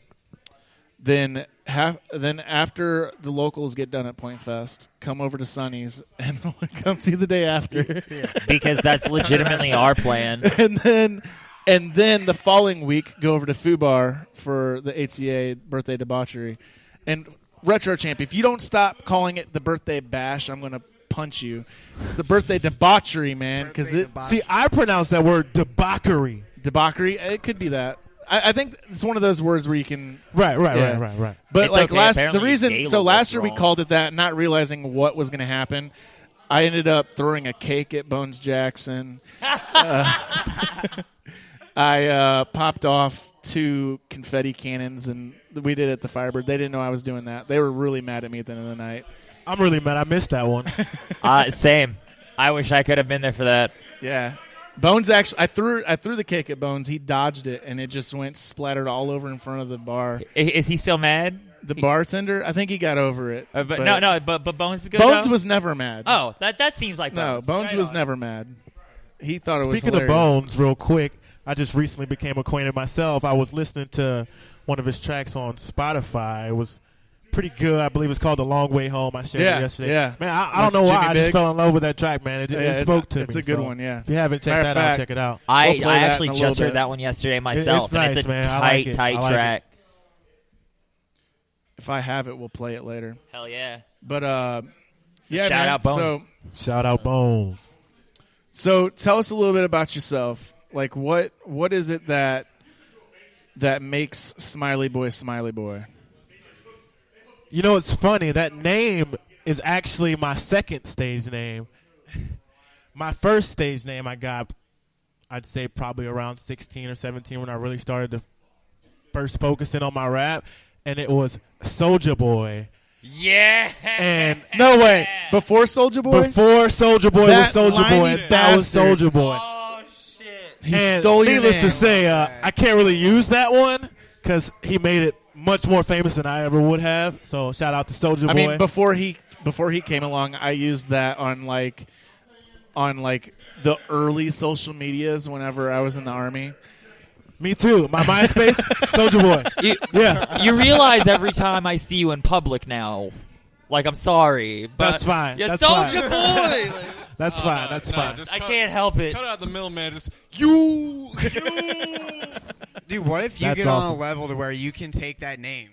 Then after the locals get done at Point Fest, come over to Sonny's and come see the day after. Because that's legitimately our plan. And then the following week, go over to Fubar for the ATA Birthday Debauchery. And Retro Champ, if you don't stop calling it the Birthday Bash, I'm going to punch you. It's the birthday debauchery, man. Because See, I pronounce that word debauchery. Debauchery. It could be that. I think it's one of those words where you can Right. But It's like okay. last Apparently the reason Galen so last was year we wrong. called it that, not realizing what was going to happen. I ended up throwing a cake at Bones Jackson. I popped off 2 confetti cannons, and we did it at the Firebird. They didn't know I was doing that. They were really mad at me at the end of the night. I'm really mad. I missed that one. Same. I wish I could have been there for that. Yeah. Bones actually, I threw the cake at Bones. He dodged it, and it just went splattered all over in front of the bar. Is he still mad? The bartender, I think he got over it. But Bones is good. Bones though? was never mad. Oh, that seems like Bones. No, Bones Right was on. never mad. He thought it was Speaking of hilarious. Bones, real quick, I just recently became acquainted myself. I was listening to one of his tracks on Spotify. It was pretty good. I believe it's called The Long Way Home. I shared it yesterday. Yeah. Man, I don't know why. Jimmy I just Biggs. fell in love with that track, man. It spoke to me. It's a good so one, yeah. If you haven't checked Matter of that out, fact, check it out. I We'll play that actually in a just little heard bit. that one yesterday myself, It's nice, and it's a man. I like it. tight I like it. track. If I have it, we'll play it later. Hell yeah. But shout man, out Bones. Shout out Bones. So tell us a little bit about yourself. Like what is it that makes Smiley Boy Smiley Boy? You know, it's funny. That name is actually my second stage name. My first stage name I got, I'd say probably around 16 or 17 when I really started to first focusing on my rap, and it was Soulja Boy. Yeah. And No way. Before Soulja Boy? Before Soulja Boy That was Soulja Boy, lying that was bastard. Soulja Boy. Oh shit. He And stole your needless name. to say, I can't really use that one because he made it much more famous than I ever would have. So shout out to Soulja Boy. I mean, before he came along, I used that on like the early social medias whenever I was in the Army. Me too. My MySpace, Soulja Boy. Yeah. You realize every time I see you in public now, like I'm sorry, but That's fine. you're That's Soulja fine. Boy. That's fine. That's fine. Just I can't help it. Cut out the middleman. Just you. Dude, what if you That's get on awesome. a level to where you can take that name?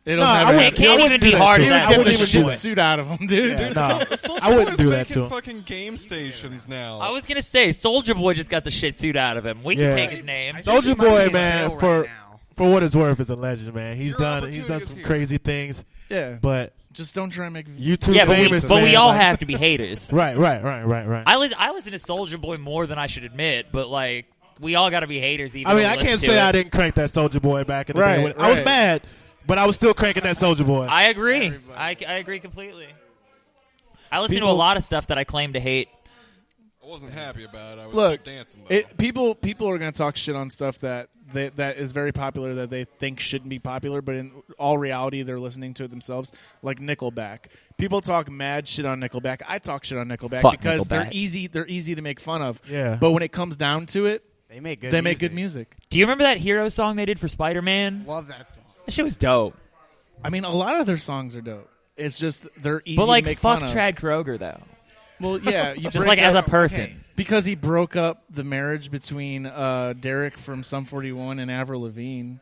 It'll No, never I It wouldn't- can't I even wouldn't be do that hard to at him. that I get wouldn't the even do shit it. suit out of him, dude. Yeah, no. Soulja I wouldn't Boy's do that making to him. fucking game stations now. I was gonna say Soulja Boy just got the shit suit out of him. We Yeah. can take his name. I think he Soulja might be Boy, in man, jail for right now. for what it's worth, is a legend, man. He's Your done opportunity is some here. crazy things, Yeah, but just don't try and make YouTube Yeah, but famous. we man, all like- have to be haters. Right. I listen to Soulja Boy more than I should admit, but like we all got to be haters. Even I mean, though I we can't listen to say it. I didn't crank that Soulja Boy back in the Right, day. I was right. mad, but I was still cranking that Soulja Boy. I agree. I agree completely. I listen to a People- lot of stuff that I claim to hate. I wasn't happy about it. I was Look, still dancing. Though. people are going to talk shit on stuff that is very popular that they think shouldn't be popular, but in all reality, they're listening to it themselves. Like Nickelback, people talk mad shit on Nickelback. I talk shit on Nickelback Fuck because they're Nickelback. easy. They're easy to make fun of. Yeah. But when it comes down to it, They make good they music. make good music. Do you remember that Hero song they did for Spider-Man? Love that song. That shit was dope. I mean, a lot of their songs are dope. It's just they're easy But like, to make fuck fun of. Chad Kroger though. Well, yeah, you Just break like as a up- person. because he broke up the marriage between Derek from Sum 41 and Avril Lavigne.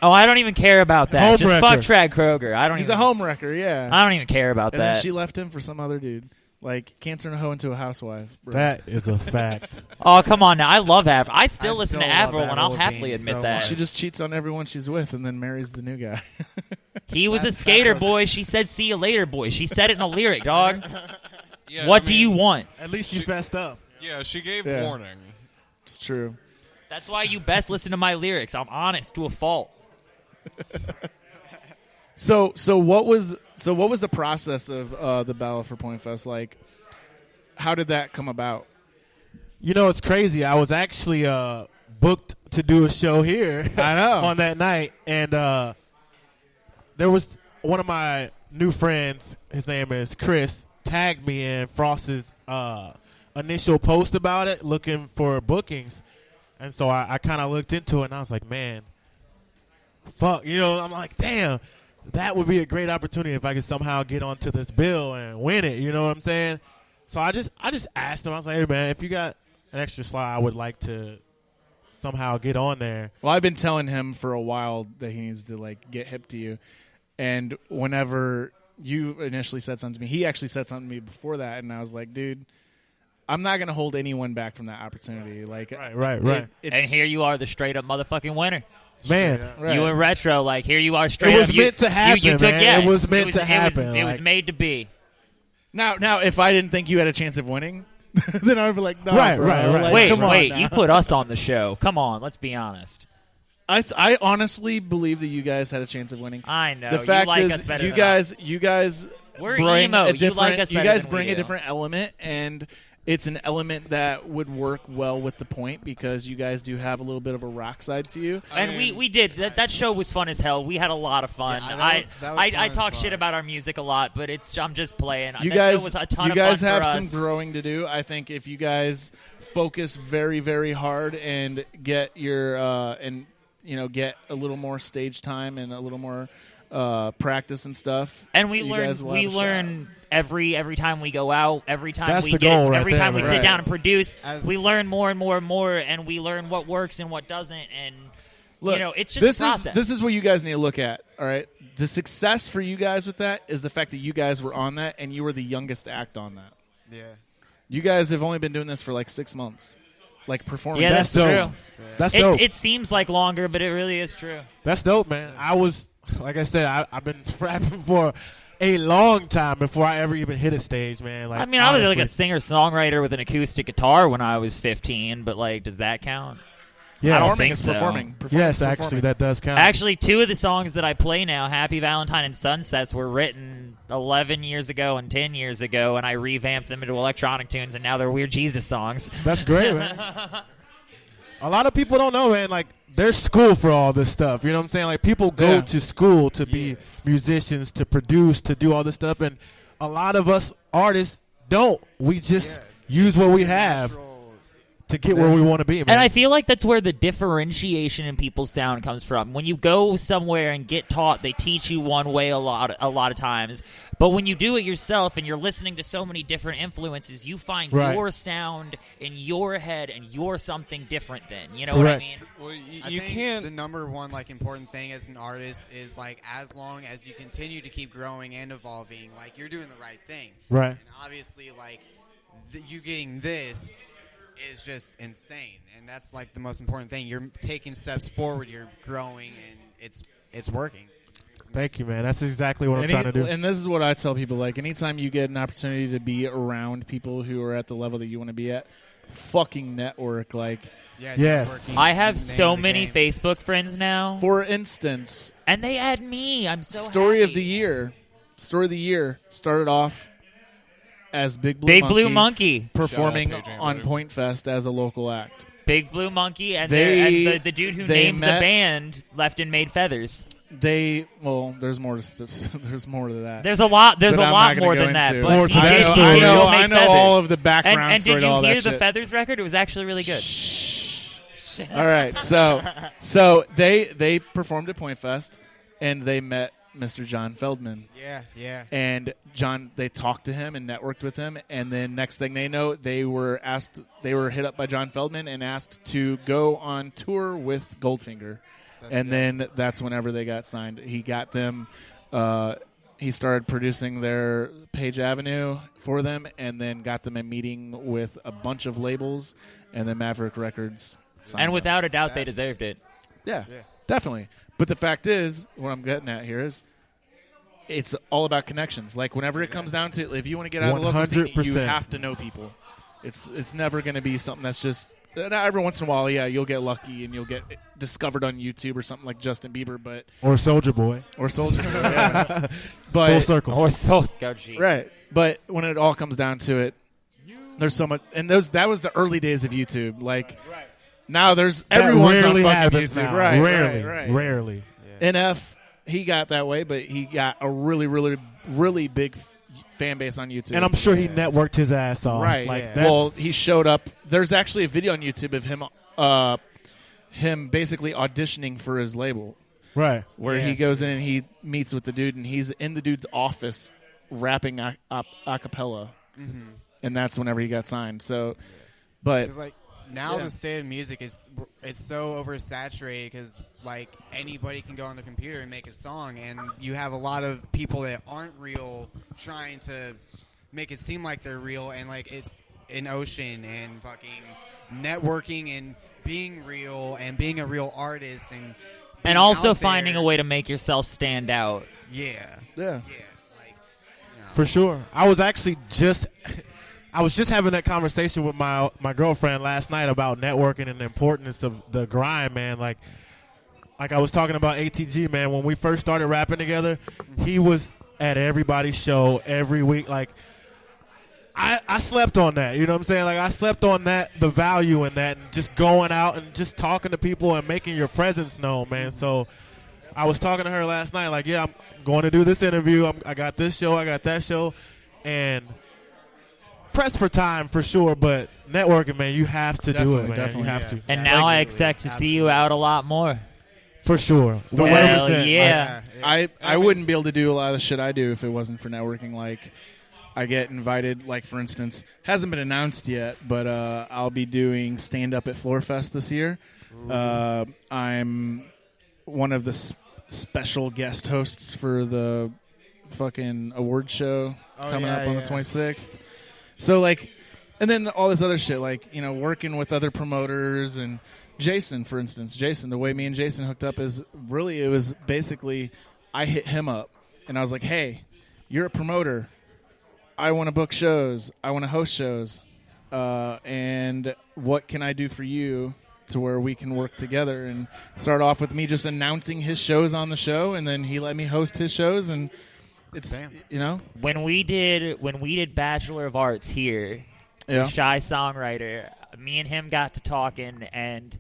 Oh, I don't even care about that. Just Homewrecker. fuck Chad Kroger. I don't. He's even, a homewrecker, yeah. I don't even care about and that. then she left him for some other dude. Like, can't turn a hoe into a housewife. Bro. That is a fact. Oh, come on now. I love Avril. I still listen to still love Avril, and Avril I'll happily Lavigne admit so that. much. She just cheats on everyone she's with and then marries the new guy. He was a skater boy. She said, "See you later, boy." She said it in a lyric, dog. Yeah, What I do mean, you want? At least you fessed up. Yeah, she gave Yeah. warning. It's true. That's why you best listen to my lyrics. I'm honest to a fault. So what was the process of the Battle for Point Fest like? How did that come about? You know, it's crazy. I was actually booked to do a show here. I know. on that night, and there was one of my new friends. His name is Chris. Tagged me in Frost's initial post about it, looking for bookings, and so I kind of looked into it, and I was like, man, fuck, you know, I'm like, damn, that would be a great opportunity if I could somehow get onto this bill and win it. You know what I'm saying? So I just asked him. I was like, hey man, if you got an extra slot, I would like to somehow get on there. Well, I've been telling him for a while that he needs to like get hip to you, and whenever you initially said something to me. He actually said something to me before that, and I was like, dude, I'm not going to hold anyone back from that opportunity. Like, right. And here you are, the straight up motherfucking winner. Man. Right. You in retro, like, here you are straight It up. was meant to happen, you took, man. Yeah, It was meant to happen. It was like- made to be. Now, if I didn't think you had a chance of winning, then I would be like, no, Right, bro. right. Like, Wait, come on now. you put us on the show. Come on, let's be honest. I honestly believe that you guys had a chance of winning. I know. The fact you like is, us better you than guys We're bring emo. a You different. like us better guys than bring we a do. different element, and it's an element that would work well with the point because you guys do have a little bit of a rock side to you. And we did. That show was fun as hell. We had a lot of fun. Yeah, that was fun I as talk fuck. shit about our music a lot, but I'm just playing. You That guys, show was a ton you of guys fun have for some us. growing to do. I think if you guys focus very, very hard and get your get a little more stage time and a little more practice and stuff. And we you guys will have a shot. learn every time we go out, every time That's we the get, goal right every there, time we man. sit Right. down and produce, As- we learn more and more and more, and we learn what works and what doesn't, and Look, it's just this a process. this is what you guys need to look at. All right, the success for you guys with that is the fact that you guys were on that and you were the youngest act on that. Yeah. You guys have only been doing this for like 6 months, like performing. Yeah, That's that's dope. true. That's dope. It seems like longer, but it really is true. That's dope, man. I was, like I said, I've been rapping for a long time before I ever even hit a stage, man. Like, I mean, I was like honestly. a singer-songwriter with an acoustic guitar when I was 15, but like, does that count? Yeah, I don't Performing think is so. performing. Yes, actually, that does count. Actually, two of the songs that I play now, Happy Valentine and Sunsets, were written 11 years ago and 10 years ago, and I revamped them into electronic tunes, and now they're Weird Jesus songs. That's great, man. A lot of people don't know, man. Like, there's school for all this stuff. You know what I'm saying? Like, people go Yeah. to school to be musicians, to produce, to do all this stuff, and a lot of us artists don't. We just use what we have to get where we want to be, man. And I feel like that's where the differentiation in people's sound comes from. When you go somewhere and get taught, they teach you one way a lot of times. But when you do it yourself and you're listening to so many different influences, you find Right. your sound in your head and you're something different then. You know Correct. what I mean? Well, I you think can't. the number one important thing as an artist is like as long as you continue to keep growing and evolving, like you're doing the right thing. Right. And obviously, like you getting this is just insane, and that's like the most important thing. You're taking steps forward, you're growing, and it's working. Thank you, man. That's exactly what I'm trying to do. And this is what I tell people: like, anytime you get an opportunity to be around people who are at the level that you want to be at, fucking network. Like, Yeah, Yes. networking I have is the name so of the many game. Facebook friends now, for instance, and they add me. I'm so story of happy. the year. Story of the year started off as Big Blue Big Monkey Blue Monkey. performing Shout out, Pedro, on brother. Point Fest as a local act. Big Blue Monkey, and, They- and the dude who they named met- the band left and made feathers. There's more to there's more to that. There's a lot. There's that a I'm lot not gonna more go than that. into. But More to he that did- story. he I still know, made I know feathers. all of the background And story did to you all hear that the shit. Feathers record? It was actually really good. All right, so they performed at Point Fest, and they met Mr. John Feldman. Yeah. And they talked to him and networked with him, and then next thing they know, they were hit up by John Feldman and asked to go on tour with Goldfinger, then that's whenever they got signed. He got them. He started producing their Page Avenue for them, and then got them a meeting with a bunch of labels, and then Maverick Records signed And them. without a doubt, they deserved it. Yeah, definitely. But the fact is, what I'm getting at here is, it's all about connections. Like, whenever it comes down to, if you want to get out of the local scene, you 100%. have to know people. It's never going to be something that's just every once in a while. Yeah, you'll get lucky and you'll get discovered on YouTube or something like Justin Bieber, but Or Soldier Boy. or Soldier Boy. Yeah. But Full circle. Or so go G. right. But when it all comes down to it, there's so much, and that was the early days of YouTube. Like, now there's That everyone's on rarely fucking happens YouTube. now. Right, Rarely. right. Rarely. NF, he got that way, but he got a really, really, really big fan base on YouTube. And I'm sure he networked his ass off. right. Like, Well, he showed up. There's actually a video on YouTube of him basically auditioning for his label, right. where he goes in and he meets with the dude, and he's in the dude's office rapping a cappella, and that's whenever he got signed. So, but 'Cause, like, now Yeah. the state of music is it's so oversaturated because like anybody can go on the computer and make a song, and you have a lot of people that aren't real trying to make it seem like they're real, and like it's an ocean and fucking networking and being real and being a real artist and being also out finding there. a way to make yourself stand out. Yeah. Yeah. For sure. I was just having that conversation with my girlfriend last night about networking and the importance of the grind, man. Like I was talking about ATG, man. When we first started rapping together, he was at everybody's show every week. Like I slept on that, you know what I'm saying? Like I slept on that, the value in that, and just going out and just talking to people and making your presence known, man. So I was talking to her last night, like, yeah, I'm going to do this interview. I got this show, I got that show, and press for time for sure. But networking, man, you have to do it, man. You have to. And now I expect to see you out a lot more. For sure. Hell yeah. I wouldn't be able to do a lot of the shit I do if it wasn't for networking. Like, I get invited, like, for instance, hasn't been announced yet, but I'll be doing stand-up at Floorfest this year. I'm one of the special guest hosts for the fucking award show coming up on the 26th. So, like, and then all this other shit, like, you know, working with other promoters and Jason, for instance. Jason, the way me and Jason hooked up is really, it was basically I hit him up and I was like, hey, you're a promoter. I want to book shows. I want to host shows. And what can I do for you to where we can work together? And start off with me just announcing his shows on the show, and then he let me host his shows, and it's, you know. When we did Bachelor of Arts here, Yeah. Shy Songwriter, me and him got to talking, and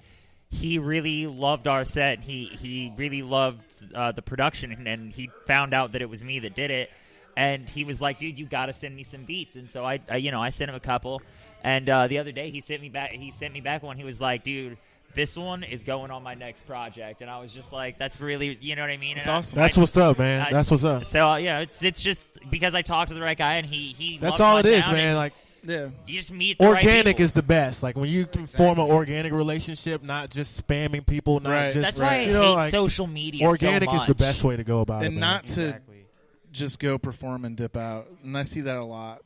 he really loved our set. He really loved the production, and he found out that it was me that did it. And he was like, dude, you got to send me some beats. And so I sent him a couple. And the other day he sent me back one. He was like, dude, this one is going on my next project. And I was just like, that's really, you know what I mean? That's awesome. That's what's up, man. That's what's up. So, yeah, it's just because I talked to the right guy, and he That's loved all my it is, sound, man. and Like, yeah, you just meet the right organic people. is the best. Like when you can form an organic relationship, not just spamming people, not Right. just That's why I you know, hate like, social media Organic so is the much. best way to go about it, And man. not to just go perform and dip out. And I see that a lot.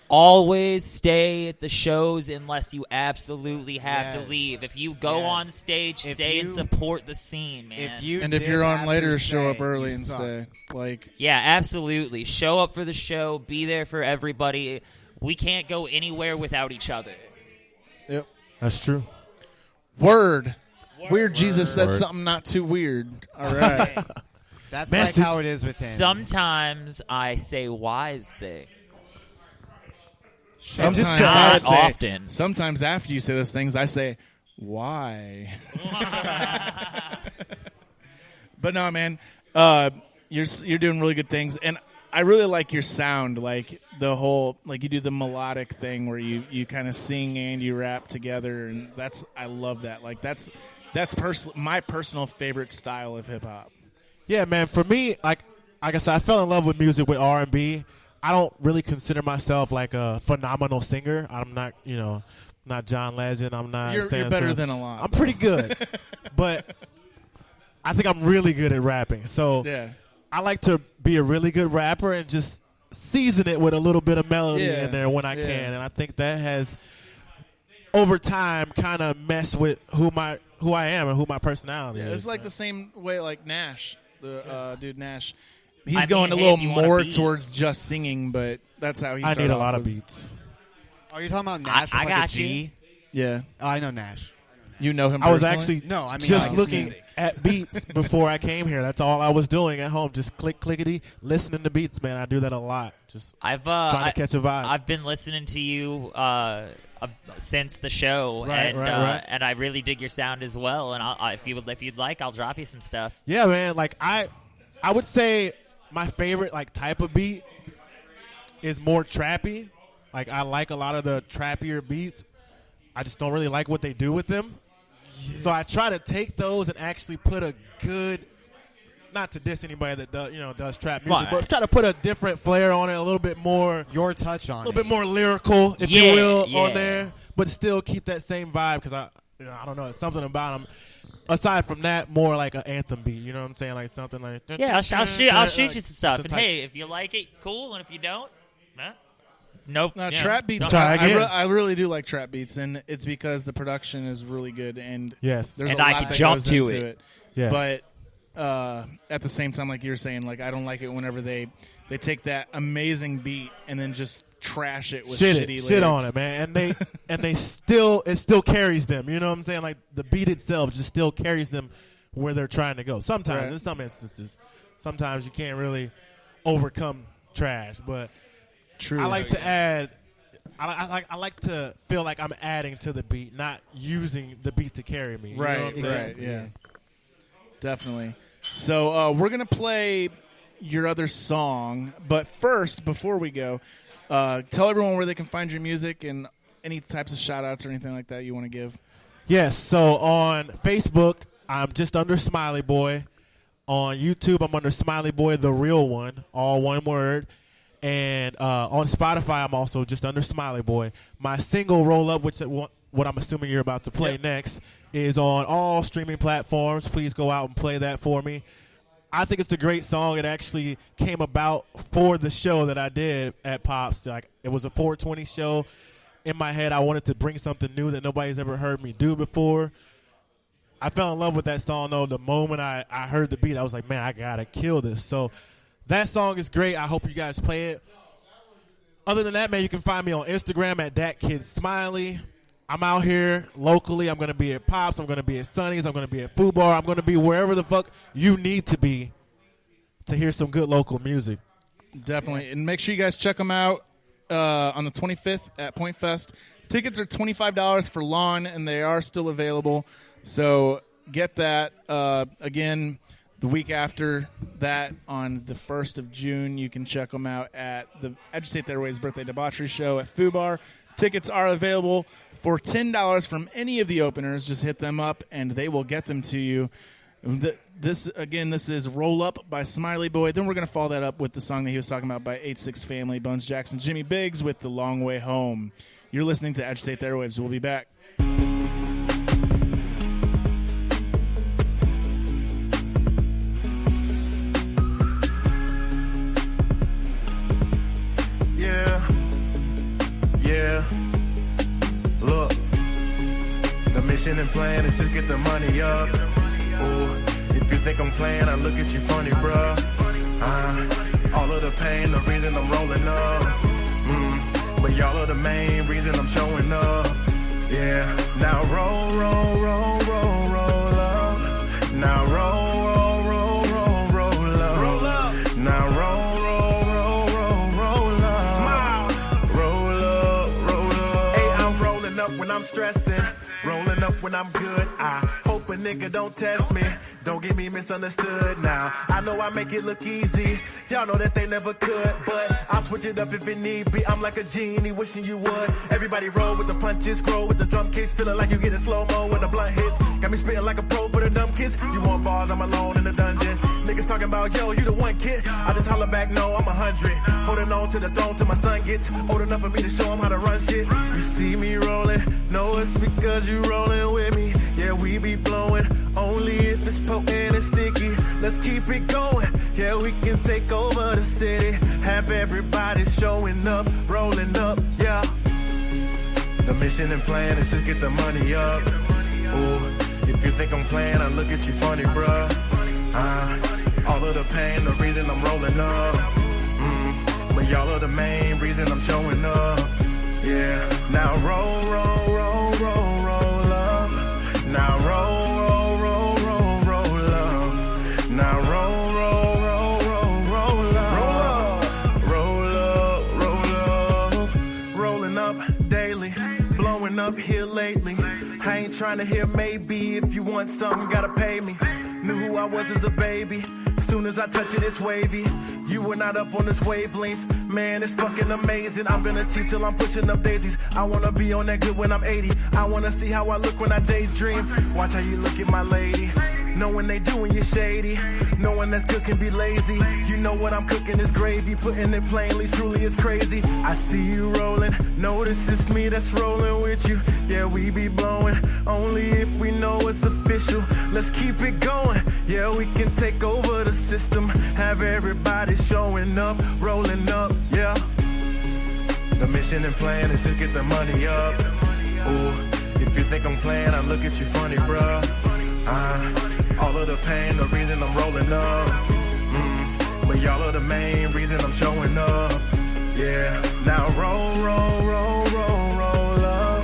Always stay at the shows unless you absolutely have to leave. If you go on stage, stay and support the scene, man. If you're on later, show up early and stay. Like, yeah, absolutely. Show up for the show. Be there for everybody. We can't go anywhere without each other. Yep. That's true. Word. Weird Jesus said Word. something not too weird. All right. That's like how it is with him. Sometimes I say wise things. Sometimes Not I say, often. Sometimes after you say those things, I say, why? But no, man, you're doing really good things, and I really like your sound. Like the whole, like you do the melodic thing where you kind of sing and you rap together, and I love that. Like that's my personal favorite style of hip hop. Yeah, man. For me, like I said, I fell in love with music with R&B. I don't really consider myself like a phenomenal singer. I'm not, not John Legend. I'm not. You're better than a lot. I'm pretty good, but I think I'm really good at rapping. So yeah. I like to be a really good rapper and just season it with a little bit of melody in there when I can. And I think that has, over time, kind of messed with who I am and who my personality is. It's like the same way like Nash, the dude Nash. He's I going mean, a hey, little if you want a more beat. towards just singing, but that's how he I started need a off lot of was- beats. Are you talking about Nash? I with, got like a you. G? Yeah. Oh, I know Nash. You know him I was personally? actually No, I mean, just like, looking music. at beats before I came here. That's all I was doing at home. Just clickety, listening to beats, man. I do that a lot. Just I've trying to catch a vibe. I've been listening to you since the show, Right, right. and I really dig your sound as well. And if you'd like, I'll drop you some stuff. Yeah, man. Like I would say my favorite like type of beat is more trappy. Like I like a lot of the trappier beats. I just don't really like what they do with them. So I try to take those and actually put a good, not to diss anybody that does trap music, Right. but try to put a different flair on it, a little bit more, Your touch on a it. little bit more lyrical, if you Yeah, will, yeah. on there. but still keep that same vibe because I don't know, it's something about them. Aside from that, more like an anthem beat. You know what I'm saying? Like something like yeah. I'll shoot you some stuff, and hey, if you like it, cool, and if you don't, nope. Trap beats. I really do like trap beats, and it's because the production is really good, and yes, there's and a I lot can that jump goes to into it. Yes. But at the same time, like you were saying, like I don't like it whenever they take that amazing beat and then just trash it with shitty lyrics. Shit on it, man, and it still carries them. You know what I'm saying? Like the beat itself just still carries them where they're trying to go. Sometimes, in some instances, sometimes you can't really overcome trash, but true. I like to add. I like to feel like I'm adding to the beat, not using the beat to carry me. You know what I'm saying? Right, yeah. Definitely. So we're going to play your other song, but first, before we go, tell everyone where they can find your music and any types of shout-outs or anything like that you want to give. Yes, so on Facebook, I'm just under Smiley Boy. On YouTube, I'm under Smiley Boy, the real one, all one word. And on Spotify, I'm also just under Smiley Boy. My single, Roll Up, which what I'm assuming you're about to play next, is on all streaming platforms. Please go out and play that for me. I think it's a great song. It actually came about for the show that I did at Pops. Like, it was a 420 show. In my head, I wanted to bring something new that nobody's ever heard me do before. I fell in love with that song, though. The moment I heard the beat, I was like, man, I got to kill this. So that song is great. I hope you guys play it. Other than that, man, you can find me on Instagram at DatKidSmiley. I'm out here locally. I'm going to be at Pops. I'm going to be at Sonny's. I'm going to be at Food Bar. I'm going to be wherever the fuck you need to be to hear some good local music. Definitely. And make sure you guys check them out on the 25th at Point Fest. Tickets are $25 for lawn, and they are still available. So get that. Again, the week after that, on the 1st of June, you can check them out at the Agitate the Airwaves Birthday Debauchery Show at Food Bar. Tickets are available for $10 from any of the openers. Just hit them up, and they will get them to you. This is Roll Up by Smiley Boy. Then we're going to follow that up with the song that he was talking about by 8-6 Family, Bones Jackson, Jimmy Biggs with The Long Way Home. You're listening to Agitate the Airwaves. We'll be back. Yeah, look, the mission and plan is just get the money up. Ooh, if you think I'm playing, I look at you funny, bruh. All of the pain, the reason I'm rolling up. But y'all are the main reason I'm showing up. Yeah, now roll, roll, roll, roll, roll up. Now roll, roll, roll, roll, roll up. Roll up. Now roll. When I'm stressing, rolling up when I'm good. I hope a nigga don't test me. Don't get me misunderstood now. I know I make it look easy. Y'all know that they never could, but I'll switch it up if it need be. I'm like a genie wishing you would. Everybody roll with the punches, grow with the drum kicks. Feeling like you get in slow-mo when the blunt hits. Got me spitting like a pro for the dumb kids. You want bars, I'm alone in the dungeon. Niggas talking about, yo, you the one kid. I just holler back, no, I'm 100. Holding on to the throne till my son gets old enough for me to show him how to run shit. You see me rolling, no, it's because you rolling with me. Yeah, we be blowing, only if it's potent and sticky. Let's keep it going, yeah, we can take over the city. Have everybody showing up, rolling up, yeah. The mission and plan is just get the money up. Ooh, if you think I'm playing, I look at you funny, bruh. All of the pain, the reason I'm rolling up. But y'all are the main reason I'm showing up. Yeah, now roll, roll, roll, roll, roll up. Now roll, roll, roll, roll, roll up. Now roll, roll, roll, roll, roll up. Roll up, roll up. Rolling up daily, blowing up here lately. I ain't trying to hear maybe. If you want something, gotta pay me. Knew who I was as a baby. Soon as I touch it, it's wavy. You were not up on this wavelength. Man, it's fucking amazing. I'm gonna cheat till I'm pushing up daisies. I wanna be on that good when I'm 80. I wanna see how I look when I daydream. Watch how you look at my lady. knowing they doing you shady. Knowing that's good can be lazy. You know what I'm cooking is gravy. Putting it plainly, truly it's crazy. I see you rolling. Notice it's me that's rolling with you. Yeah, we be blowing. Only if we know it's official. Let's keep it going. Yeah, we can take over the system. Have everybody showing up, rolling up. Yeah. The mission and plan is just get the money up. Ooh, if you think I'm playing, I look at you funny, bruh. All of the pain, the reason I'm rolling up. But y'all are the main reason I'm showing up. Yeah, now roll, roll, roll, roll, roll up.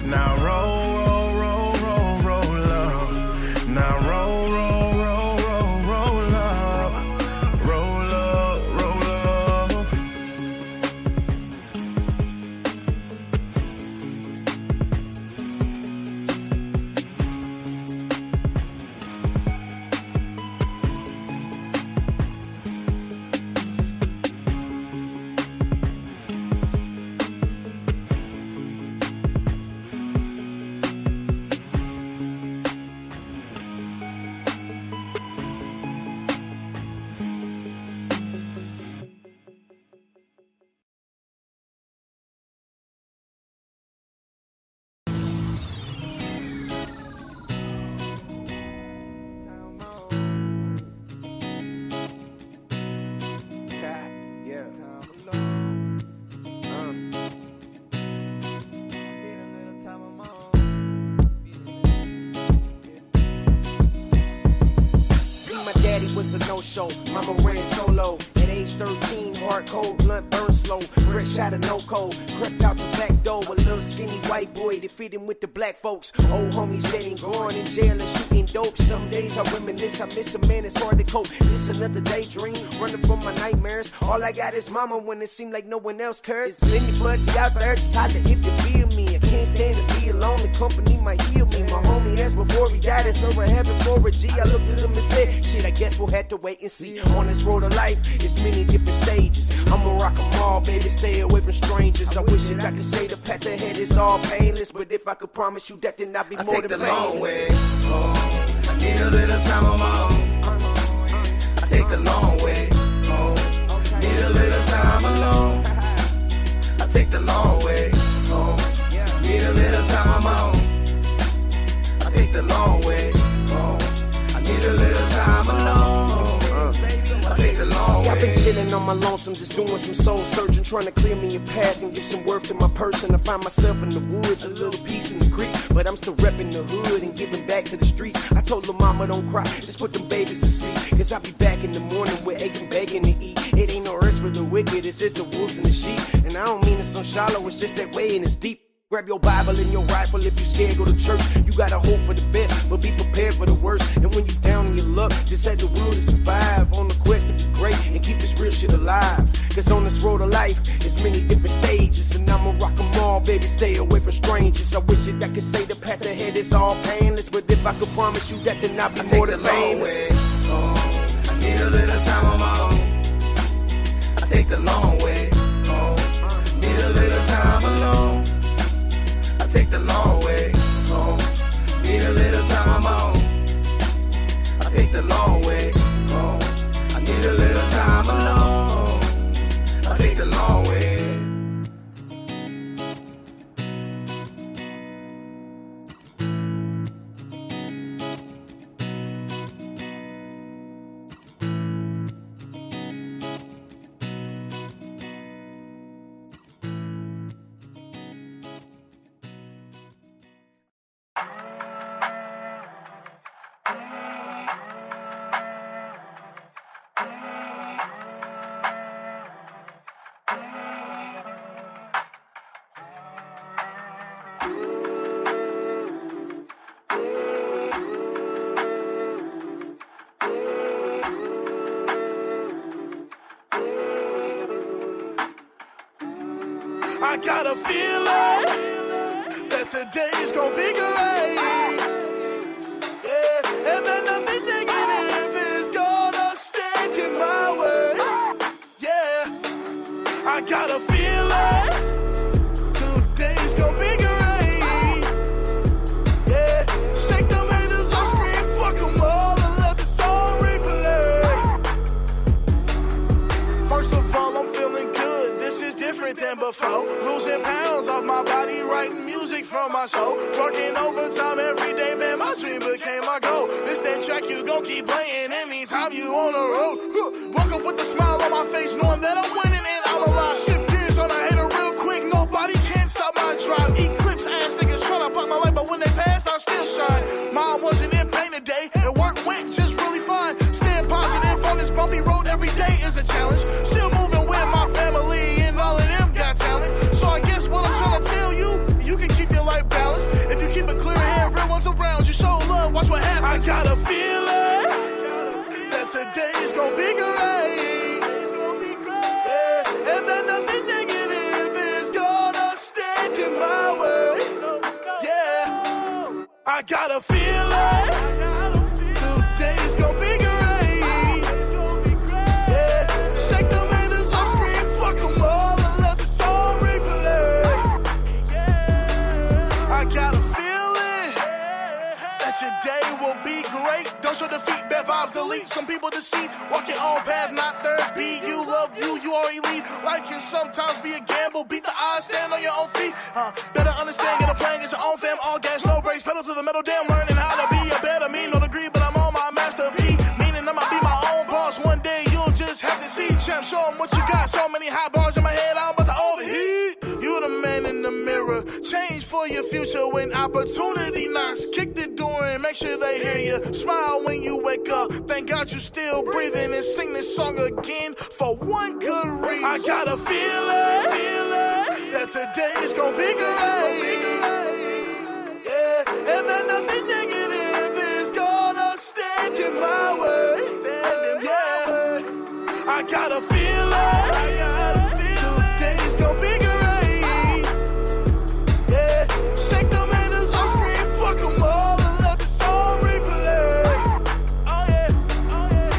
Now roll, roll, roll, roll, roll up. Now roll, roll, roll, roll, roll up. Roll up, roll up. Was a no-show, mama ran solo. At age 13, hard cold, blunt burn slow. Fresh out of no code, crept out the back door. A little skinny white boy that fit in with the black folks. Old homies dead and gone in jail and shooting dope. Some days I reminisce, I miss a man, it's hard to cope. Just another daydream, running from my nightmares. All I got is mama when it seemed like no one else cares. Is anybody out there, just holler if you feel me. I can't stand to be alone, the company might heal me. My homie asked before he died, it's over heaven for a G. I looked at him and said, shit, I guess we'll have to wait and see. On this road of life, it's many different stages. I'ma rock 'em all, baby, stay away from strangers. I wish that I could say the path ahead is all painless, but if I could promise you that, then I'd be more than famous. I take the long way home. I need a little time on my own. I take the long way home. Need a little time alone. I take the long way home. Need a little time on my own. I take the long way home. I need a little time alone. I take the long See, way. I've been chilling on my lonesome, just doing some soul searching, trying to clear me a path and give some worth to my person. I find myself in the woods, a little peace in the creek, but I'm still repping the hood and giving back to the streets. I told her mama don't cry, just put them babies to sleep, cause I'll be back in the morning with eggs and bacon to eat. It ain't no rest for the wicked, it's just the wolves and the sheep. And I don't mean it's so shallow, it's just that way and it's deep. Grab your Bible and your rifle if you scared, go to church. You gotta hope for the best, but be prepared for the worst. And when you down in your luck, just have the will to survive. On the quest to be great and keep this real shit alive. Cause on this road of life, it's many different stages. And I'ma rock 'em all, baby, stay away from strangers. I wish that I could say the path ahead is all painless, but if I could promise you that, then I'd be more than famous. I need a little time on my own. I take the long way home. Need a little time alone. I take the long way home. Need a little time on my own. I take the long way home. I need a little time alone. I take the long way. I got a feeling that today's gonna be great. Yeah, and that nothing negative is gonna stand in my way. Yeah, I got a feeling today's gonna be great. Yeah, shake them haters off, scream, fuck them all writing music from my soul. Working overtime every day, man, my dream became my goal. This that track you gon' keep playing anytime you on the road. Woke up with a smile on my face, knowing that I'm winning and I'm alive. Shift gears on a hater real quick, nobody can stop my drive. Eclipse ass niggas tryna pop my life, but when they pass, I still shine. Mom wasn't in pain today, and work went just really fine. Staying positive on this bumpy road every day is a challenge. Still moving with my family, and all of them got talent. So I guess what I'm trying to tell you, you can keep your life balanced. If you keep a clear head, real ones around you, show love, watch what happens. I got a feeling that today's gonna be great. Yeah, and that nothing negative is gonna stand in my way. Yeah, I got a feeling today's gonna be great. Yeah, shake them haters off, scream, fuck them all, and let the song replay. I got a feeling that your day will be great. Don't show defeat, bad vibes delete. Some people deceive, walk your own path, not theirs. Be you, love you, you are elite. Life can sometimes be a gamble. Beat the odds, stand on your own feet. Better understand, get a plan, get your own fam. All gas, no brakes, pedal to the metal. Damn, learning how to be a better me. No degree, but I'm on my masterpiece. Meaning I'ma be my own boss. One day you'll just have to see. Champ, show 'em what you got. So many hot bars in my head, I'm about to overheat. You the man in the mirror. Change for your future when opportunity knocks. Kick the door and make sure they hear you. Smile when you wake up. Thank God you still breathing, and sing this song again for one good reason. I got a feeling that today's gonna be great. Yeah, and that nothing negative is gonna stand in my way. Yeah, I got a feeling today's gonna be great. Yeah, shake them haters off, scream, fuck them all, and let the song replay. Oh yeah, oh yeah.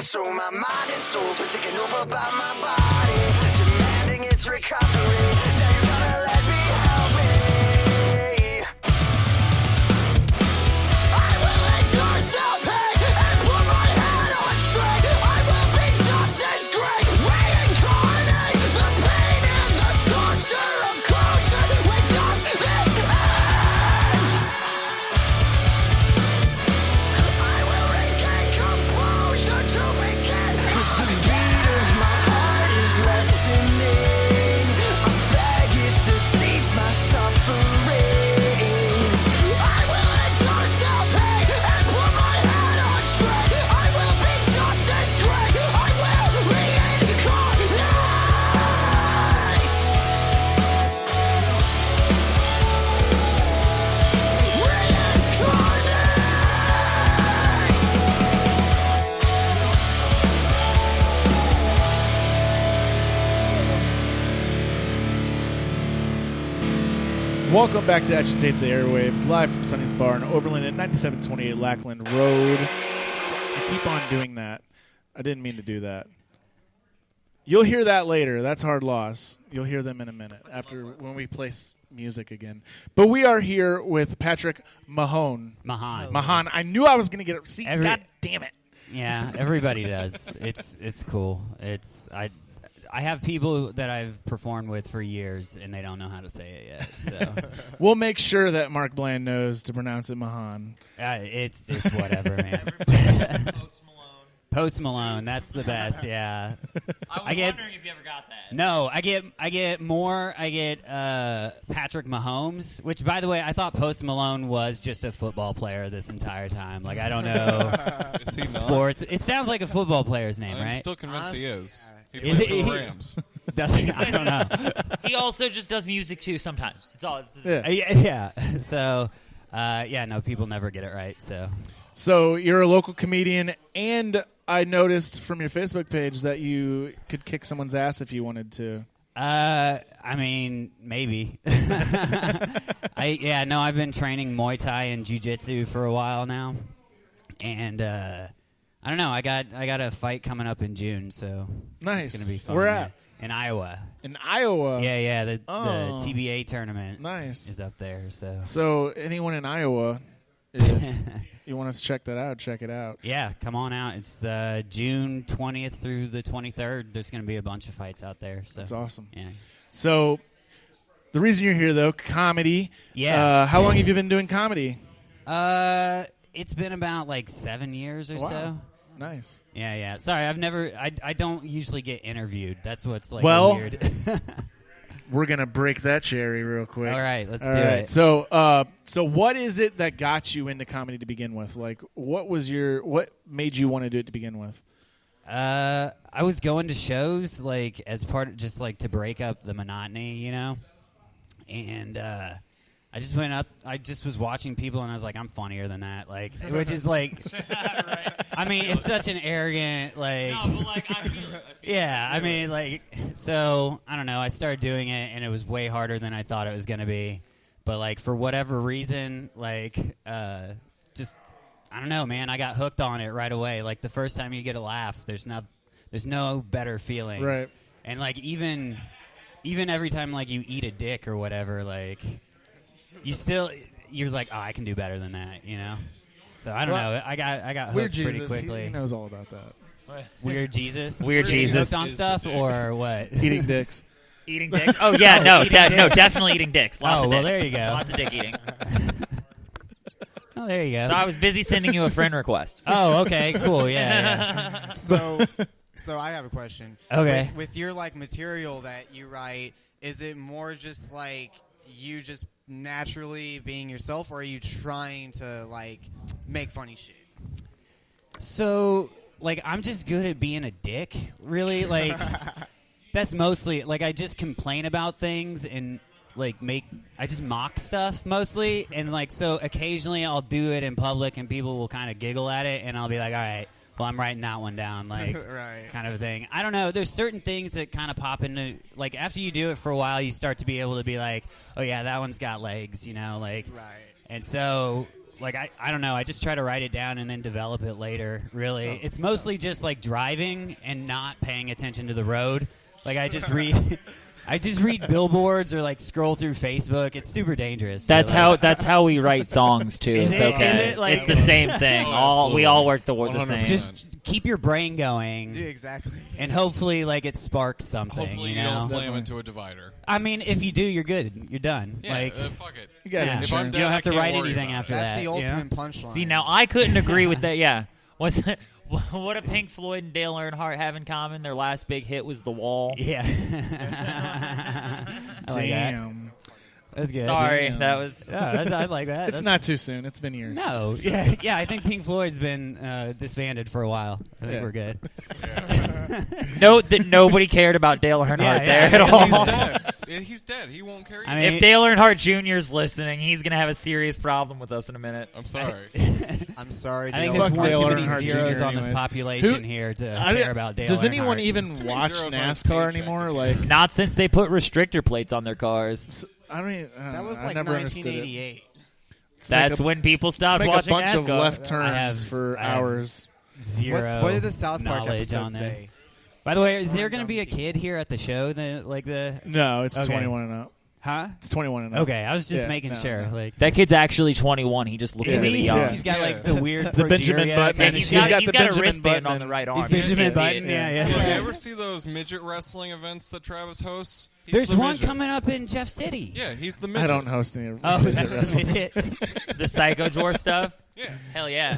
So my mind and souls were taken over by my body, demanding its recovery. Now you gotta let me help me. I will endure Welcome back to Agitate the Airwaves, live from Sunny's Bar in Overland at 9728 Lackland Road. I keep on doing that. I didn't mean to do that. You'll hear that later. That's Hard Loss. You'll hear them in a minute after when we play music again. But we are here with Patrick Mahon. Mahon. I knew I was going to get it. See, God damn it. Yeah, everybody does. It's cool. I have people that I've performed with for years, and they don't know how to say it yet. So we'll make sure that Mark Bland knows to pronounce it Mahon. It's whatever, man. Post Malone, that's the best. Yeah. I was wondering if you ever got that. No, I get Patrick Mahomes, which, by the way, I thought Post Malone was just a football player this entire time. Like, I don't know Is he not? sports. It sounds like a football player's name, right? I'm still convinced he is. He Is plays it- for the Rams. Does he? I don't know. He also just does music too sometimes. It's all. Yeah. So, no, people never get it right. So you're a local comedian, and I noticed from your Facebook page that you could kick someone's ass if you wanted to. I mean, maybe. I've been training Muay Thai and Jiu-Jitsu for a while now, and I don't know. I got a fight coming up in June, so nice. It's gonna be fun. Where at? In Iowa. In Iowa. Yeah. The TBA tournament. Nice. Is up there. So anyone in Iowa, if you want us to check that out, check it out. Yeah, come on out. It's June 20th through the 23rd. There's going to be a bunch of fights out there. So that's awesome. Yeah. So the reason you're here, though, comedy. Yeah. How long have you been doing comedy? It's been about like 7 years or so. Nice. Yeah. Sorry, I don't usually get interviewed. That's what's like weird. We're gonna break that cherry real quick. All right, let's do it. So what is it that got you into comedy to begin with? Like, what made you want to do it to begin with? I was going to shows like as part of just like to break up the monotony, you know. And I just went up. I just was watching people, and I was like, I'm funnier than that. Like, which is like, right. I mean, it's such an arrogant like. No, but like I feel Yeah, I mean, like, so I don't know. I started doing it, and it was way harder than I thought it was going to be. But like for whatever reason, like, just I don't know, man. I got hooked on it right away. Like the first time you get a laugh, there's no better feeling. Right. And like even every time like you eat a dick or whatever, like you're like, oh, I can do better than that, you know. So I don't know. I got hooked pretty quickly. He knows all about that. Weird Jesus. Weird Jesus. Hooked on stuff or what? Eating dicks. Eating dicks. Oh yeah, no, definitely eating dicks. Lots of dicks. There you go. Lots of dick eating. Oh, there you go. So I was busy sending you a friend request. Oh, okay, cool, yeah. So I have a question. Okay. With your like material that you write, is it more just like you just naturally being yourself, or are you trying to like make funny shit? So, like, I'm just good at being a dick, really. Like, that's mostly, like, I just complain about things and, like, I just mock stuff mostly. And, like, so occasionally I'll do it in public and people will kind of giggle at it and I'll be like, all right, well, I'm writing that one down, like, right. kind of a thing. I don't know. There's certain things that kind of pop into, like, after you do it for a while, you start to be able to be like, oh, yeah, that one's got legs, you know, like. Right. And so, like, I don't know. I just try to write it down and then develop it later, really. Oh. It's mostly just, like, driving and not paying attention to the road. Like, I just read billboards or, like, scroll through Facebook. It's super dangerous. That's how we write songs, too. It's okay. It's the same thing. We all work toward the same. Just keep your brain going. Yeah, exactly. And hopefully, like, it sparks something. Hopefully you know? don't slam into a divider. I mean, if you do, you're good. You're done. Yeah, like, fuck it. You got yeah. If I'm You dead, don't have to I can't write worry anything about after it. that. That's the you know? ultimate punchline. See, now I couldn't agree with that. Yeah. What do Pink Floyd and Dale Earnhardt have in common? Their last big hit was The Wall. Yeah. Damn. That's good. Sorry, that was. I like that. It's not too soon. It's been years. No, yeah. I think Pink Floyd's been disbanded for a while. I think we're good. Note that nobody cared about Dale Earnhardt there at all. He's dead. He's dead. He won't carry. I mean, if Dale Earnhart Jr. is listening, he's gonna have a serious problem with us in a minute. I'm sorry. I'm sorry. I think Dale there's one Dale too many Earnhardt zeros Jr. on this anyways. population here to care about Dale Does anyone Earnhardt. even Too many watch zeros on his NASCAR paycheck anymore? to Like, Not since they put restrictor plates on their cars. I mean, That was I like never understood it. 1988. That's when people stopped make watching a bunch of NASCAR. left turns for hours. Zero. What did the South Park knowledge episode on there. say? By the way, is there going to be a kid here at the show? The No, it's Okay. 21 and up. Huh? It's 21 and up. Okay, I was just Yeah, making no, sure. no. Like That kid's actually 21. He just looks Is really he? young. Yeah. He's got like the weird The Benjamin progeria. button. Yeah, and he's got got the a Benjamin wristband button on the right arm. Benjamin You can't see button, it. yeah. You ever see those midget wrestling events that Travis hosts? He's There's the one midget. coming up in Jeff City. Yeah, he's the midget. I don't host any of Oh, midget that's the wrestling. midget. The Psycho Dwarf stuff? Yeah. Hell yeah.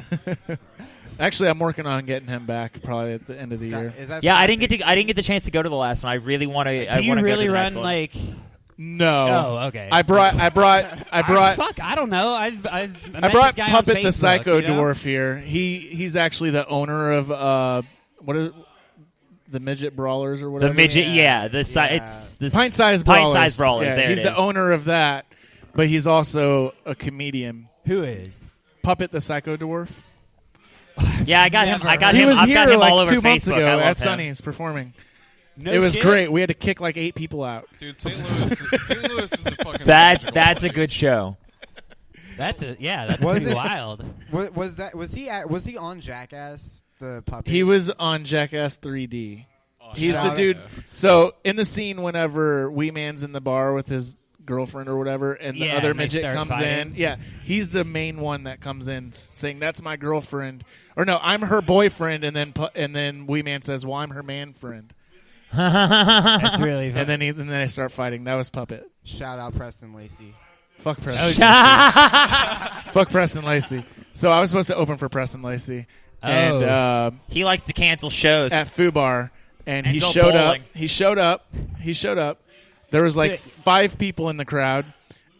Actually, I'm working on getting him back probably at the end of the year. Yeah, I didn't get the chance to go to the last one. I really want to. Do you really go to the run next one. like? No. Oh, okay. I brought. Fuck, I don't know. I brought this guy Puppet on the Facebook, Psycho you know? Dwarf here. He's actually the owner of what is the Midget Brawlers or whatever. The midget, yeah. It's the Pint Size Brawlers. Pint Size Brawlers. Yeah, there he's it the is. owner of that, but he's also a comedian. Who is Puppet the Psycho Dwarf? Yeah, I got him. I got he him. was I've here got him like all over 2 months Facebook. ago I love at him. Sonny's performing. No it was shit? great. We had to kick like 8 people out. Dude, St. Louis is a fucking. That's magical a place. good show. That's that's Was pretty it- wild. Was he on Jackass the puppet? He was on Jackass 3D. He's the shout dude. out. So in the scene, whenever Wee Man's in the bar with his girlfriend or whatever, and the Yeah, other and they midget start comes fighting. in, he's the main one that comes in saying, "That's my girlfriend," or no, I'm her boyfriend, and then Wee Man says, "Well, I'm her man friend." That's really fun. And then they start fighting. That was Puppet. Shout out Preston Lacey. Fuck Oh, Preston Lacey. Fuck Preston Lacey. So I was supposed to open for Preston Lacey, and He likes to cancel shows. at Foo Bar, and he go showed bowling. up. He showed up. There was like 5 people in the crowd,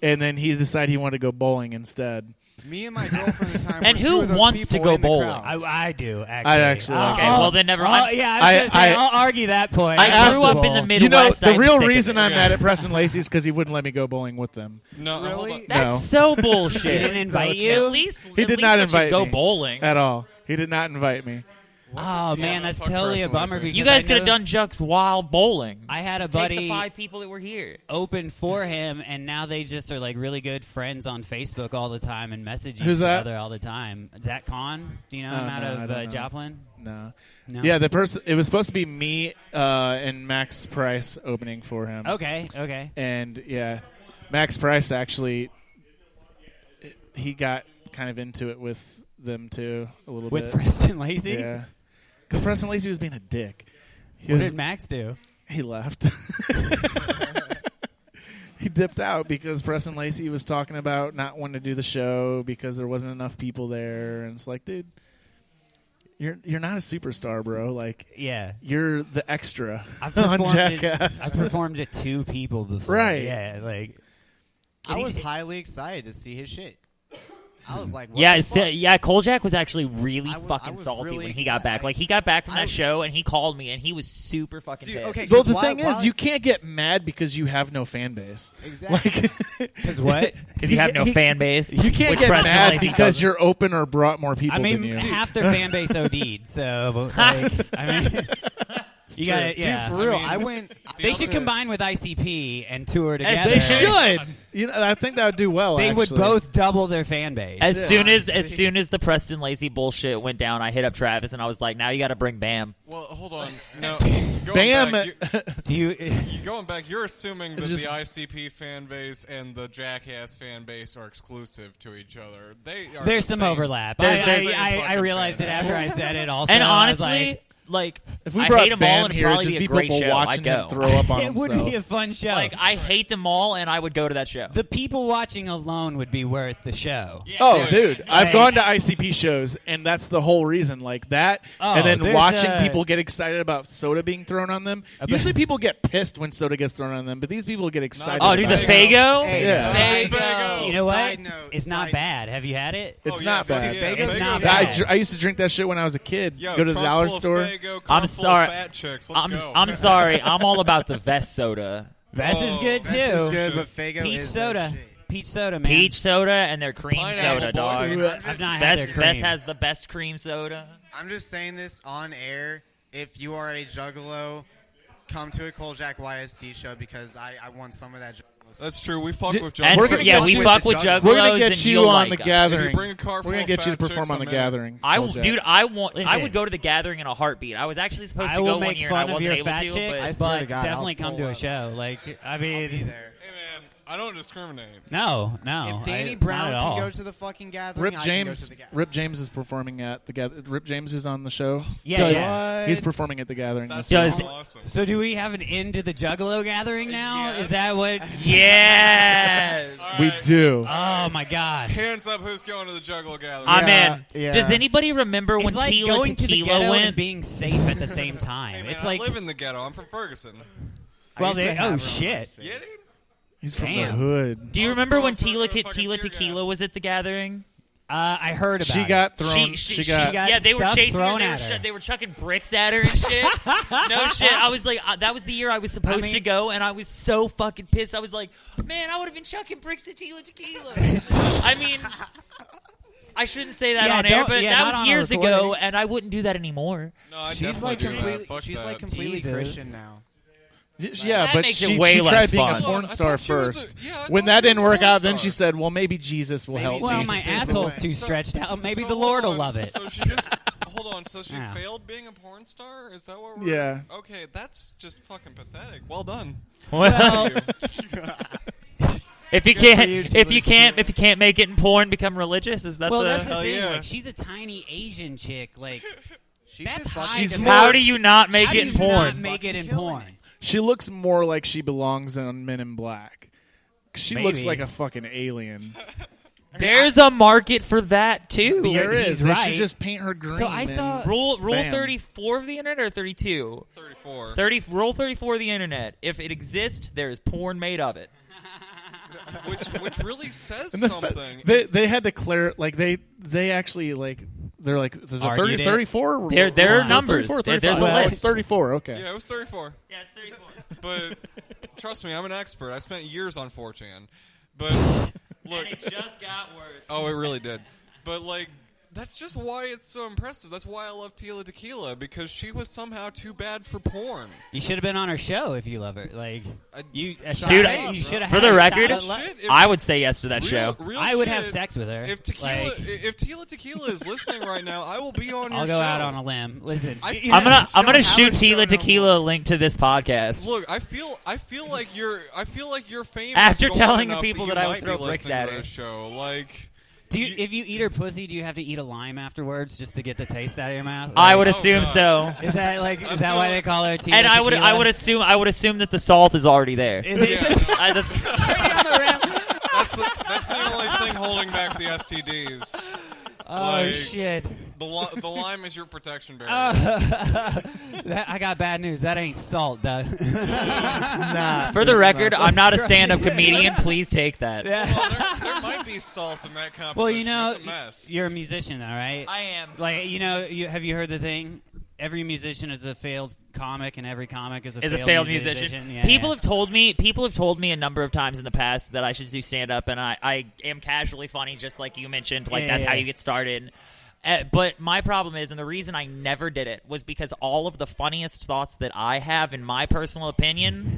and then he decided he wanted to go bowling instead. Me and my girlfriend at the time. And were who two of those wants to people go in the bowling? crowd. I do actually. I actually like Okay, well then never mind. Yeah, I was gonna say, I'll argue that point. I grew up in the Midwest. You know, I the was real sick of reason it. I'm mad at Preston Lacey is because he wouldn't let me go bowling with them. No, hold on. That's No. so bullshit. He didn't invite At you. least He did not invite go me bowling. at all. He did not invite me. Oh man, that's fuck totally a Preston bummer. Lacey. Because You guys I could have know done jokes while bowling. I had a Just take buddy the 5 people that were here. open for him, and now they just are like really good friends on Facebook all the time and message each Who's that? other all the time. Zach Kahn, do you know him Oh, out no, I of don't know. Joplin? No. No. Yeah, the person. It was supposed to be me and Max Price opening for him. Okay. And yeah, Max Price actually, he got kind of into it with them too a little With bit. Preston Lacey? Yeah, because Preston Lacey was being a dick. He What was- did Max do? He left. He dipped out because Preston Lacey was talking about not wanting to do the show because there wasn't enough people there, and it's like, dude, you're not a superstar, bro. Like, Yeah. you're the extra I've on performed Jackass. I've performed to 2 people before. Right. Yeah, like I was highly excited to see his shit. I was like, what Yeah, the fuck? Kolchak was actually really I fucking was salty really when he got excited. back. Like, he got back from that show, and he called me, and he was super fucking Dude, pissed. okay, Well, the why- thing why- is, you can't get mad because you have no fan base. Exactly. Because what? Because you have no fan base. You can't which get Preston mad Lacey because doesn't. you're open or brought more people I mean, than you. half their fan base OD'd, so like, I mean, you got it. Yeah, Dude, for real, I went. They should combine with ICP and tour together. They should. You know, I think that would do well. They would actually. both double their fan base. As soon as the Preston Lacey bullshit went down, I hit up Travis and I was like, "Now you got to bring Bam." Well, hold on. No, Bam. Do you? Going back, you're assuming that Just- the ICP fan base and the Jackass fan base are exclusive to each other. They are There's the some same- overlap. they're the I same fucking realized it fan after I base. said it. Also, And I was honestly, like, If we I brought hate them Bam all, and it'd here, probably just be a be great people show. watching I'd go. him throw up on it himself. would be a fun show. Like, I hate them all, and I would go to that show. The people watching alone would be worth the show. Oh, dude, I've Like- gone to ICP shows, and that's the whole reason. Like that, Oh, and then there's watching a- people get excited about soda being thrown on them. Usually, people get pissed when soda gets thrown on them, but these people get excited. Oh, dude, the about it. Fago? Hey, Yeah. Fago. You know what? Side note, It's not side bad. Have you had it? It's Oh, not yeah, bad. fuck yeah. It's not Fago's bad. I used to drink that shit when I was a kid. Yo, Go to the trunk dollar full of store. Faygo, car I'm full of sorry. Fat chicks. Let's go. I'm sorry. I'm all about the Vest soda. Vest is good too. Vest is good, but Fago Peach is soda. that shit. Peach soda, man. Peach soda and their cream Pineapple soda, boy. dog. I've not had Vest, their cream. Vest has the best cream soda. I'm just saying this on air. If you are a juggalo, come to a Kolchak YSD show because I want some of that. That's true. We fuck with And Juggalos. we fuck with Juggalos. We're gonna get and you you'll on like the us. gathering. If you bring a car We're gonna full get of you to fat perform chicks, on the I'm in. gathering. I Kolchak. would go to the gathering in a heartbeat. I was actually supposed I to will go one make year fun and I of wasn't your able fat to. chicks, But but definitely come to a show. Like, I mean, I'll be there. I don't discriminate. No. If Danny not Brown at can all. go to the fucking gathering, Rip I can go James. to the gathering. Rip James is performing at the gathering. Rip James is on the show. Yeah. He's performing at the gathering. That's this week. awesome. So do we have an end to the Juggalo gathering now? Is that what? Yes. We do. Oh my God. Hands up, who's going to the Juggalo gathering? I'm in. Yeah. Does anybody remember when It's like Tila going to the Tequila ghetto went? and being safe at the same time. Hey, man, It's like, I live in the ghetto. I'm from Ferguson. well, used to they, have her oh on shit. Yeah, dude. He's from Damn. the hood. Do you I was remember throwing when fucking Tila tear Tequila gas. was at the gathering? I heard about She it. got thrown. She got. got Yeah, they were stuff chasing her. thrown They were, at her. they were chucking bricks at her and shit. No shit. I was like, that was the year I was supposed to go, and I was so fucking pissed. I was like, man, I would have been chucking bricks at Tila Tequila. I mean, I shouldn't say that Yeah, on air, don't- but yeah, that not on was a years recording. ago, and I wouldn't do that anymore. No, I She's like definitely do that. completely. Fuck She's that. like completely Jesus. Christian now. Yeah, That but makes she it way tried less being fun. a porn I star thought she was a- first. yeah, I When thought that she was didn't a work porn out, then star. she said, "Well, maybe Jesus will help Well, me." my Jesus is the asshole's way. too stretched out. Maybe So the hold Lord will on. love it. So she just hold on. So she Yeah. failed being a porn star. Is that what we're? Yeah. Okay, that's just fucking pathetic. Well done. Well, if you Good for can't, you, if Tila you can't make it in porn, become religious. Is that Well, the? that's the Hell thing. yeah. Like, she's a tiny Asian chick. Like, She that's should high. She's to- more- How do you not make How it do in you porn? not make it in Killing porn? She looks more like she belongs in Men in Black. She looks Maybe. like a fucking alien. There's a market for that too. There he's is. They right. should just paint her green. So I saw- and- Rule Bam. 34 of the internet or 32? 34. Rule 34 of the internet. If it exists, there is porn made of it. which really says And the something. They had to clear like they actually like they're like there's a Argued 30, it. 34. There are There's numbers. 34, There's 35. a Well, list. It's 34. Okay. Yeah, it was 34. Yeah, it's 34. But trust me, I'm an expert. I spent years on 4chan. But look, And it just got worse. oh, it really did. But like, that's just why it's so impressive. That's why I love Tila Tequila, because she was somehow too bad for porn. You should have been on her show if you love her. Like, you, a shot Dude, at- you should have. for had the a record, shot at love. Shit, if- I would say yes to that Real- show. real I would shit, have sex with her. If Tequila, Like- if Tila Tequila is listening right now, I will be on your I'll show. go out on a limb. Listen, I- you I'm know, gonna she don't have shoot a show Tila no Tequila a link to this podcast. Look, I feel like you're famous. After going telling the enough people that that I you would might throw be bricks listening at to her. this show. Like, Do you, if you eat her pussy, do you have to eat a lime afterwards just to get the taste out of your mouth? I Like, would assume so. Is that why they call her Tila And I Tequila? would assume that the salt is already there. Is it? that's the only thing holding back the STDs. Oh shit! The lime is your protection barrier. I got bad news. That ain't salt, Doug. For the record, I'm not a stand-up comedian. Please take that. Yeah. Well, there might be salt in that composition. Well, you know, It's a mess. you're a musician, all right? I am. Like, you know, have you heard the thing? Every musician is a failed comic, and every comic is a failed musician. Yeah, People have told me a number of times in the past that I should do stand-up, and I am casually funny, just like you mentioned. Like, that's how you get started. But my problem is, and the reason I never did it, was because all of the funniest thoughts that I have, in my personal opinion,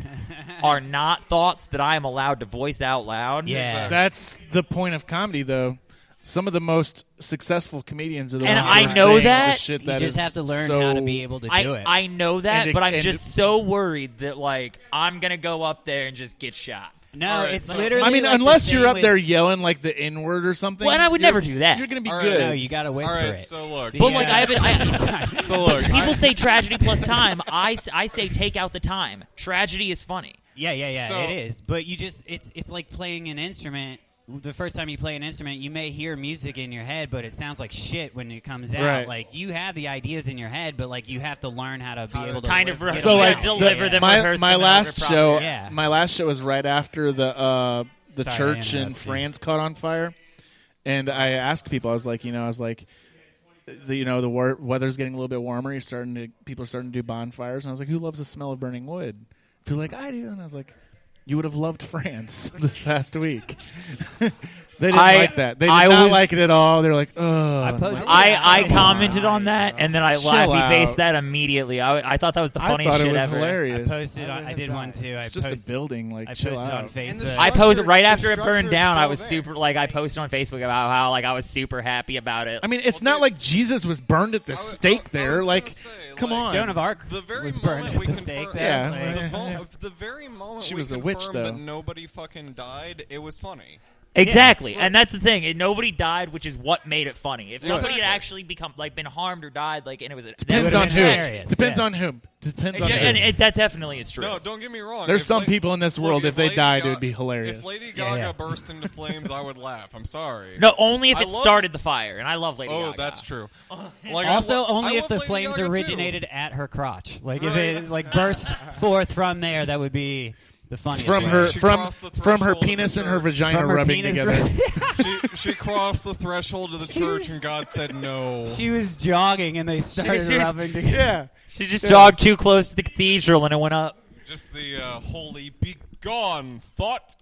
are not thoughts that I am allowed to voice out loud. Yeah. That's the point of comedy, though. Some of the most successful comedians are the And ones I who are know saying that. the shit You that just is have to learn so, how to be able to do it. I know that, And but I'm and just so worried that, like, I'm going to go up there and just get shot. No, it's literally. I mean, like unless the you're same up with- there yelling like the N-word or something. Well, and I would never do that. You're going to be All right. good. No, you got to whisper All right, it. so look. But, like, I So look, people say tragedy plus time. I say take out the time. Tragedy is funny. Yeah. So- It is, but you just it's like playing an instrument. The first time you play an instrument, you may hear music in your head, but it sounds like shit when it comes out. Right. Like, you have the ideas in your head, but like you have to learn how to be able to kind of get So them like out. deliver them, my rehearse my them, and last deliver show, properly. Yeah. my last show was right after the Sorry, I church in interrupted you. France caught on fire, and I asked people, I was like, the weather's getting a little bit warmer. People are starting to do bonfires, and I was like, who loves the smell of burning wood? People were like, I do, and I was like, you would have loved France this past week. They didn't like that. They did not like it at all. They're like, oh. I commented on that, and then I Chill laughed. out. He faced that immediately. I thought that was the funniest I thought shit it was ever. hilarious. I posted on, I did one too. It's just a building. Like, I chill posted out. on Facebook. I posted right after it burned down. I was super I posted on Facebook about how like I was super happy about it. I mean, it's not like Jesus was burned at the stake there. Like, come on. Joan of Arc was burned at the stake there. Yeah. The very moment She we was a witch, confirmed though. that nobody fucking died, it was funny. Exactly, and that's the thing. Nobody died, which is what made it funny. If somebody Exactly. had actually been harmed or died, and it was Depends on who. Depends on whom. Depends on who. And that definitely is true. No, don't get me wrong. There's If some people in this world, if they Lady died, it Gaga- would be hilarious. If Lady Gaga burst into flames, I would laugh. I'm sorry. No, only if I it love- started the fire, and I love Lady Oh, Gaga. that's true. Also, only if the Lady flames Gaga, too. originated at her crotch. Like if it burst forth from there, that would be the funniest. From way. her She from crossed the from her threshold of the penis and her church. vagina From her rubbing penis together. She crossed the threshold of the church, and God said no. She was jogging, and they started she was- rubbing together. Yeah. She just jogged too close to the cathedral, and it went up. Just the holy be gone thought.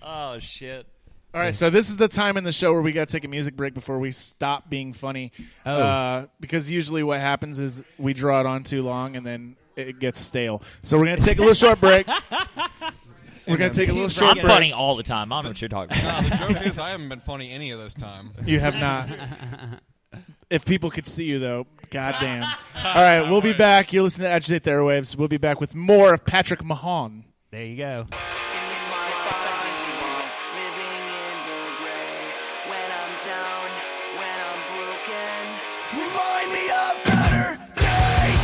Oh shit! All right, so this is the time in the show where we got to take a music break before we stop being funny. Because usually what happens is we draw it on too long and then it gets stale. So we're going to take a little short break. We're going to take a little short I'm break. funny all the time. I don't know what you're talking about. The joke is I haven't been funny any of this time. You have not. If people could see you, though, goddamn. All right, we'll be back. You're listening to Agitate the Airwaves. We'll be back with more of Patrick Mahon. There you go. Remind me of better days.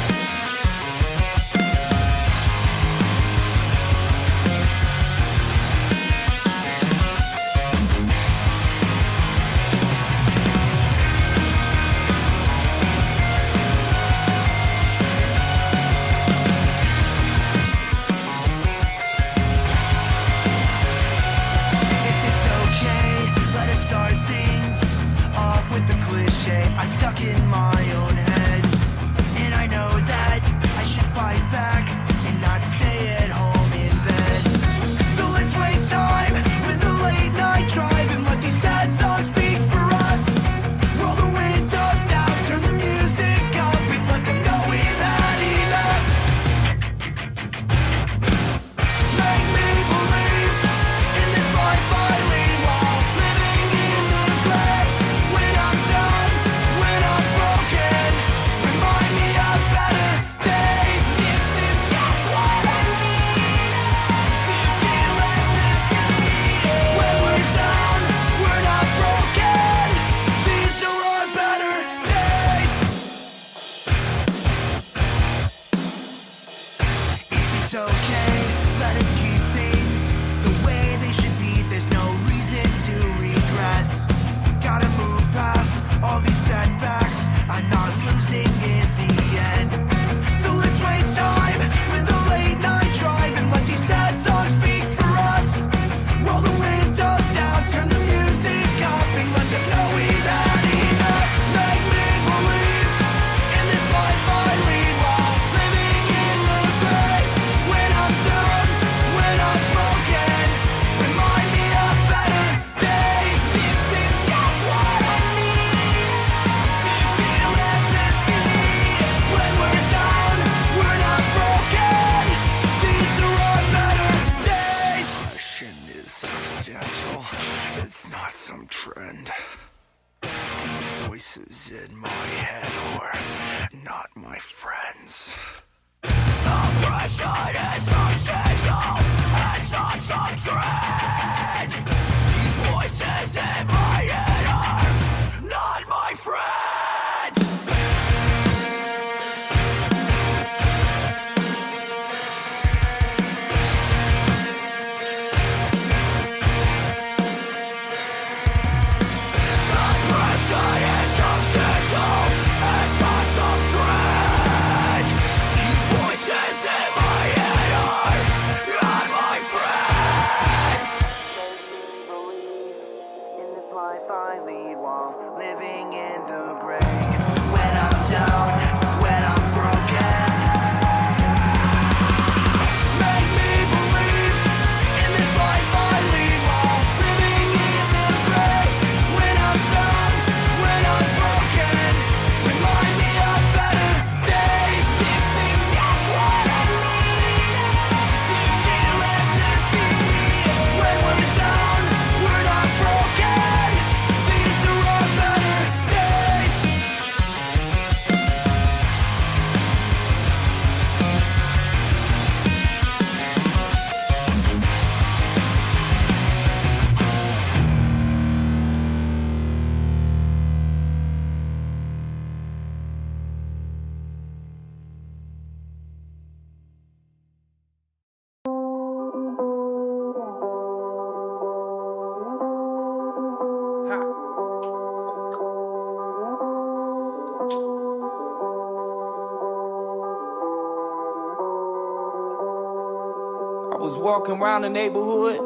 I was walking around the neighborhood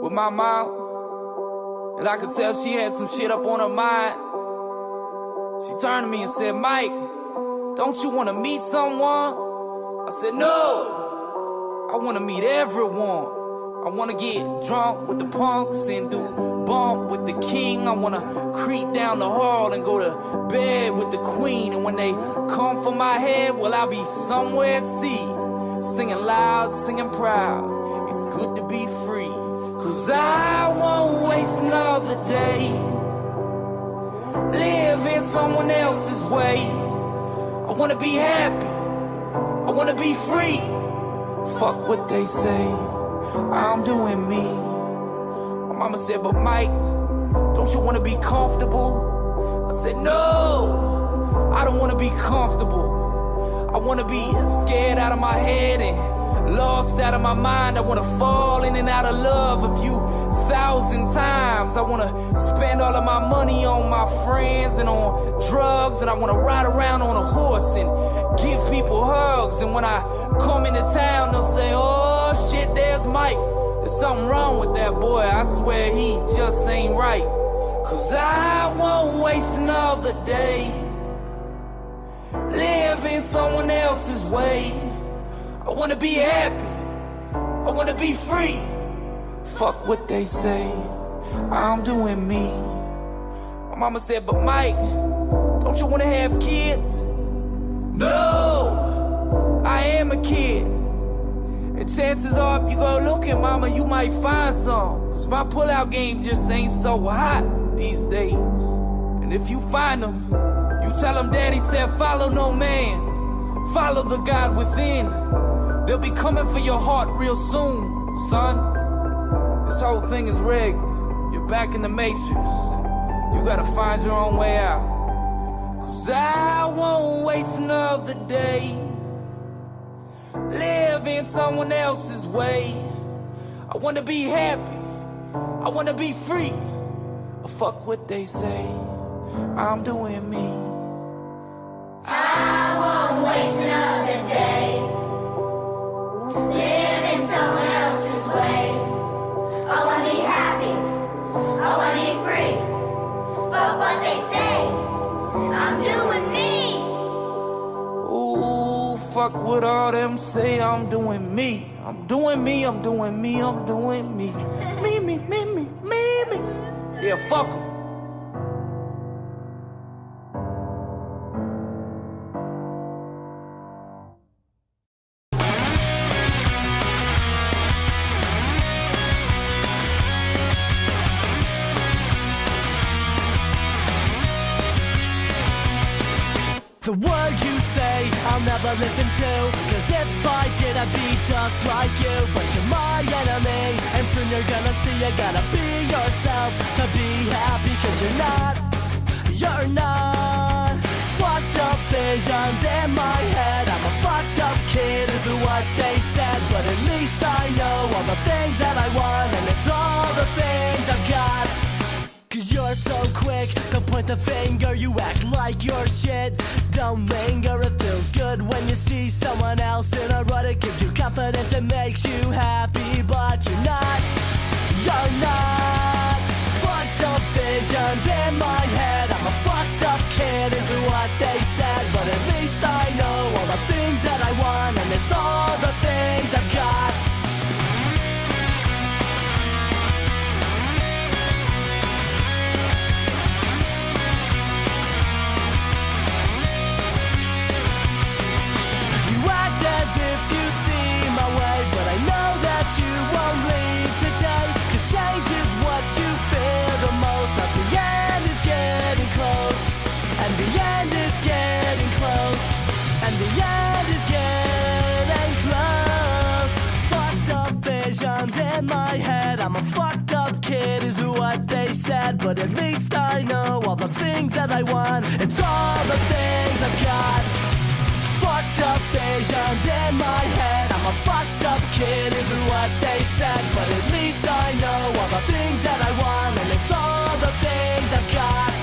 with my mom, and I could tell she had some shit up on her mind. She turned to me and said, Mike, don't you want to meet someone? I said, no, I want to meet everyone. I want to get drunk with the punks and do bump with the king. I want to creep down the hall and go to bed with the queen. And when they come for my head, well, I'll be somewhere at sea, singing loud, singing proud. It's good to be free, 'cause I won't waste another day living someone else's way. I want to be happy, I want to be free. Fuck what they say, I'm doing me. My mama said, but Mike, don't you want to be comfortable? I said, no, I don't want to be comfortable. I want to be scared out of my head and lost out of my mind. I want to fall in and out of love a few thousand times. I want to spend all of my money on my friends and on drugs. And I want to ride around on a horse and give people hugs. And when I come into town, they'll say, oh shit, there's Mike. There's something wrong with that boy. I swear he just ain't right. 'Cause I won't waste another day living someone else's way. I wanna be happy, I wanna be free. Fuck what they say, I'm doing me. My mama said, but Mike, don't you wanna have kids? No, I am a kid. And chances are if you go looking, mama, you might find some. 'Cause my pullout game just ain't so hot these days. And if you find them, you tell them daddy said follow no man, follow the God within. They'll be coming for your heart real soon, son. This whole thing is rigged. You're back in the matrix. You gotta find your own way out. 'Cause I won't waste another day living someone else's way. I wanna be happy, I wanna be free. Fuck what they say, I'm doing me. I won't waste another day living someone else's way. I wanna be happy, I wanna be free. Fuck what they say, I'm doing me. Ooh, fuck what all them say, I'm doing me. I'm doing me, I'm doing me, I'm doing me. Me, me, me, me, me, me. Yeah, fuck 'em. The word you say, I'll never listen to. 'Cause if I did, I'd be just like you. But you're my enemy, and soon you're gonna see you gotta be yourself to be happy. 'Cause you're not. Fucked up visions in my head. I'm a fucked up kid, is what they said. But at least I know all the things that I want, and it's all the things I've got. 'Cause you're so quick to point the finger, you act like you're shit. Don't linger, it feels good when you see someone else in a rut. It gives you confidence, it makes you happy, but you're not. Fucked up visions in my head. I'm a fucked up kid, is what they said. But at least I know all the things that I want, and it's all the things I've got. As if you see my way, but I know that you won't leave today. 'Cause change is what you fear the most. Now the end is getting close, and the end is getting close, and the end is getting close. Fucked up visions in my head. I'm a fucked up kid, is what they said. But at least I know all the things that I want. It's all the things I've got. Fucked up visions in my head. I'm a fucked up kid, is what they said. But at least I know all the things that I want, and it's all the things I've got.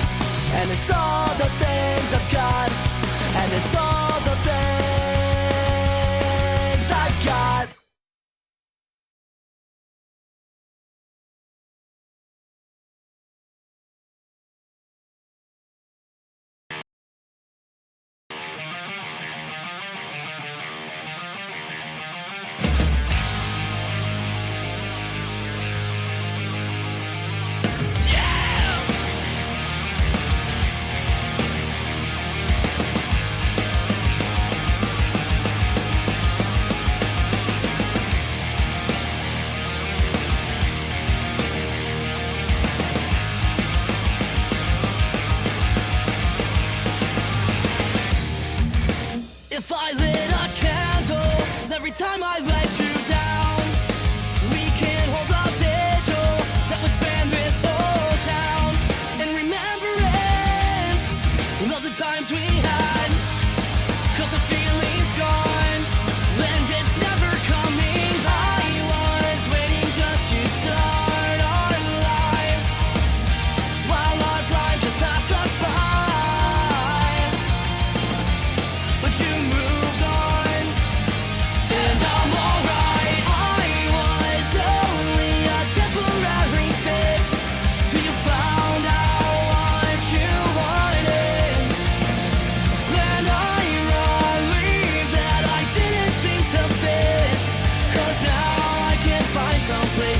And it's all the things I've got. And it's all the things I've got.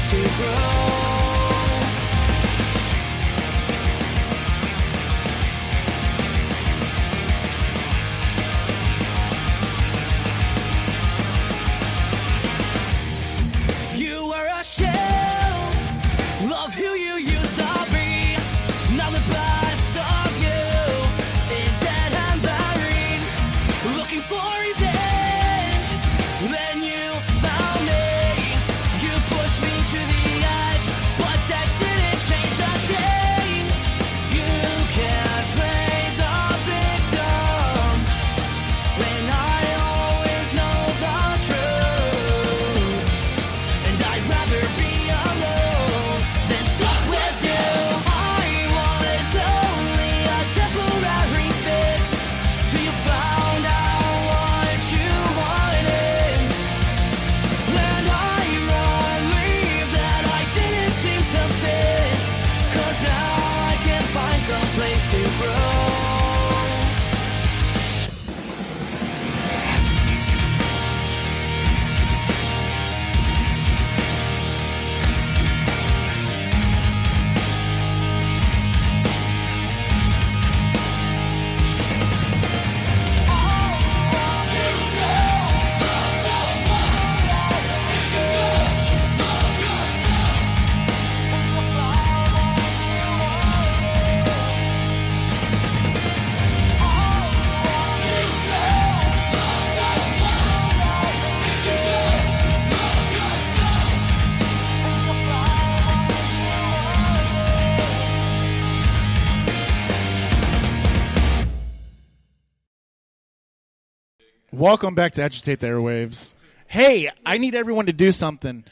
place to grow. You were a shell of who you used to be. Now the best of you is dead and buried. Looking for revenge, then you found me. You pushed me to the edge, but that didn't change a thing. You can't play the victim when I always know the truth. And I'd rather be alone than stuck with you. I was only a temporary fix till you found out what you wanted. And I relieved that I didn't seem to fit, 'cause now I can find some place to grow. Welcome back to Agitate the Airwaves. Hey, I need everyone to do something.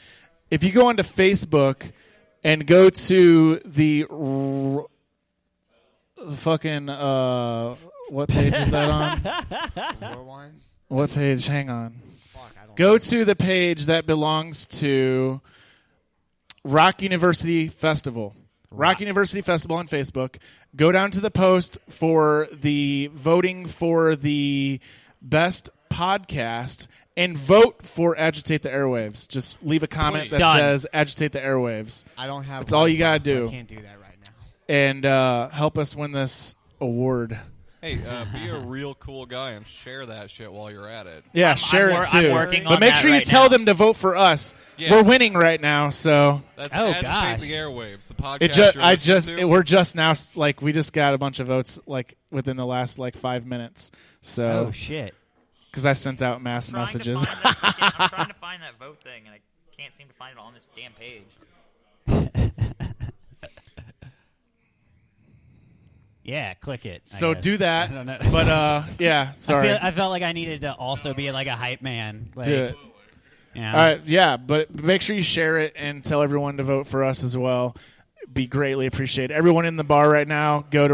If you go onto Facebook and go to the fucking what page is that on? What page? Hang on. Go to the page that belongs to Rock University Festival. Rock University Festival on Facebook. Go down to the post for the voting for the best podcast and vote for Agitate the Airwaves. Just leave a comment that says Agitate the Airwaves. I don't have That's all you got to so do. I can't do that right now. And help us win this award. Hey, be a real cool guy and share that shit while you're at it. Yeah, share it too. I'm working but on make that sure you right tell now. them to vote for us. Yeah. We're winning right now, so That's Agitate the Airwaves, the podcast. We're just now like we just got a bunch of votes like within the last like 5 minutes. So Oh shit! Because I sent out mass messages. I'm trying to find that vote thing, and I can't seem to find it on this damn page. Yeah, click it. I So guess. do that. I don't know. But yeah, sorry. I felt like I needed to also be like a hype man. Like, Do it. Yeah. All right, yeah, but make sure you share it and tell everyone to vote for us as well. Be greatly appreciated. Everyone in the bar right now, go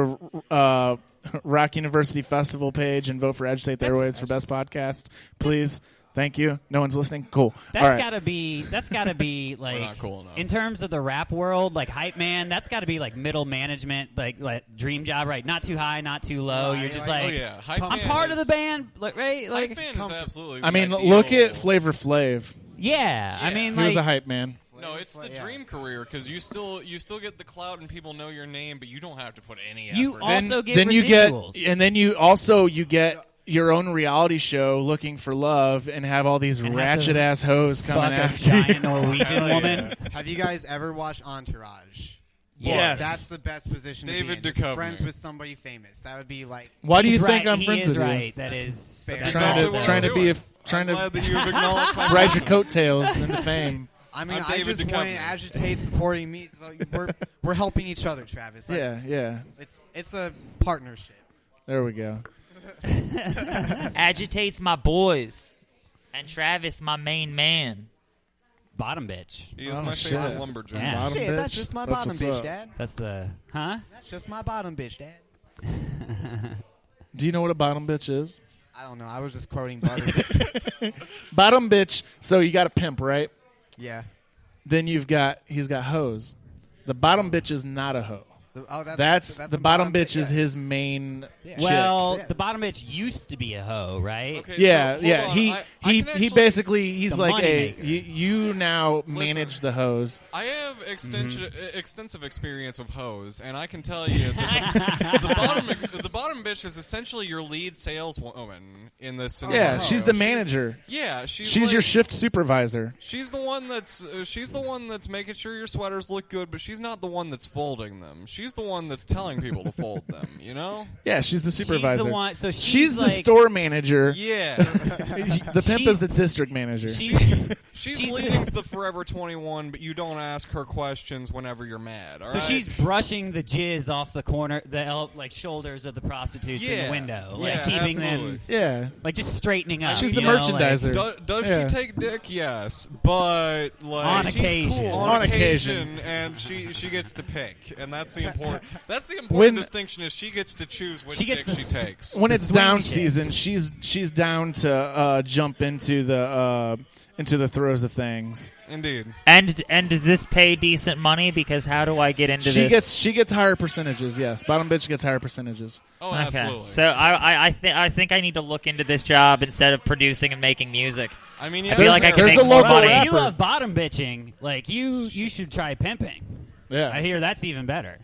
to Rock University Festival page and vote for Agitate the Airwaves for best podcast, please. Thank you. No one's listening. Cool. That's All right. gotta be like not cool enough. in terms of the rap world, like hype man. That's got to be like middle management, like dream job, right? Not too high, not too low. You're just like, oh, yeah. Hype I'm man part of the is- band, like, right? Like, Hype man is absolutely. I mean, the look ideal- at Flavor Flav. yeah. I mean, He like, was a hype man. No, it's the dream career because you still get the clout and people know your name, but you don't have to put any effort. You in. also get then you residuals. get, and then you get your own reality show, Looking for Love, and have all these And have ratchet to ass hoes fuck coming a after giant you. Norwegian woman. Have you guys ever watched Entourage? Yes. That's the best position David to be in. Just Duchovny. friends with somebody famous. That would be like... Why do you He's think right. I'm He friends is with you? right. That is fair. That's Trying exactly to what trying I'm to be doing. trying I'm glad that you've to acknowledged my ride your passion. coattails into fame. I mean, I'm I David just Duchovny. want to agitate supporting me. So we're helping each other, Travis. Like, Yeah. It's a partnership. There we go. Agitates my boys, and Travis my main man. Bottom bitch. He is Oh, my shit. favorite lumberjack. Yeah. Bottom Shit, bitch? that's just my That's bottom what's bitch, up. Dad. That's the That's just my bottom bitch, Dad. Do you know what a bottom bitch is? I don't know. I was just quoting Butters. Bottom bitch. So you got a pimp, right? Yeah. Then he's got hoes. The bottom bitch is not a hoe. That's the bottom bitch is his main. chick. Well, the bottom bitch used to be a hoe, right? Okay, Yeah, so, yeah. hold on. He basically he's The like a moneymaker. you now manage the hose. I have extensive experience with hoes, and I can tell you the bottom bitch is essentially your lead saleswoman in this scenario. Yeah, she's the manager. She's your like- shift supervisor. She's the one that's making sure your sweaters look good, but she's not the one that's folding them. She's the one that's telling people to fold them, you know? Yeah, she's the supervisor. She's the one. So she's the like, store manager. Yeah. The pimp is the district manager. She's leading the Forever 21, but you don't ask her questions whenever you're mad, all So right? she's brushing the jizz off the corner, shoulders of the prostitutes in Yeah. the window, Yeah, like keeping absolutely. them, like just straightening up. She's the you know, merchandiser. Does Yeah. she take dick? Yes, but like On she's occasion. cool On occasion. and she gets to pick, and that's the important. That's the important When- distinction is she gets to choose which She gets dick the she takes. When it's down chick. season, she's down to jump into the throes of things. Indeed. And does this pay decent money? Because how do I get into She this? gets higher percentages. Yes, bottom bitch gets higher percentages. Oh, Okay. absolutely. So I think I need to look into this job instead of producing and making music. I mean, I feel like I can there's make a more local money. rapper. You love bottom bitching. Like you should try pimping. Yeah, I hear that's even better.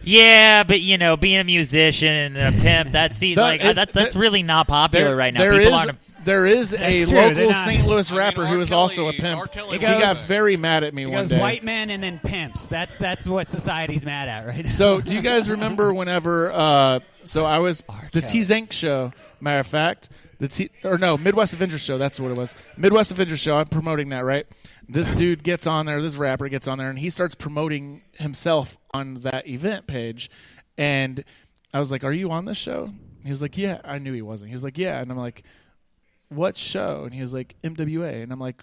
Yeah, but being a musician and a pimp, that's really not popular right now. People aren't. There is a That's true, they're local not- St. Louis I mean, rapper who R. is Kelly- also a pimp. R. Kelly He goes- got very mad at me It one goes day. white men and then pimps. That's what society's mad at right now. So, do you guys remember whenever? So I was the T Zank show. Matter of fact, Midwest Avengers show. That's what it was. Midwest Avengers show. I'm promoting that, right? This dude gets on there. This rapper gets on there, and he starts promoting himself on that event page. And I was like, "Are you on this show?" He was like, "Yeah." I knew he wasn't. He was like, "Yeah," and I'm like, "What show?" And he was like, "MWA," and I'm like,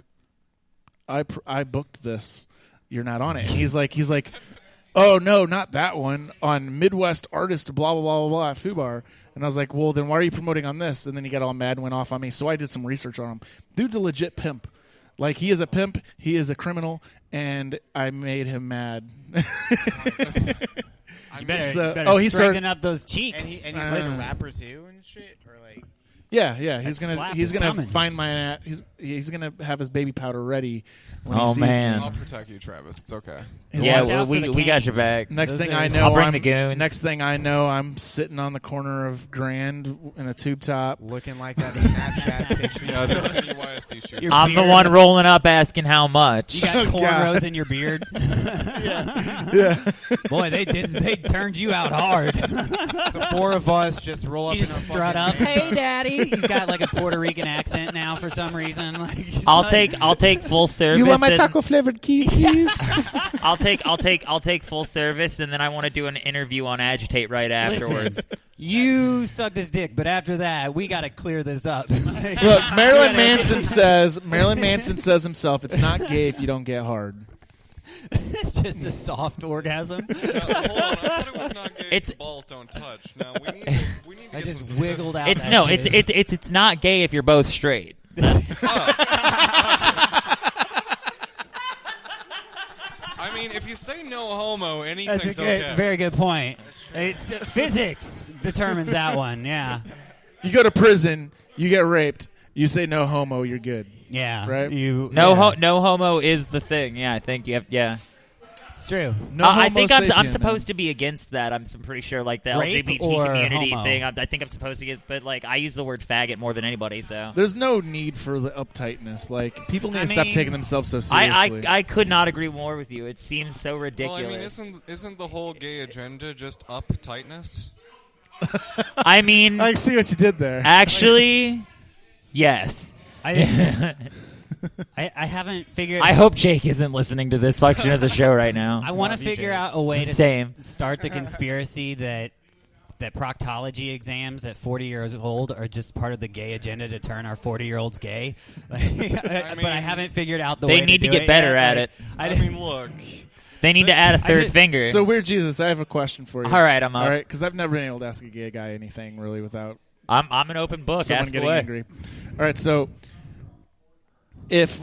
I booked this. You're not on it." And he's like, "Oh no, not that one. On Midwest Artist, blah blah blah blah blah at FUBAR." And I was like, "Well, then why are you promoting on this?" And then he got all mad and went off on me. So I did some research on him. Dude's a legit pimp. Like, he is a pimp. He is a criminal, and I made him mad. You better, So- you better oh, he strengthen started- up those cheeks. And he's like a rapper too and shit, or like. Yeah. That He's slap gonna is coming. find my. He's gonna have his baby powder ready. When he Oh, sees man. me. I'll protect you, Travis. It's okay. Yeah, Watch well, out for we the got candy. your back. Next Those thing are- I know, I'll bring the goons. Next thing I know, I'm sitting on the corner of Grand in a tube top, Looking like that Snapchat picture. Yeah, this is the UYSD shoot. Your I'm the beard one is- rolling up asking how much. You got Oh, cornrows God. in your beard. Yeah. Boy, they turned you out hard. The four of us just roll up You in just a strut fucking- up. Hey, daddy. You've got like a Puerto Rican accent now for some reason. Like, it's I'll like- take full service. You want my and- taco flavored keys? I'll take full service, and then I want to do an interview on Agitate right afterwards. Listen, you suck this dick, but after that, we got to clear this up. Look, Marilyn Manson says himself, it's not gay if you don't get hard. It's just a soft orgasm. Hold on, I thought it was not gay if the balls don't touch. Now we need to I get just some wiggled out. It's that no, jizz. it's not gay if you're both straight. That's I mean, if you say no homo, That's anything's a good, okay. very good point. It's physics determines that one. Yeah, You go to prison, you get raped, you say no homo, you're good. yeah. Right? no homo is the thing. Yeah, I think you have. Yeah, It's true. No I homo think I'm sapien, supposed to be against that. I'm pretty sure, like the Rape LGBT or community homo? thing. I think I'm supposed to get, but like I use the word faggot more than anybody. So There's no need for the uptightness. Like, people need to stop mean, taking themselves so seriously. I could not agree more with you. It seems so Well, ridiculous. I mean, isn't the whole gay agenda just uptightness? I mean, I see what you did there. actually, yes. I haven't figured. I hope Jake isn't listening to this section of the show right now. I want to Love you, figure Jake. out a way to Same. start the conspiracy that proctology exams at 40 years old are just part of the gay agenda to turn our 40-year-olds gay. But I haven't figured out the way They need to do get it better yet. at it. I mean, look. They need to add a third finger. So, Weird Jesus, I have a question for you. All right, I'm up. All right, because I've never been able to ask a gay guy anything really without I'm an open book. someone Ask getting away. angry. All right, so if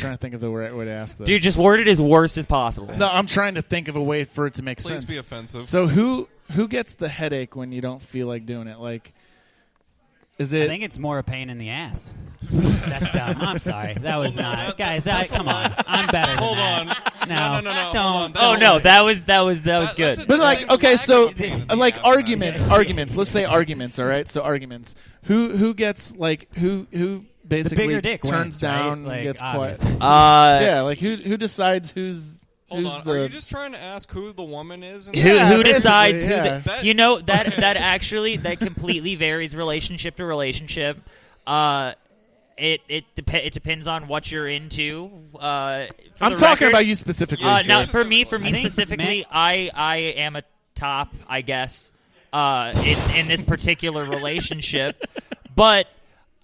trying to think of the right way to ask this. Dude, just word it as worst as possible. No, I'm trying to think of a way for it to make Please sense. be offensive. So who gets the headache when you don't feel like doing it? Like, is it? I think it's more a pain in the ass. That's dumb. I'm sorry. That was not, guys. Come on. I'm better. Hold than on. that. No. Don't. Oh no, that was good. But like, okay, so like arguments. Let's say arguments. All right, so arguments. Who gets like who basically bigger dick turns wins, down right? Like, and gets obviously. quiet? Yeah, like who decides who's Hold who's on. the Are you just trying to ask who the woman is? In who decides who? yeah. You know that actually that completely varies relationship to relationship. It depends on what you're into. I'm talking about you specifically. Now, for me think specifically, I am a top, I guess, in this particular relationship. But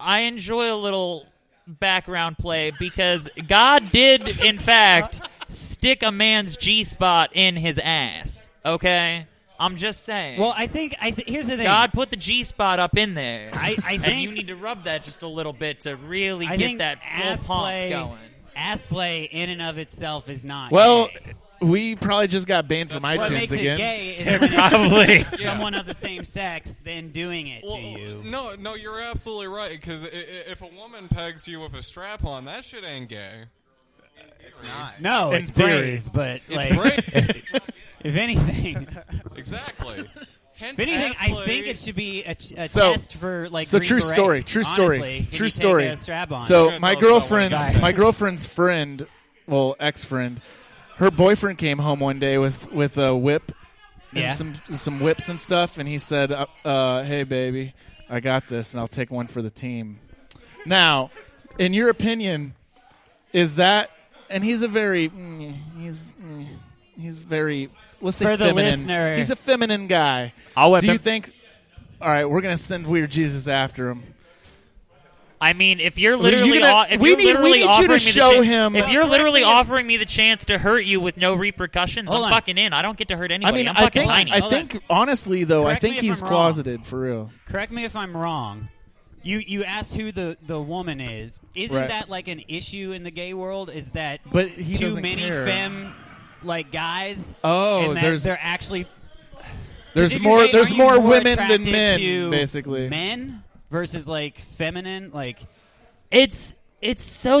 I enjoy a little background play because God did, in fact, stick a man's G-spot in his ass. Okay? I'm just saying. Well, I think here's the thing. God put the G-spot up in there. I think and you need to rub that just a little bit to really get that ass full pump play, going. Ass play in and of itself is not Well, gay. we probably just got banned from What iTunes makes again. it gay is when Probably. it's someone of the same sex then doing it to you. No, you're absolutely right. Because if a woman pegs you with a strap on, that shit ain't gay. It's not. No, In it's theory. brave, but It's like, brave. if anything, Exactly. Hence, if anything, ass I play- think it should be a So- test for like. So Green true story. Berets. True story. Honestly, can True you story. Take a strap on? So Just my gonna tell us about girlfriend's one my girlfriend's friend, well, ex-friend, her boyfriend came home one day with a whip and Yeah. some whips and stuff, and he said, "Hey, baby, I got this, and I'll take one for the team." Now, in your opinion, is that? And he's a very he's very, let's say, For the feminine. listener. He's a feminine guy. I'll whip Do you him. think? All right, we're gonna send Weird Jesus after him. I mean, if you're Well, literally, you're gonna- if we you're need- literally we need you offering to me the show chan- him- if you're Correct literally me if- offering me the chance to hurt you with no repercussions, Hold I'm on. fucking in. I don't get to hurt I anybody. mean, I'm I fucking think tiny. Hold on. honestly though, Correct I think me if he's I'm wrong. closeted for real. Correct me if I'm wrong. You asked who the woman is. Isn't Right. that like an issue in the gay world? Is that But he too doesn't many care. femme like guys? Oh, and that there's- they're actually There's if you're more. gay, There's aren't you more more women than attracted men, to basically. men versus like feminine, like It's so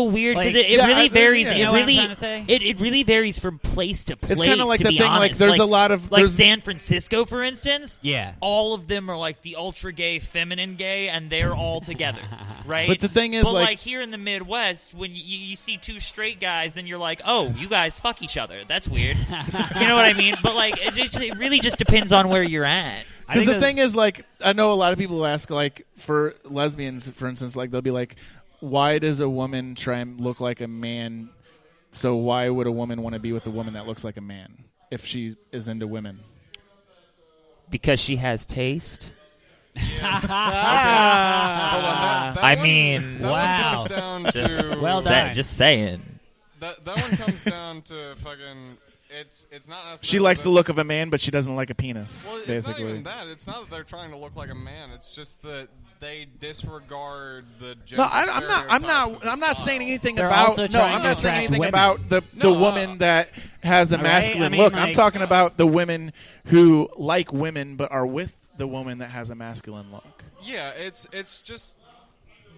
weird because Like- it Yeah, really varies. You It know what I'm really trying to say? it really varies from place to place. It's kinda like to the be thing, like, honest. there's a lot of- like there's- San Francisco, for instance. Yeah. all of them are like the ultra gay, feminine gay, and they're all together, right? But the thing is, but like- here in the Midwest, when you see two straight guys, then you're like, oh, you guys fuck each other. That's weird. You know what I mean? But like, it really just depends on where you're at. Because the thing is, like, I know a lot of people ask, like, for lesbians, for instance, like, they'll be like, why does a woman try and look like a man? So why would a woman want to be with a woman that looks like a man if she is into women? Because she has taste. Hold on, that I one- mean, that one wow. comes down Just, to well done. just saying. That one comes down to fucking. It's not necessarily. She likes that- the look of a man, but she doesn't like a penis, Well, it's basically. not even that. It's not that they're trying to look like a man. It's just that they disregard the. No, I'm stereotypes of the not saying style. anything They're about. also No, trying I'm to not saying attract anything women. about the No, woman that has a All right? masculine I mean, look. I'm like- talking about the women who like women but are with the woman that has a masculine look. Yeah, it's just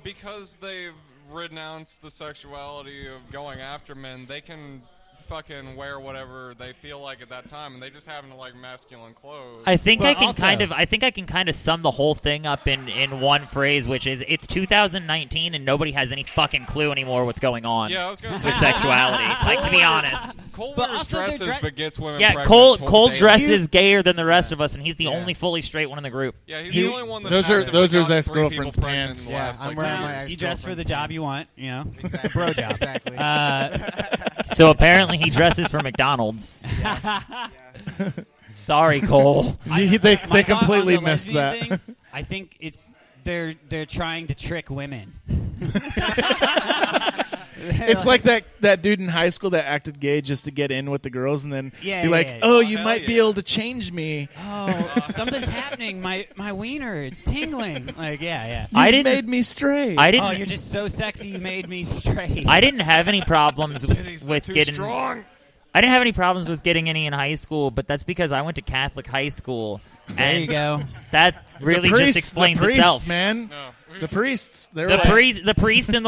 because they've renounced the sexuality of going after men. They can fucking wear whatever they feel like at that time, and they just happen to like masculine clothes. I think But I can also- kind of sum the whole thing up in one phrase, which is it's 2019 and nobody has any fucking clue anymore what's going on. Yeah, I was gonna say with sexuality. Like, to be honest. Cole But wears also they're dresses dre- but gets women Yeah, pregnant Cole toward the Dress day. is gayer than the rest of us, and he's the only fully straight one in the group. Yeah, he's the only one that's Those are actively his gotten 3 ex-girlfriend's people pregnant pants. in the Yeah, last, I'm like, wearing 2 my years. You dress for the ex-girlfriend's job you want, you know, bro job. Exactly. So apparently he dresses for McDonald's. Sorry, Cole. They My thought on completely the missed lesbian that. thing, I think it's they're trying to trick women. It's like that dude in high school that acted gay just to get in with the girls, and then be like, "Oh, you might be able to change me." Oh, something's happening. My wiener, it's tingling. Like, yeah. You made me straight. I didn't. Oh, you're just so sexy. You made me straight. I didn't have any problems with getting. Strong. I didn't have any problems with getting any in high school, but that's because I went to Catholic high school. There you go. That really just explains the priests, itself, man. The priests, the priest and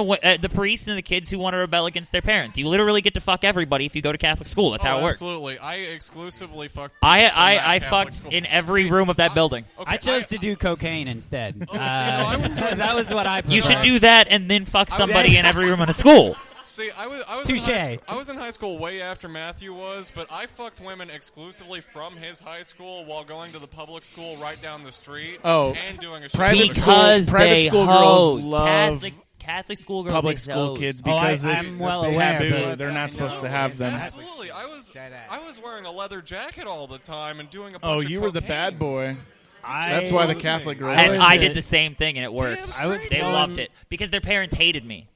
the kids who want to rebel against their parents. You literally get to fuck everybody if you go to Catholic school. That's how it works. Absolutely, I exclusively fucked. I fucked in every room of that building. I chose to do cocaine instead. That was what I preferred. You should do that and then fuck somebody in every room in a school. See, I was in high school way after Matthew was, but I fucked women exclusively from his high school while going to the public school right down the street. And doing a private school girls love Catholic school girls, public school kids because I'm well aware. taboo. They're not supposed to have them. Absolutely, I was wearing a leather jacket all the time and doing a bunch Oh, of you were the cocaine. bad boy. That's why the Catholic girls. And I did the same thing, and it worked. They Damn loved it because their parents hated me.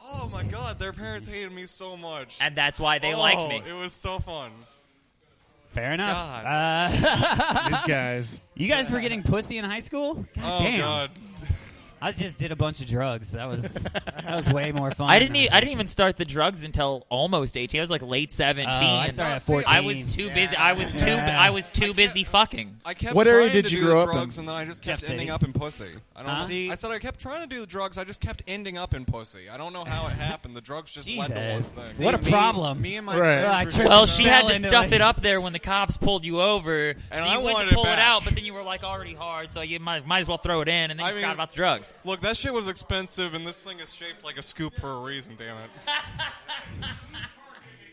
Oh my God, their parents hated me so much. And that's why they liked me. It was so fun. Fair enough. These guys. You guys were getting pussy in high school? God damn. God. I just did a bunch of drugs. That was way more fun. I didn't even start the drugs until almost 18. I was like late 17. I started at 14. I was too busy. I was too busy fucking. I kept What trying area to did you do grow the up in? drugs, and then I just kept ending up in pussy. I said I kept trying to do the drugs. I just kept ending up in pussy. I don't know how it happened. The drugs just led to one thing. What a problem. Me and my friends were Well, she had to stuff it up there when the cops pulled you over, And so I you went wanted to pull it it back. out, but then you were like already hard, so you might as well throw it in, and then you forgot about the drugs. Look, that shit was expensive, and this thing is shaped like a scoop for a reason, damn it.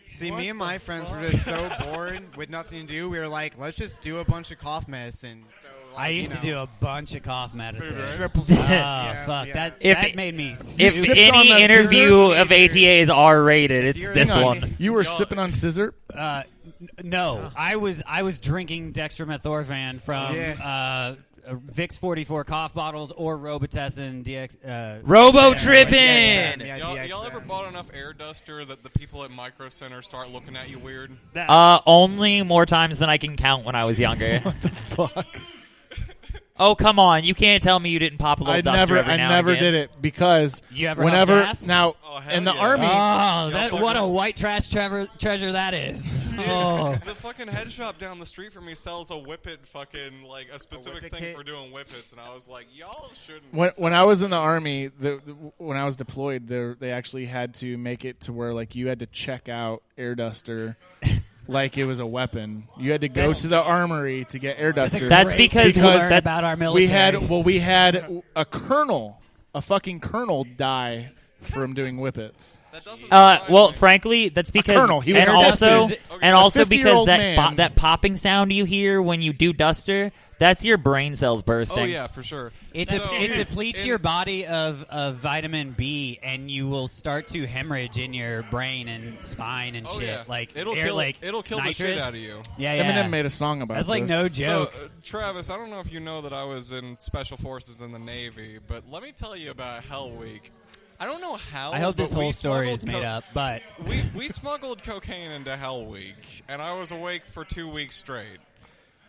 See, me and my friends were just so bored with nothing to do. We were like, let's just do a bunch of cough medicine. So, like, I used to do a bunch of cough medicine. Triple Oh, yeah, fuck. yeah. That made me If stupid. any interview of ATA is R-rated, it's this Hang on. one. You were sipping on scissor? No, I was drinking dextromethorphan from Vicks 44 cough bottles or Robitussin DX. Robo-tripping! Y'all ever bought enough air duster that the people at Micro Center start looking at you weird? Only more times than I can count when I was younger. What the fuck? Oh, come on. You can't tell me you didn't pop a little duster every now I never and again. did it because You ever whenever have gas? now in the army. Oh, what a white trash treasure that is. Oh. The fucking head shop down the street from me sells a whippet fucking, like, a specific thing for doing whippets, and I was like, y'all shouldn't. When I was in the army, when I was deployed, they actually had to make it to where like you had to check out air duster. Like it was a weapon. You had to go to the armory to get air duster. That's because we learned about our military. We had a colonel, a fucking colonel, die from doing whippets. Well, frankly, that's because colonel. He was and also because man. that popping sound you hear when you do duster, that's your brain cells bursting. Oh yeah, for sure. It depletes your body of vitamin B, and you will start to hemorrhage in your brain and spine and shit. Yeah. Like it'll kill the shit out of you. Yeah. Eminem made a song about That's like this. no joke. So, Travis, I don't know if you know that I was in Special Forces in the Navy, but let me tell you about Hell Week. I don't know how. I hope this but we whole story is smuggled made up, but we smuggled cocaine into Hell Week, and I was awake for 2 weeks straight,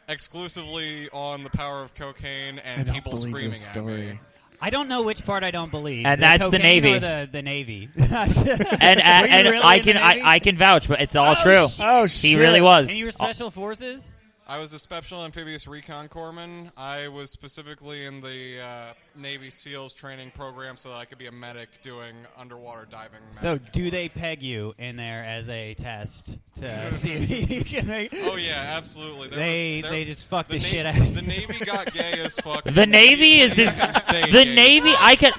exclusively on the power of cocaine and people screaming at me. I don't know which part I don't believe. And that's the cocaine Navy. Or the Navy. and really I can vouch, but it's all true. Oh He really was. And you were Special Forces? I was a Special Amphibious Recon Corpsman. I was specifically in the Navy SEALs training program so that I could be a medic doing underwater diving. So do they peg you in there as a test to see if you can make... Oh, yeah, absolutely. They just fuck the shit out of you. The Navy got gay as fuck. The Navy is Navy. I can.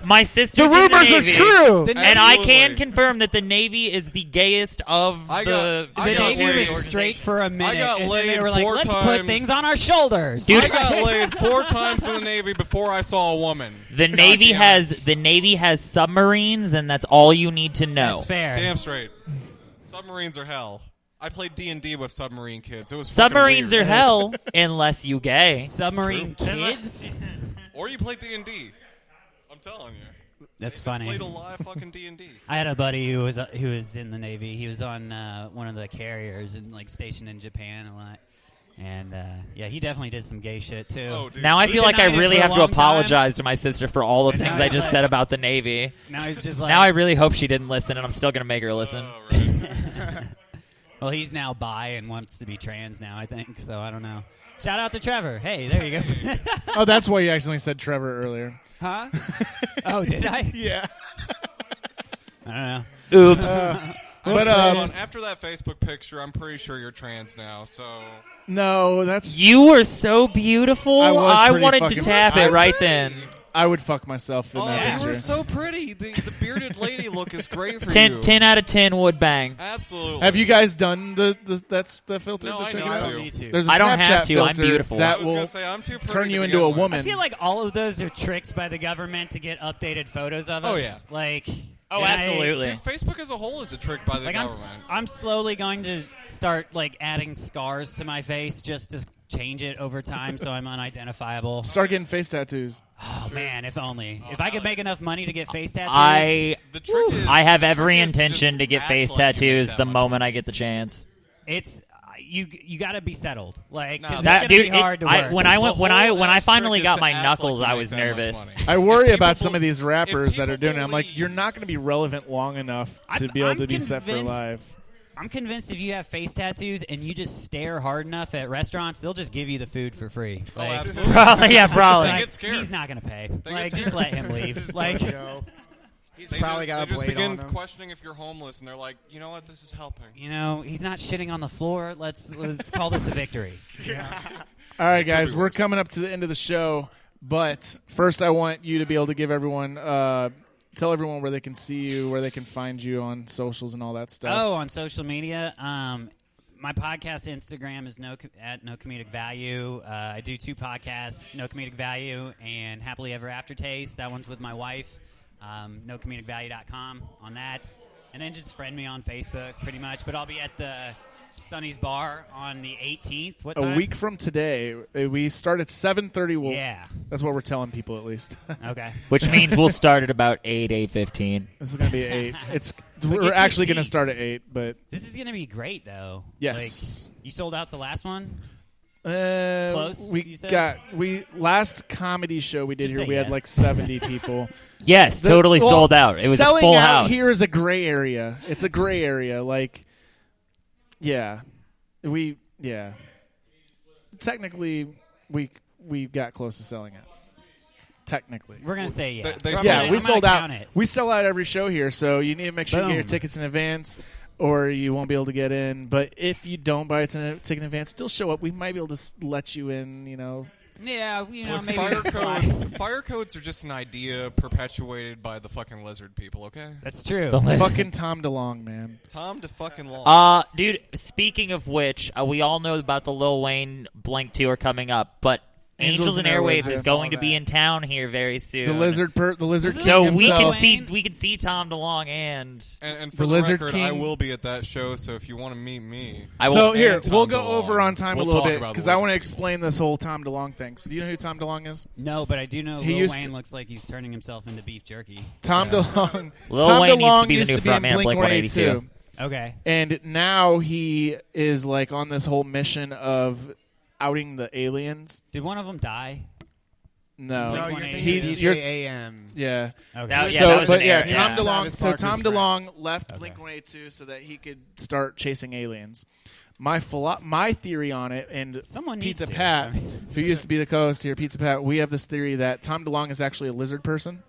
My sister's The rumors in the are Navy, true. and I can confirm that the Navy is the gayest of the Navy was straight for a minute. I got and laid then they were like, 4 let's times. put things on our shoulders. Dude. I got laid 4 times in the Navy before I saw a woman. The Navy has submarines, and that's all you need to know. That's fair. Damn straight. Submarines are hell. I played D&D with submarine kids. It was Submarines fucking are weird. hell unless you gay. Submarine kids? Or you play D&D. I'm telling you. That's They funny. Just played a live fucking D&D. I had a buddy who was in the Navy. He was on one of the carriers and like stationed in Japan a lot. And yeah, he definitely did some gay shit too. Oh, Now I feel like I really have to apologize to my sister for all the And things now I he's just like- said about the Navy. Now he's just like- Now I really hope she didn't listen, and I'm still going to make her listen. Well, he's now bi and wants to be trans now, I think. So I don't know. Shout out to Trevor. Hey, there you go. Oh, that's why you accidentally said Trevor earlier. Huh? Oh, did I? Yeah. I don't know. Oops. But after that Facebook picture, I'm pretty sure you're trans now. So no, that's You were so beautiful. I pretty wanted to fucking- tap it right then. I would fuck myself in that you picture. were so pretty. The bearded lady look is great for 10, you. 10 out of 10 would bang. Absolutely. Have you guys done the filter? No, to I check need it out? to. I don't need to. There's a I don't Snapchat have to. I'm filter beautiful. That I was will gonna say, I'm too pretty turn you to into begin a with. woman. I feel like all of those are tricks by the government to get updated photos of us. Oh, yeah. Like. Oh, and absolutely. Dude, Facebook as a whole is a trick by the Like government. I'm slowly going to start like adding scars to my face just to change it over time so I'm unidentifiable. Start getting face tattoos. Oh man, if only. If I could make enough money to get face tattoos. I have every trick is to intention to get act face like you make tattoos that the much moment I get the chance. It's you got to be settled. Like 'cause That it's gonna dude, be hard to work. when I ass finally trick is got to my act knuckles, like you I make was that much nervous. money. I worry If about people some of these rappers that are doing it. I'm like, believe- you're not going to be relevant long enough to be able to be set for convinced- life. I'm convinced if you have face tattoos and you just stare hard enough at restaurants, they'll just give you the food for free. Oh, Like, absolutely. Probably, yeah, probably. like, They get scared. He's not going to pay. They Like, get just scared. let him leave. Like, He's They probably just, got they a just blade begin on him. questioning if you're homeless, and they're like, you know what, this is helping. you know, he's not shitting on the floor. Let's call this a victory. All right, guys, we're coming up to the end of the show, but first I want you to be able to give everyone, tell everyone where they can see you, where they can find you on socials and all that stuff. Oh, on social media. My podcast Instagram is at No Comedic Value. I do 2 podcasts, No Comedic Value and Happily Ever After Taste. That one's with my wife. NoComedicValue.com on that. And then just friend me on Facebook pretty much. But I'll be at the Sonny's Bar on the 18th. What time? A week from today, we start at 7:30. Yeah. That's what we're telling people at least. Okay. Which means we'll start at about 8:15. This is going to be 8. It's But we're get your actually going to seats. start at 8, but This is going to be great, though. Yes. Like, you sold out the last one? Close. you said? Last comedy show we did Just here. say We had yes. like 70 people. Yes, totally sold out. It was a selling full out house. here is a gray area. It's a gray area. Like, yeah, technically we got close to selling out. Technically, We're going to say yeah. we sold out. We sell out every show here, so you need to make sure you get your Boom. tickets in advance, or you won't be able to get in. But if you don't buy a ticket in advance, still show up. We might be able to let you in. You know. Yeah, you know, Look, maybe fire codes are just an idea perpetuated by the fucking lizard people, okay? That's true. Fucking Tom DeLonge, man. Tom Long. Dude, speaking of which, we all know about the Lil Wayne Blink tour coming up, but Angels and Airwaves is going to be in town here very soon. The lizard So king we himself. can see Tom DeLonge and And for The the, Lizard record, King. I will be at that show, so if you want to meet me. So here, and Tom we'll go DeLonge, over on time we'll a little talk bit about because the I Lizard want to King. explain this whole Tom DeLonge thing. So do you know who Tom DeLonge is? No, but I do know He Lil used Wayne to- looks like he's turning himself into beef jerky. Tom DeLonge. Lil Tom Wayne needs to DeLonge be the used new to be in frontman of Blink-182. Okay. And now he is like on this whole mission of outing the aliens. Did one of them die? No, No, you're He- thinking DJ you're- AM. Yeah. Okay. That- yeah, So, that was but an yeah, air- Tom yeah. DeLonge. Travis So Barker's Tom friend. DeLonge left Okay. Blink-182 so that he could start chasing aliens. My theory on it, and Someone needs Pizza to. Pat, who used to be the co-host here, Pizza Pat, we have this theory that Tom DeLonge is actually a lizard person,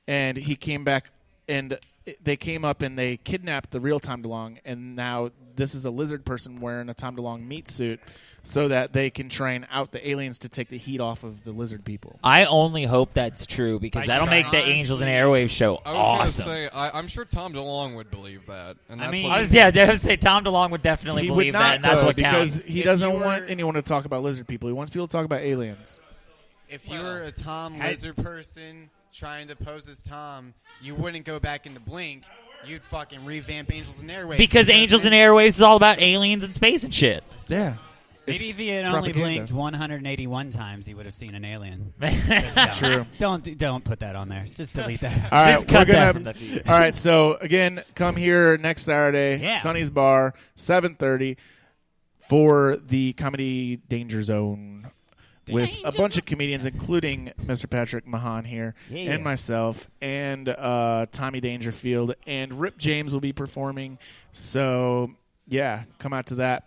and he came back, and they came up and they kidnapped the real Tom DeLonge, and now this is a lizard person wearing a Tom DeLonge meat suit, so that they can try and out the aliens to take the heat off of the lizard people. I only hope that's true because that'll make the Angels and Airwaves show I was awesome. going to say, I'm sure Tom DeLonge would believe that. And that's mean- what I was to say Tom DeLonge would definitely He believe would not, that, and that's though, what because counts. he If doesn't you were- want anyone to talk about lizard people. He wants people to talk about aliens. If you were a Tom Lizard person trying to pose as Tom, you wouldn't go back into Blink. You'd fucking revamp Angels and Airwaves. Because Angels and Airwaves is all about aliens and space and shit. Yeah. Maybe if he had only propaganda. blinked 181 times, he would have seen an alien. True. Don't put that on there. Just delete that. All right, Just cut that from the all feed. right. So again, come here next Saturday, Yeah. Sonny's Bar, 7:30, for the Comedy Danger Zone with a bunch of comedians, including Mr. Patrick Mahon here, Yeah. and myself, and Tommy Dangerfield, and Rip James will be performing. So yeah, come out to that.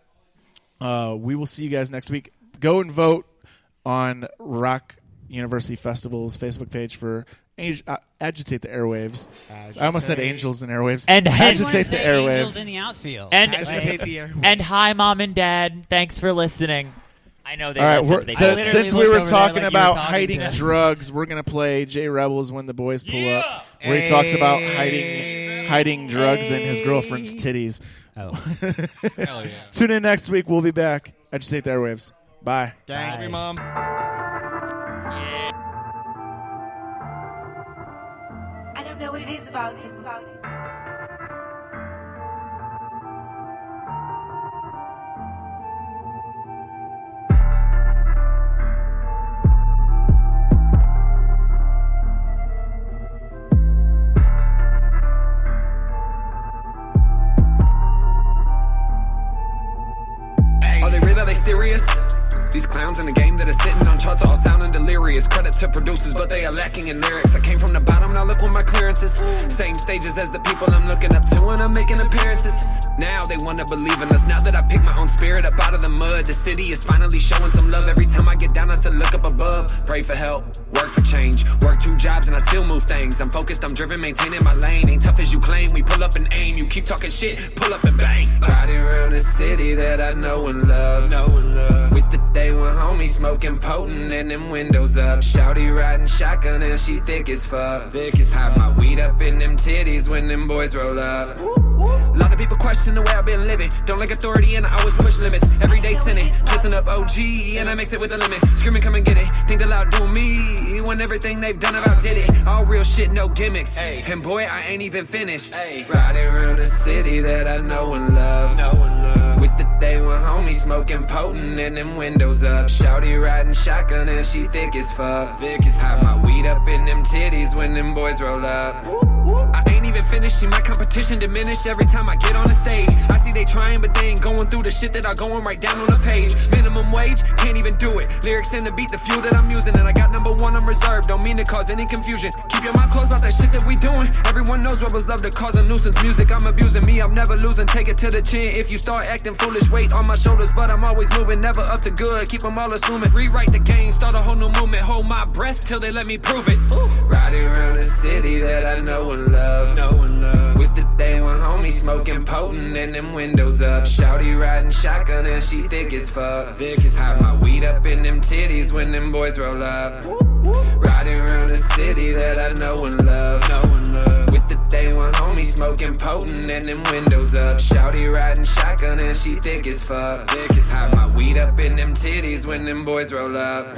We will see you guys next week. Go and vote on Rock University Festival's Facebook page for Agitate the Airwaves. I almost said Angels and Airwaves. And Agitate the Airwaves. Angels in the outfield. And, Agitate the Airwaves. and hi, Mom and Dad. Thanks for listening. I know they All right, listen. They since literally we were looked over there talking like you about were talking hiding to- drugs, we're going to play J Rebels When the Boys Pull Up, where he talks about hiding drugs in his girlfriend's titties. Oh. Hell yeah. Tune in next week. We'll be back. Agitate the Airwaves. Bye. Gang. Love you, Mom. I don't know what it is about it. Are they real? Are they serious? These clowns in the game that are sitting on charts are all sounding delirious. Credit to producers, but they are lacking in lyrics. I came from the bottom, now look what my clearance is. Same stages as the people I'm looking up to when I'm making appearances. Now they wanna believe in us. Now that I picked my own spirit up out of the mud, the city is finally showing some love. Every time I get down, I still look up above. Pray for help, work for change. Work 2 jobs and I still move things. I'm focused, I'm driven, maintaining my lane. Ain't tough as you claim, we pull up and aim. You keep talking shit, pull up and bang. Riding around the city that I know and love. With the day when homies smoking potent and them windows up. Shouty riding shotgun and she thick as fuck. Hide my weed up in them titties when them boys roll up. A lot of people question the way I've been living. Don't like authority and I always push limits. Everyday sinning, twisting up OG and I mix it with a lemon. Screaming, come and get it. Think they'll outdo me when everything they've done I've outdid it. All real shit, no gimmicks. And boy, I ain't even finished. Riding around the city that I know and love. With the day when homies smoking potent and them windows up. Shouty riding shotgun and she thick as fuck. Hide my weed up in them titties when them boys roll up. I ain't even finished, see my competition diminish every time I get on the stage. I see they trying, but they ain't going through the shit that I going right down on the page. Minimum wage, can't even do it. Lyrics in the beat, the fuel that I'm using, and I got number 1 on reserve. Don't mean to cause any confusion. Keep your mouth closed about that shit that we doing. Everyone knows rebels love to cause a nuisance. Music, I'm abusing me, I'm never losing. Take it to the chin if you start acting foolish. Weight on my shoulders, but I'm always moving, never up to good. Keep them all assuming. Rewrite the game, start a whole new movement. Hold my breath till they let me prove it. Riding around the city that I know and love. With the day when homies smoking potent and them windows up. Shouty riding shotgun and she thick as fuck. Hide my weed up in them titties when them boys roll up. Riding around the city that I know and love. With the day when homies smoking potent and them windows up. Shouty riding shotgun and she thick as fuck. Hide my weed up in them titties when them boys roll up.